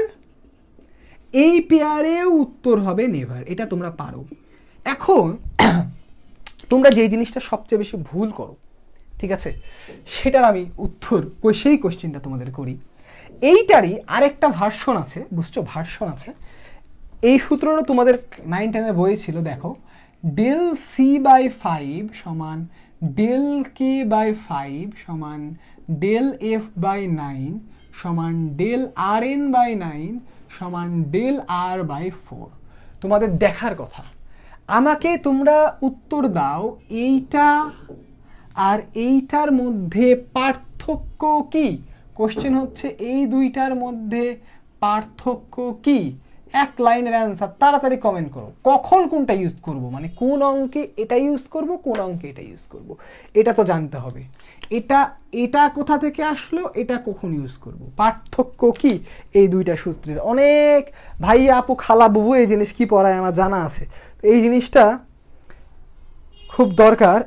এই পেয়ারেও উত্তর হবে নেভার, এটা তোমরা পারো। এখন তোমরা যেই জিনিসটা সবচেয়ে বেশি ভুল করো, ঠিক আছে, সেটার আমি উত্তর সেই কোশ্চেনটা তোমাদের করি। এইটারই আরেকটা ভার্সন আছে, বুঝছো, ভার্সন আছে। এই সূত্রটা তোমাদের 9-10 বই ছিল, দেখো, ডেল সি বাই 5 সমান ডেল কে বাই 5 সমান ডেল এফ বাই 9 সমান ডেল আর এন বাই 9 সমান ডেল আর বাই 4। তোমাদের দেখার কথা, আমাকে তোমরা উত্তর দাও এইটা আর এইটার মধ্যে পার্থক্য কি। কোশ্চেন হচ্ছে এই দুইটার মধ্যে পার্থক্য কি। এক লাইনের অ্যান্সার, তাড়াতাড়ি কমেন্ট করো। কখন কোনটা ইউজ করব, মানে কোন অঙ্কে এটা ইউজ করব, কোন অঙ্কে এটা ইউজ করব, এটা তো জানতে হবে। এটা এটা কোথা থেকে আসলো, এটা কখন ইউজ করব, পার্থক্য কি এই দুইটা সূত্রের। অনেক ভাই আপু খালা বুবু এই জিনিস কি পড়ায় আমার জানা আছে, তো এই জিনিসটা খুব দরকার।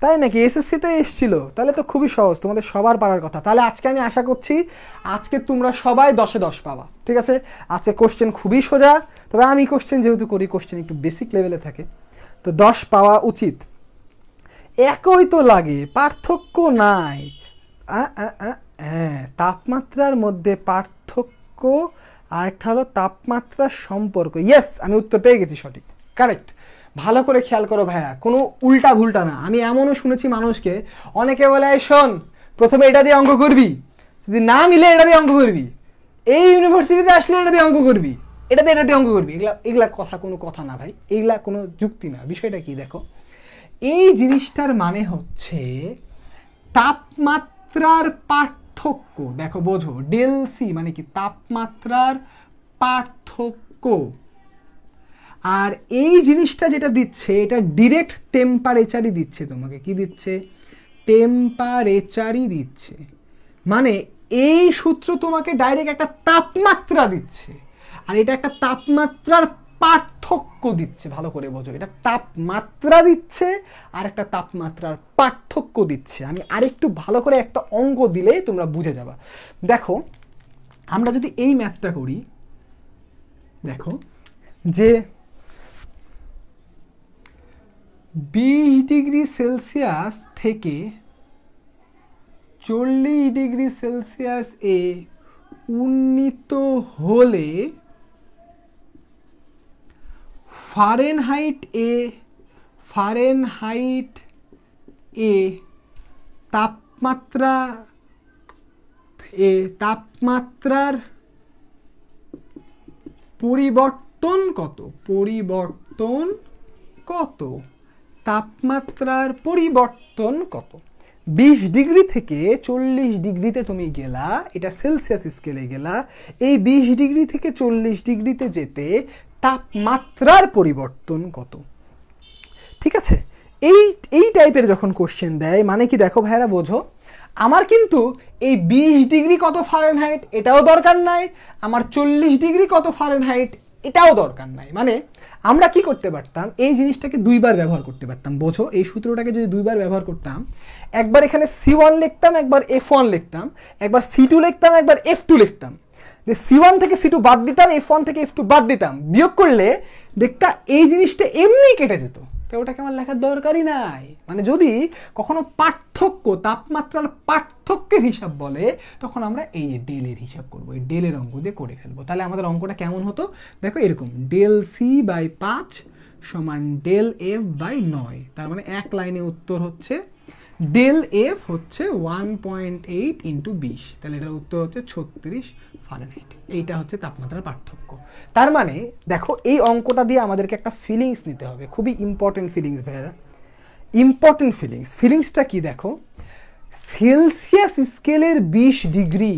তাই নাকি? এসএসসিতে এসেছিল, তাহলে তো খুবই সহজ, তোমাদের সবার পারার কথা। তাহলে আজকে আমি আশা করছি আজকে তোমরা সবাই 10-এ 10 পাবা, ঠিক আছে। আজকে কোশ্চেন খুবই সোজা, তবে আমি কোশ্চেন যেহেতু করি, কোশ্চেন একটু বেসিক লেভেলে থাকে, তো 10 পাওয়া উচিত। একই তো লাগে, পার্থক্য নাই। হ্যাঁ, তাপমাত্রার মধ্যে পার্থক্য, আরেকটা হলো তাপমাত্রার সম্পর্ক। ইয়েস, আমি উত্তর পেয়ে গেছি, সঠিক, কারেক্ট। ভালো করে খেয়াল করো ভাইয়া, কোনো উল্টা ভুলটা না। আমি এমনও শুনেছি মানুষকে, অনেকে বলে শোন প্রথমে এটা দিয়ে অঙ্ক করবি, যদি না মিলে এটা দিয়ে অঙ্ক করবি, এই ইউনিভার্সিটিতে আসলে এটা দিয়ে অঙ্ক করবি, এটা দিয়ে অঙ্ক করবি। এগুলা কথা, কোনো কথা না ভাই, এগুলা কোনো যুক্তি না। বিষয়টা কি দেখো, এই জিনিসটার মানে হচ্ছে তাপমাত্রার পার্থক্য। দেখো বোঝো, ডেল সি মানে কি, তাপমাত্রার পার্থক্য। আর এই জিনিসটা যেটা দিচ্ছে, এটা ডিরেক্ট টেম্পারেচারই দিচ্ছে তোমাকে। কি দিচ্ছে? টেম্পারেচারই দিচ্ছে। মানে এই সূত্র তোমাকে ডাইরেক্ট একটা তাপমাত্রা দিচ্ছে, আর এটা একটা তাপমাত্রার পার্থক্য দিচ্ছে। ভালো করে বোঝো, এটা তাপমাত্রা দিচ্ছে আর একটা তাপমাত্রার পার্থক্য দিচ্ছে। আমি আরেকটু ভালো করে একটা অঙ্ক দিলে তোমরা বুঝে যাবা। দেখো, আমরা যদি এই ম্যাথটা করি, দেখো যে 20 ডিগ্রি সেলসিয়াস থেকে 40 ডিগ্রি সেলসিয়াস এ উন্নীত হলে ফারেনহাইট এ তাপমাত্রার পরিবর্তন কত? 20 ডিগ্রি থেকে 40 ডিগ্রিতে তুমি গেলা, এটা সেলসিয়াস স্কেলে গেলা। এই 20 ডিগ্রি থেকে 40 ডিগ্রিতে যেতে তাপমাত্রার পরিবর্তন কত? ঠিক আছে, এই টাইপের যখন কোশ্চেন দেয়, মানে কি দেখো ভাইরা বোঝো, আমার কিন্তু এই 20 ডিগ্রি কত ফারেনহাইট এটাও দরকার নাই, আমার 40 ডিগ্রি কত ফারেনহাইট এটাও দরকার নাই। মানে আমরা কি করতে পারতাম, এই জিনিসটাকে দুইবার ব্যবহার করতে পারতাম। বোঝো, এই সূত্রটাকে যদি দুইবার ব্যবহার করতাম, একবার এখানে C1 লিখতাম, একবার F1 লিখতাম, একবার C2 লিখতাম, একবার F2 লিখতাম। C1 থেকে C2 বাদ দিতাম, F1 থেকে F2 বাদ দিতাম, বিয়োগ করলে দেখতা এই জিনিসটা এমনি কেটে যেত। তো ওটাকে আমার লেখার দরকারই নাই। মানে যদি কখনো তাপমাত্রার পার্থক্যের হিসাব বলে, তখন আমরা এই যে ডেলের হিসাব করবো, এই ডেলের অঙ্ক দিয়ে করে ফেলবো। তাহলে আমাদের অঙ্কটা কেমন হতো দেখো, এরকম ΔC/5 সমান ΔF/9। তার মানে এক লাইনে উত্তর হচ্ছে ΔF হচ্ছে 1.8 × 20, তাহলে এটার উত্তর হচ্ছে 36 ফারেনহাইট। এইটা হচ্ছে তাপমাত্রার পার্থক্য। তার মানে দেখো, এই অঙ্কটা দিয়ে আমাদেরকে একটা ফিলিংস নিতে হবে, খুবই ইম্পর্টেন্ট ফিলিংস ভাইরা, ইম্পর্টেন্ট ফিলিংসটা কি দেখো, সেলসিয়াস স্কেলের 20 ডিগ্রি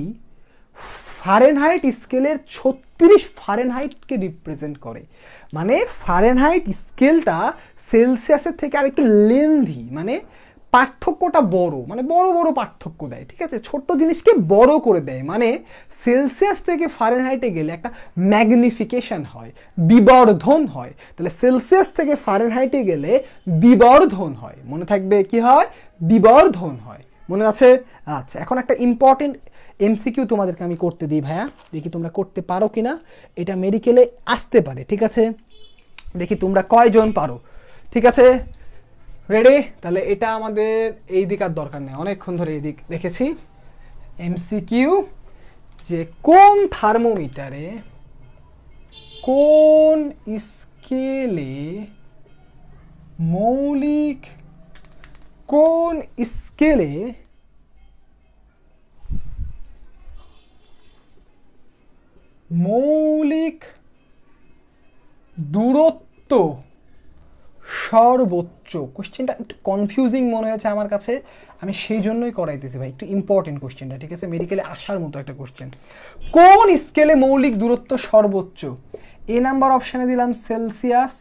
ফারেনহাইট স্কেলের 36 ফারেনহাইটকে রিপ্রেজেন্ট করে। মানে ফারেনহাইট স্কেলটা সেলসিয়াসের থেকে আরেকটু লেন্দি, মানে পার্থক্যটা বড়, মানে বড় বড় পার্থক্য দেয়। ঠিক আছে, ছোট্ট জিনিসকে বড় করে দেয়। মানে সেলসিয়াস থেকে ফারেনহাইটে গেলে একটা ম্যাগনিফিকেশন হয়, বিবর্ধন হয়। তাহলে সেলসিয়াস থেকে ফারেনহাইটে গেলে বিবর্ধন হয়। মনে থাকবে কি হয়? বিবর্ধন হয়। মনে আছে? আচ্ছা, এখন একটা ইম্পর্টেন্ট এমসিকিউ তোমাদেরকে আমি করতে দিই ভাইয়া, দেখি তোমরা করতে পারো কিনা। এটা মেডিকেলে আসতে পারে। ঠিক আছে, দেখি তোমরা কয়জন পারো। ঠিক আছে, রেডি? তাহলে এটা আমাদের এই দিক আর দরকার নেই, অনেকক্ষণ ধরে এই দিক দেখেছি। এমসিকিউ, যে কোন থার্মোমিটারে, কোন স্কেলে মৌলিক দূরত্ব সর্বোচ্চ? কোশ্চেনটা একটু কনফিউজিং মনে হয়েছে আমার কাছে, আমি সেই জন্যই করাইতেছি ভাই, একটু ইম্পর্টেন্ট কোশ্চেনটা। ঠিক আছে, মেডিকেলে আসার মতো একটা কোশ্চেন। কোন স্কেলে মৌলিক দূরত্ব সর্বোচ্চ? এ নাম্বার অপশানে দিলাম সেলসিয়াস,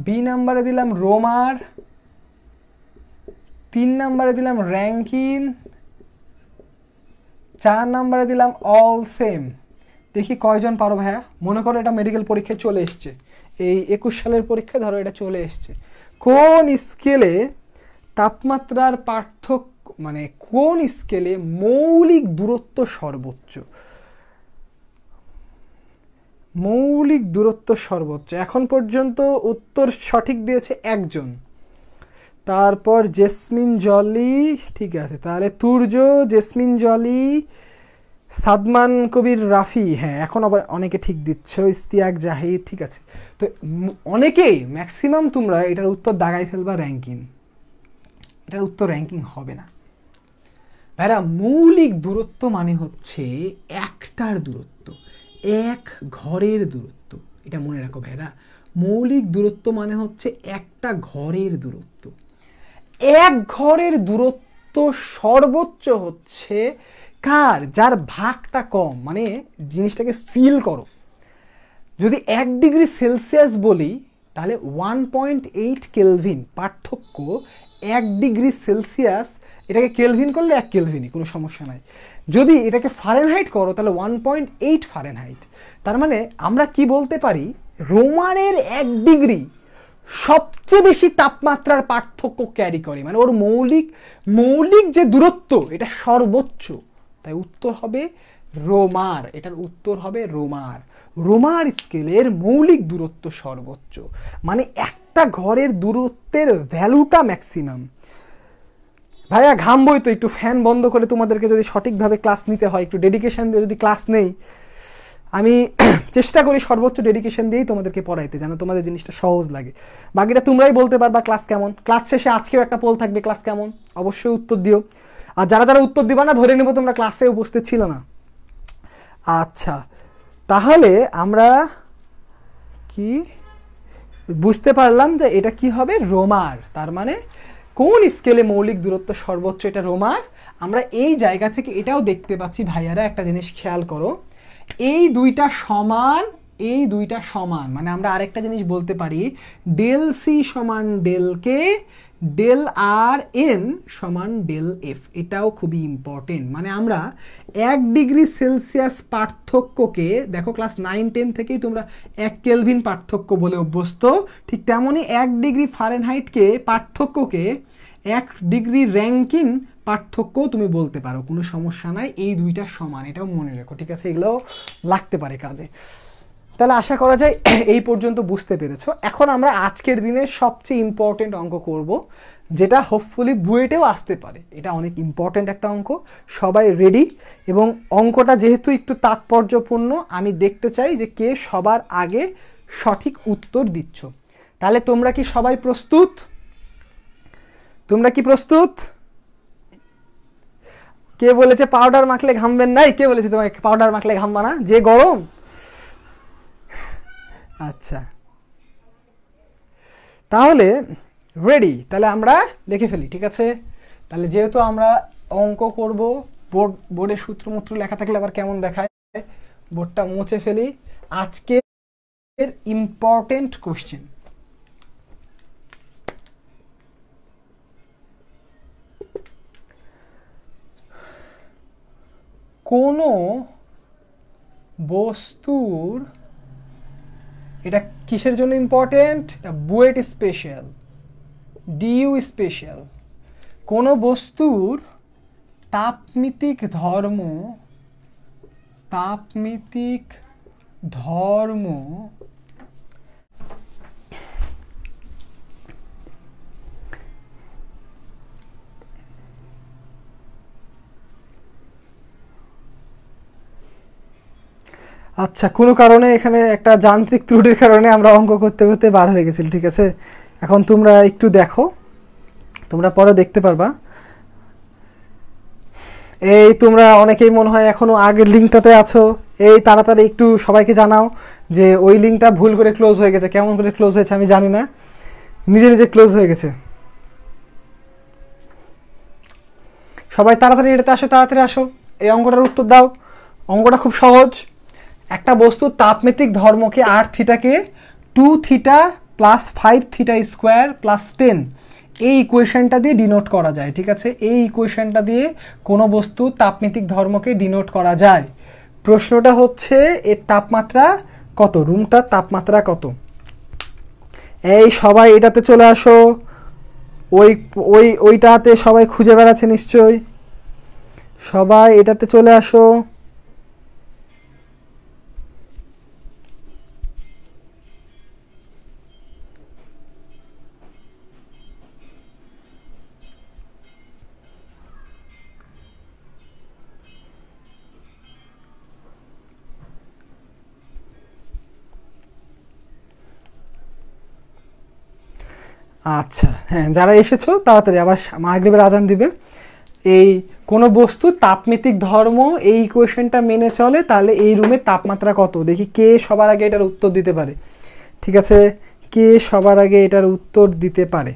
বি নাম্বারে দিলাম রোমার, 3 নাম্বারে দিলাম র্যাঙ্কিন, 4 নাম্বারে দিলাম অল সেম। দেখি কয়জন পারো ভাইয়া। মনে করো এটা মেডিকেল পরীক্ষায় চলে এসছে, এই 21 সালের পরীক্ষায় ধরো এটা চলে এসছে। কোন স্কেলে তাপমাত্রার পার্থক্য, মানে কোন স্কেলে মৌলিক দূরত্ব সর্বোচ্চ? মৌলিক দূরত্ব সর্বোচ্চ। এখন পর্যন্ত উত্তর সঠিক দিয়েছে একজন, তারপর জেসমিন জলি। ঠিক আছে, তাহলে তুর্য, জেসমিন জলি, সাদমান কবির রাফি। হ্যাঁ, এখন আবার অনেকে ঠিক দিচ্ছ, ইস্তিয়াক জাহিদ। ঠিক আছে, তো অনেকেই ম্যাক্সিমাম তোমরা এটার উত্তর দাগাই ফেলবা র্যাঙ্কিং। এটার উত্তর র্যাঙ্কিং হবে না ভাইরা। মৌলিক দূরত্ব মানে হচ্ছে একটার দূরত্ব, এক ঘরের দূরত্ব। এটা মনে রাখো ভাইরা, মৌলিক দূরত্ব মানে হচ্ছে একটা ঘরের দূরত্ব। এক ঘরের দূরত্ব সর্বোচ্চ হচ্ছে কার? যার ভাগটা কম। মানে জিনিসটাকে ফিল করো, যদি 1 ডিগ্রি সেলসিয়াস বলি, তাহলে 1.8 কেলভিন পার্থক্য। 1 ডিগ্রি সেলসিয়াস, এটাকে কেলভিন করলে 1 কেলভিনই, কোনো সমস্যা নাই। যদি এটাকে ফারেনহাইট করো, তাহলে 1.8 ফারেনহাইট। তার মানে আমরা কি বলতে পারি, রোমানের 1 ডিগ্রি সবচেয়ে বেশি তাপমাত্রার পার্থক্য ক্যারি করে। মানে ওর মৌলিক যে দূরত্ব, এটা সর্বোচ্চ। তাই উত্তর হবে রোমার। এটার উত্তর হবে রোমার। রোমার স্কেলের মৌলিক দূরত্ব সর্বোচ্চ, মানে একটা ঘরের দূরত্বের ভ্যালুটা ম্যাক্সিমাম। ভাইয়া ঘামবই তো, একটু ফ্যান বন্ধ করে তোমাদেরকে যদি সঠিকভাবে ক্লাস নিতে হয়, একটু ডেডিকেশন দিয়ে যদি ক্লাস নেই, আমি চেষ্টা করি সর্বোচ্চ ডেডিকেশন দিয়েই তোমাদেরকে পড়াইতে, যেন তোমাদের জিনিসটা সহজ লাগে। বাকিটা তোমরাই বলতে পারবা ক্লাস কেমন। ক্লাস শেষে আজকেও একটা পোল থাকবে, ক্লাস কেমন, অবশ্যই উত্তর দিও। আর যারা যারা উত্তর দিবা না ধরে নেবো তোমরা ক্লাসে উপস্থিত ছিল না। আচ্ছা, তাহলে আমরা কি বুঝতে পারলাম যে এটা কি হবে, রোমার। তার মানে কোন স্কেলে মৌলিক দূরত্ব সর্বোচ্চ, এটা রোমার। আমরা এই জায়গা থেকে এটাও দেখতে পাচ্ছি ভাইয়ারা, একটা জিনিস খেয়াল করো, এই দুইটা সমান, এই দুইটা সমান, মানে আমরা আরেকটা জিনিস বলতে পারি, ডেল সি সমান ডেল কে, ডেল আর এন সমান ডেল এফ। এটাও খুবই ইম্পর্টেন্ট। মানে আমরা 1 ডিগ্রি সেলসিয়াস পার্থক্যকে, দেখো ক্লাস 9-10 থেকেই তোমরা 1 কেলভিন পার্থক্য বলে অভ্যস্ত, ঠিক তেমনই 1 ডিগ্রি ফারেনহাইটকে পার্থক্যকে 1 ডিগ্রি র্যাঙ্কিন পার্থক্য তুমি বলতে পারো, কোনো সমস্যা নাই। এই দুইটা সমান, এটাও মনে রেখো, ঠিক আছে? এগুলো লাগতে পারে কাজে। তাহলে আশা করা যায় এই পর্যন্ত বুঝতে পেরেছো। এখন আমরা আজকের দিনে সবচেয়ে ইম্পর্টেন্ট অঙ্ক করব, যেটা হোপফুলি বুয়েটেও আসতে পারে। এটা অনেক ইম্পর্টেন্ট একটা অঙ্ক, সবাই রেডি? এবং অঙ্কটা যেহেতু একটু তাৎপর্যপূর্ণ, আমি দেখতে চাই যে কে সবার আগে সঠিক উত্তর দিচ্ছ। তাহলে তোমরা কি সবাই প্রস্তুত? তোমরা কি প্রস্তুত? কে বলেছে পাউডার মাখলে ঘামবেন নাই? কে বলেছে তোমাকে পাউডার মাখলে ঘামবা না, যে গরম? আচ্ছা, তাহলে রেডি? তাহলে আমরা লিখে ফেলি, ঠিক আছে? তাহলে যেহেতু আমরা অঙ্ক করব, বোর্ডে সূত্রমূত্র লেখা থাকলে আবার কেমন দেখায়, বোর্ডটা মুছে ফেলি। আজকের ইম্পর্টেন্ট কোশ্চেন, কোনো বস্তুর, এটা কিসের জন্য ইম্পর্টেন্ট? এটা বুয়েট স্পেশাল, ডিইউ স্পেশাল। কোনো বস্তুর তাপমিতিক ধর্ম, তাপমিতিক ধর্ম আচ্ছা, কোনো কারণে এখানে একটা যান্ত্রিক ত্রুটির কারণে আমরা অঙ্ক করতে করতে বার হয়ে গেছিল, ঠিক আছে? এখন তোমরা একটু দেখো, তোমরা পরে দেখতে পারবা। এই তোমরা অনেকেই মনে হয় এখনো আগের লিঙ্কটাতে আছো, এই তাড়াতাড়ি একটু সবাইকে জানাও যে ওই লিঙ্কটা ভুল করে ক্লোজ হয়ে গেছে। কেমন করে ক্লোজ হয়েছে আমি জানি না, নিজে নিজে ক্লোজ হয়ে গেছে। সবাই তাড়াতাড়ি এটাতে আসো, তাড়াতাড়ি আসো, এই অঙ্কটার উত্তর দাও। অঙ্কটা খুব সহজ। একটা বস্তুর তাপমিতিক ধর্মকে আর থিটাকে 2 theta plus 5 theta square plus 10 এই ইকুয়েশনটা দিয়ে ডিনোট করা যায়, ঠিক আছে? এই ইকুয়েশনটা দিয়ে কোনো বস্তুর তাপমিতিক ধর্মকে ডিনোট করা যায়। প্রশ্নটা হচ্ছে এর তাপমাত্রা কত, রুমটার তাপমাত্রা কত? এই সবাই এটাতে চলে আসো, ওইটাতে সবাই খুঁজে বেড়াচ্ছে নিশ্চয়ই, সবাই এটাতে চলে আসো। আচ্ছা হ্যাঁ, যারা এসেছো তাড়াতাড়ি, আবার মাগরিবের আজান দিবে। এই কোনো বস্তু তাপমিতিক ধর্ম এই ইকুয়েশনটা মেনে চলে, তাহলে এই রুমের তাপমাত্রা কত? দেখি কে সবার আগে এটার উত্তর দিতে পারে, ঠিক আছে? কে সবার আগে এটার উত্তর দিতে পারে?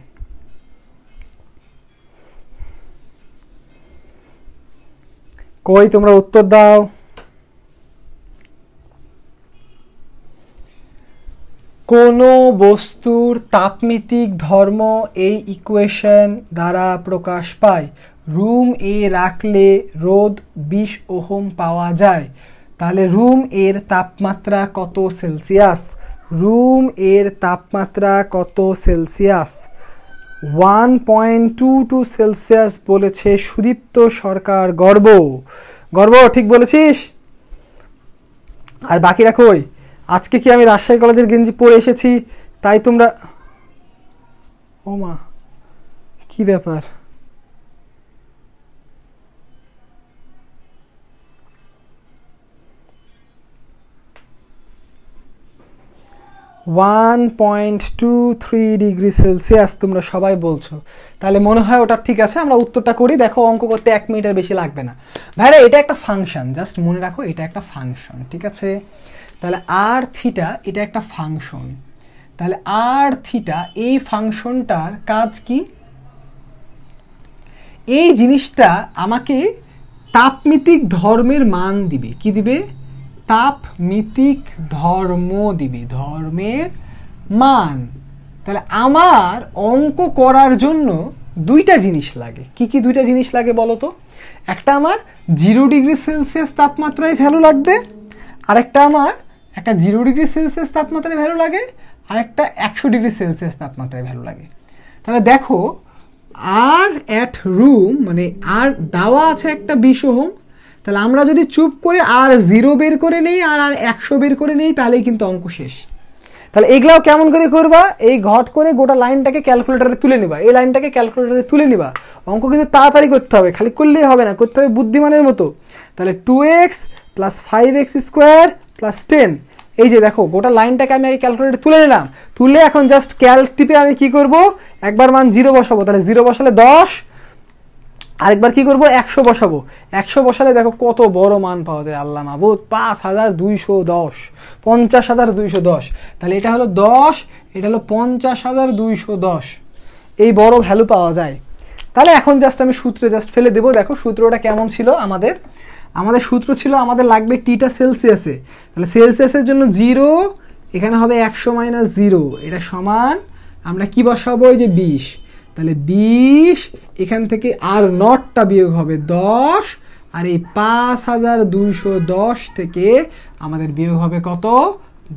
কই তোমরা উত্তর দাও। কোনো বস্তুর তাপমিতিক ধর্ম এই ইকুয়েশন দ্বারা প্রকাশ পায়। রুম এ রাখলে রোদ 20 ওহম পাওয়া যায়। তাহলে রুম এর তাপমাত্রা কত সেলসিয়াস? রুম এর তাপমাত্রা কত সেলসিয়াস? 1.22 সেলসিয়াস বলেছে সুদীপ্ত সরকার। গর্ব, গর্ব ঠিক বলেছিস। আর বাকিরা কই? আজকে কি আমি রাজশাহী কলেজের গেঞ্জি পরে এসেছি তাই তোমরা, ও মা কি ব্যাপার? 1.23 ডিগ্রি সেলসিয়াস তোমরা সবাই বলছো, তাহলে মনে হয় ওটা ঠিক আছে। আমরা উত্তরটা করি। দেখো অঙ্ক করতে 1 মিনিটের বেশি লাগবে না ভাইরা। এটা একটা ফাংশন, জাস্ট মনে রাখো এটা একটা ফাংশন, ঠিক আছে? তাহলে আর থিটা এটা একটা ফাংশন। তাহলে আর থিটা এই ফাংশনটার কাজ কি? এই জিনিসটা আমাকে তাপমিতিক ধর্মের মান দিবে। কি দিবে? তাপমিতিক ধর্ম দিবে, ধর্মের মান। তাহলে আমার অঙ্ক করার জন্য দুইটা জিনিস লাগে। কি কি দুইটা জিনিস লাগে বলো তো? একটা আমার 0 ডিগ্রি সেলসিয়াস তাপমাত্রায় ভ্যালু লাগবে, আরেকটা আমার একটা 0 ডিগ্রি সেলসিয়াস তাপমাত্রায় ভ্যালু লাগে, আরেকটা 100 ডিগ্রি সেলসিয়াস তাপমাত্রায় ভ্যালু লাগে। তাহলে দেখো আর অ্যাট রুম মানে আর দেওয়া আছে একটা 20 ওহম। তাহলে আমরা যদি চুপ করে আর 0 বের করে নেই আর 100 বের করে নেই তাহলেই কিন্তু অঙ্ক শেষ। তাহলে এগুলাও কেমন করে করবা? এই ঘট করে গোটা লাইনটাকে ক্যালকুলেটরে তুলে নিবা, এই লাইনটাকে ক্যালকুলেটরে তুলে নিবা। অঙ্ক কিন্তু তাড়াতাড়ি করতে হবে, খালি করলেই হবে না, করতে হবে বুদ্ধিমানের মতো। তাহলে 2x + 5x² + 10। এই যে দেখো গোটা লাইনটাকে আমি এই ক্যালকুলেটরে তুলে নিলাম। তুলে এখন জাস্ট ক্যালক টিপে আমি কি করব? একবার মান 0 বসাবো। তাহলে 0 বসালে 10, আরেকবার কি করব? 100 বসাবো। 100 বসালে দেখো কত বড় মান পাওয়া যায়। আল্লাহ মাবুদ, 5210, 50,210। তাহলে এটা হলো 10, এটা হলো 50,210। এই বড় ভ্যালু পাওয়া যায়। তাহলে এখন জাস্ট আমি সূত্রে জাস্ট ফেলে দেবো। দেখো সূত্রটা কেমন ছিল আমাদের? আমাদের সূত্র ছিল আমাদের লাগবে টিটা সেলসিয়াসে। তাহলে সেলসিয়াসের জন্য 0, এখানে হবে 100 - 0, এটা সমান আমরা কি বসাবো? এই যে 20। তাহলে 20 এখান থেকে আর নটটা বিয়োগ হবে 10, আর এই 5210 থেকে আমাদের বিয়োগ হবে কত?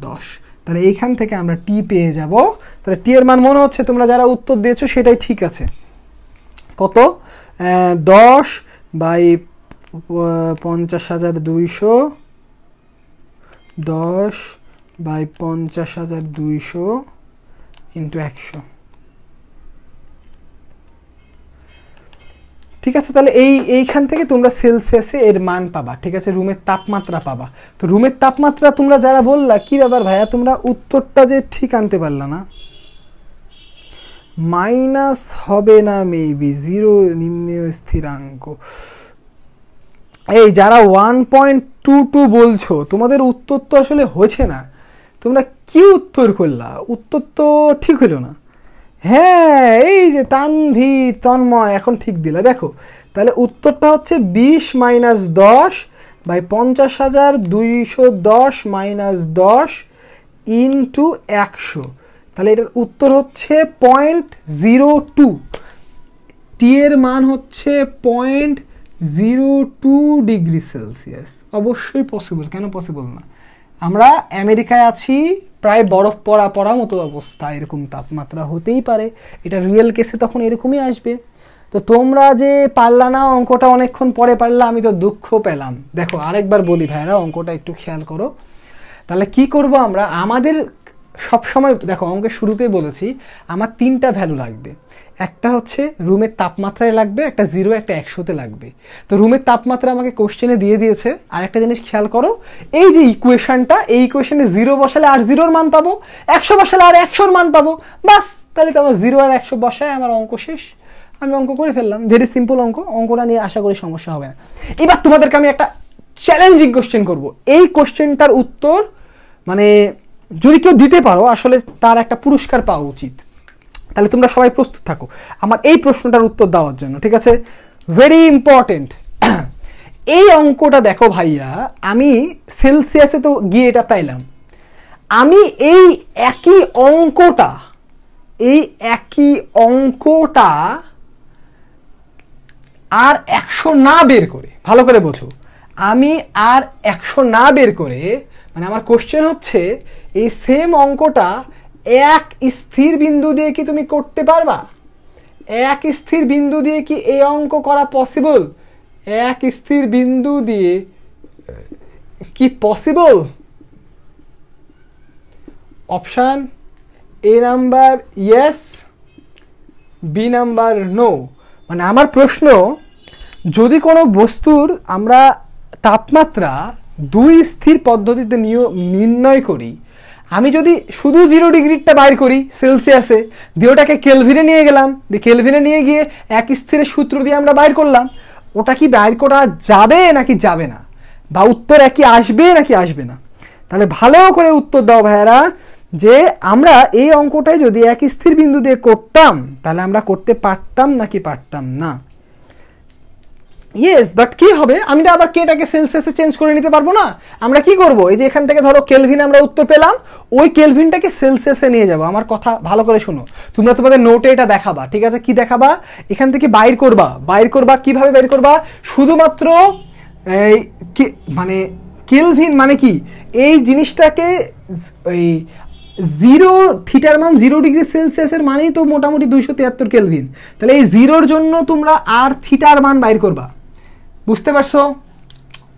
10। তাহলে এইখান থেকে আমরা টি পেয়ে যাব। তাহলে টি এর মান মনে হচ্ছে তোমরা যারা উত্তর দিয়েছো সেটাই ঠিক আছে। কত? 10 বাই 50,200, 10 বাই 50,200 ইন্টু 100। ঠিক আছে? তাহলে এইখান থেকে তোমরা সেলসিয়াসে এর মান পাবা, ঠিক আছে? রুমের তাপমাত্রা পাবা। তো রুমের তাপমাত্রা তোমরা যারা বললা কি ব্যাপার ভাইয়া তোমরা উত্তরটা যে ঠিক আনতে পারলা না? মাইনাস হবে না মেবি, 0 নিম্নেয় স্থিরাঙ্ক। এই যারা 1.22 বলছো তোমাদের উত্তর তো আসলে হয়েছে না। তোমরা কি উত্তর করলা? উত্তর তো ঠিক হলো না। হ্যাঁ, এই যে তানভি তন্ময় এখন ঠিক দিলা। দেখো তাহলে উত্তরটা হচ্ছে 20 - 10 বাই 50,210 - 10 ইন্টু 100। তাহলে এটার উত্তর হচ্ছে 0.02। টি এর মান হচ্ছে 0.02 ডিগ্রি সেলসিয়াস। অবশ্যই পসিবল, কেন পসিবল না? আমরা আমেরিকায় আছি, প্রায় বরফ পড়া মতো অবস্থা, এরকম তাপমাত্রা হতেই পারে। এটা রিয়েল কেসে তখন এরকমই আসবে। তো তোমরা যে পারলা না অঙ্কটা, অনেকক্ষণ পরে পারলা, আমি তো দুঃখ পেলাম। দেখো আরেকবার বলি ভাইরা, অঙ্কটা একটু খেয়াল করো। তাহলে কি করব আমরা? আমাদের সবসময় দেখো অঙ্কের শুরুতেই বলেছি আমার 3টা ভ্যালু লাগবে। একটা হচ্ছে রুমের তাপমাত্রায় লাগবে, একটা 0, একটা 100-তে লাগবে। তো রুমের তাপমাত্রা আমাকে কোশ্চেনে দিয়ে দিয়েছে। আর একটা জিনিস খেয়াল করো, এই যে ইকুয়েশনটা, এই ইকুয়েশনে 0 বসালে আর 0-র মান পাবো, 100 বসালে আর 100-র মান পাবো। বাস, তাহলে তো আমার 0 আর 100 বসায় আমার অঙ্ক শেষ। আমি অঙ্ক করে ফেললাম। ভেরি সিম্পল অঙ্ক। অঙ্কটা নিয়ে আশা করি সমস্যা হবে না। এবার তোমাদেরকে আমি একটা চ্যালেঞ্জিং কোশ্চেন করব। এই কোশ্চেনটার উত্তর মানে যদি কেউ দিতে পারো আসলে তার একটা পুরস্কার পাওয়া উচিত। তাহলে তোমরা সবাই প্রস্তুত থাকো আমার এই প্রশ্নটার উত্তর দেওয়ার জন্য, ঠিক আছে? Very important. এই অঙ্কটা দেখো ভাইয়া, আমি সেলসিয়াসে তো গিয়ে এটা পাইলাম। আমি এই একই অঙ্কটা আর 100 না বের করে, ভালো করে বোঝো, আমি আর 100 না বের করে, মানে আমার কোশ্চেন হচ্ছে এই সেম অঙ্কটা এক স্থির বিন্দু দিয়ে কি তুমি করতে পারবা? এক স্থির বিন্দু দিয়ে কি এই অঙ্ক করা পসিবল? এক স্থির বিন্দু দিয়ে কি possible? Option A number yes, B number no. মানে আমার প্রশ্ন, যদি কোনো বস্তুর আমরা তাপমাত্রা 2 স্থির পদ্ধতিতে নির্ণয় করি, আমি যদি শুধু 0 ডিগ্রিটা বাইর করি সেলসিয়াসে, দিয়ে ওটাকে কেলভিনে নিয়ে গেলাম, দিয়ে কেলভিনে নিয়ে গিয়ে এক স্থিরের সূত্র দিয়ে আমরা বাইর করলাম, ওটা কি বাইর করা যাবে নাকি যাবে না, বা উত্তর একই আসবে নাকি আসবে না? তাহলে ভালো করে উত্তর দাও ভাইয়ারা, যে আমরা এই অঙ্কটাই যদি এক স্থির বিন্দু দিয়ে করতাম তাহলে আমরা করতে পারতাম নাকি পারতাম না? ইয়েস, বাট কি হবে, আমি তো আবার কেটাকে সেলসিয়াসে চেঞ্জ করে নিতে পারবো না। আমরা কি করব, এই যে এখান থেকে ধরো কেলভিন আমরা উত্তর পেলাম, ওই কেলভিনটাকে সেলসিয়াসে নিয়ে যাব। আমার কথা ভালো করে শোনো, তোমরা তোমাদের নোটে এটা দেখাবা, ঠিক আছে? কি দেখাবা, এখান থেকে বাইর করবা কিভাবে বাইর করবা, শুধুমাত্র এই মানে কেলভিন মানে কি, এই জিনিসটাকে ওই 0 থিটার মান 0 ডিগ্রি সেলসিয়াসের মানেই তো মোটামুটি 273 কেলভিন। তাহলে এই 0-র জন্য তোমরা আর থিটার মান বাইর করবা, বুঝতে পারছো?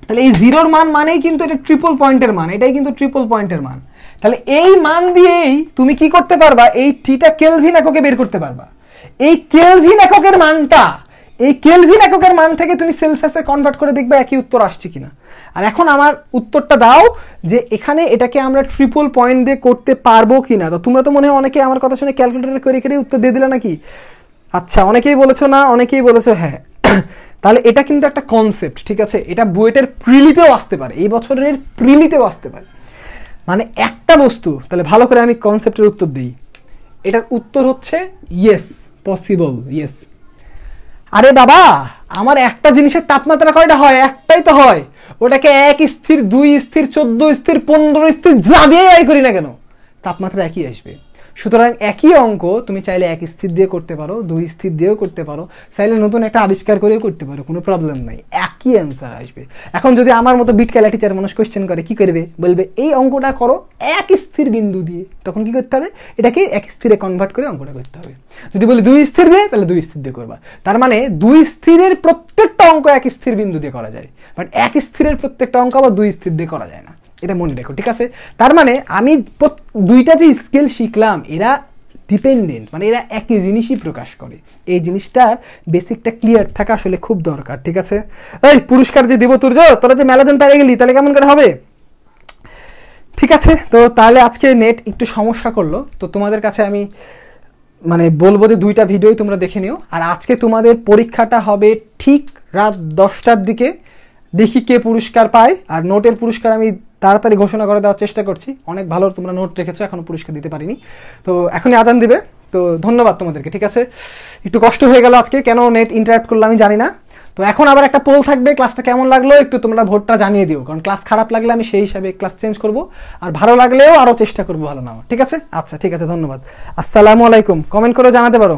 তাহলে এই 0-র মান মানেই কিন্তু এটা ট্রিপল পয়েন্টের মান, এটাই কিন্তু ট্রিপল পয়েন্টের মান। তাহলে এই মান দিয়েই তুমি কি করতে পারবা, এই টিটা কেলভিন এককে বের করতে পারবা। এই কেলভিন এককের মানটা, এই কেলভিন এককের মান থেকে তুমি সেলসিয়াসে কনভার্ট করে দেখবে একই উত্তর আসছে কিনা। আর এখন আমার উত্তরটা দাও যে এখানে এটাকে আমরা ট্রিপল পয়েন্ট দিয়ে করতে পারবো কিনা। তো তোমরা তো মনে হয় অনেকে আমার কথা শুনে ক্যালকুলেটর করে রেখে উত্তর দিয়ে দিলে নাকি? আচ্ছা, অনেকেই বলেছো না, অনেকেই বলেছো হ্যাঁ। তাহলে এটা কিন্তু একটা কনসেপ্ট, ঠিক আছে? এটা বুয়েটের প্রিলিতেও আসতে পারে, এই বছরের প্রিলিতেও আসতে পারে। মানে একটা বস্তু, তাহলে ভালো করে আমি কনসেপ্টের উত্তর দিই। এটার উত্তর হচ্ছে ইয়েস, পসিবল, ইয়েস। আরে বাবা, আমার একটা জিনিসের তাপমাত্রা কয়টা হয়? একটাই তো হয়। ওটাকে 1 স্থির, 2 স্থির, 14 স্থির, 15 স্থির যা দিয়ে আই করি না কেন, তাপমাত্রা একই আসবে। সুতরাং একই অঙ্ক তুমি চাইলে 1 স্থির দিয়ে করতে পারো, 2 স্থির দিয়েও করতে পারো, চাইলে নতুন একটা আবিষ্কার করেও করতে পারো, কোনো প্রবলেম নাই, একই অ্যান্সার আসবে। এখন যদি আমার মতো বিটকেলা টিচার মানুষ কোশ্চেন করে, কি করবে? বলবে এই অঙ্কটা করো 1 স্থির বিন্দু দিয়ে। তখন কি করতে হবে? এটাকে 1 স্থিরে কনভার্ট করে অঙ্কটা করতে হবে। যদি বলি 2 স্থির দিয়ে, তাহলে 2 স্থির দিয়ে করবা। তার মানে 2 স্থিরের প্রত্যেকটা অঙ্ক 1 স্থির বিন্দু দিয়ে করা যায়, বাট 1 স্থিরের প্রত্যেকটা অঙ্ক আবার 2 স্থির দিয়ে করা যায় না। এটা মনে রেখো, ঠিক আছে? তার মানে আমি দুইটা যে স্কেল শিখলাম এরা ডিপেন্ডেন্ট, মানে এরা একই জিনিসই প্রকাশ করে। এই জিনিসটার বেসিকটা ক্লিয়ার থাকা আসলে খুব দরকার, ঠিক আছে? এই পুরস্কার যে দিব তোরা যে মেলাজন পেয়ে গেলি, তাহলে কেমন করে হবে? ঠিক আছে, তো তাহলে আজকে নেট একটু সমস্যা করলো, তো তোমাদের কাছে আমি মানে বলবো যে 2টা ভিডিওই তোমরা দেখে নিও। আর আজকে তোমাদের পরীক্ষাটা হবে ঠিক রাত 10টার দিকে, দেখি কে পুরস্কার পায়। আর নোটের পুরস্কার আমি তাড়াতাড়ি ঘোষণা করে দেওয়ার চেষ্টা করছি। অনেক ভালো তোমরা নোট রেখেছো, এখনো পুরস্কার দিতে পারিনি, তো এখনই আজান দিবে। তো ধন্যবাদ তোমাদেরকে, ঠিক আছে? একটু কষ্ট হয়ে গেল আজকে, কেন নেট ইন্টারাপ্ট করলো আমি জানি না। তো এখন আবার একটা পোল থাকবে, ক্লাসটা কেমন লাগলো একটু তোমরা ভোটটা জানিয়ে দিও, কারণ ক্লাস খারাপ লাগলে আমি সেই হিসাবে ক্লাস চেঞ্জ করব, আর ভালো লাগলেও আরও চেষ্টা করবো ভালো নেওয়া, ঠিক আছে? আচ্ছা, ঠিক আছে, ধন্যবাদ। আসসালামু আলাইকুম। কমেন্ট করে জানাতে পারো।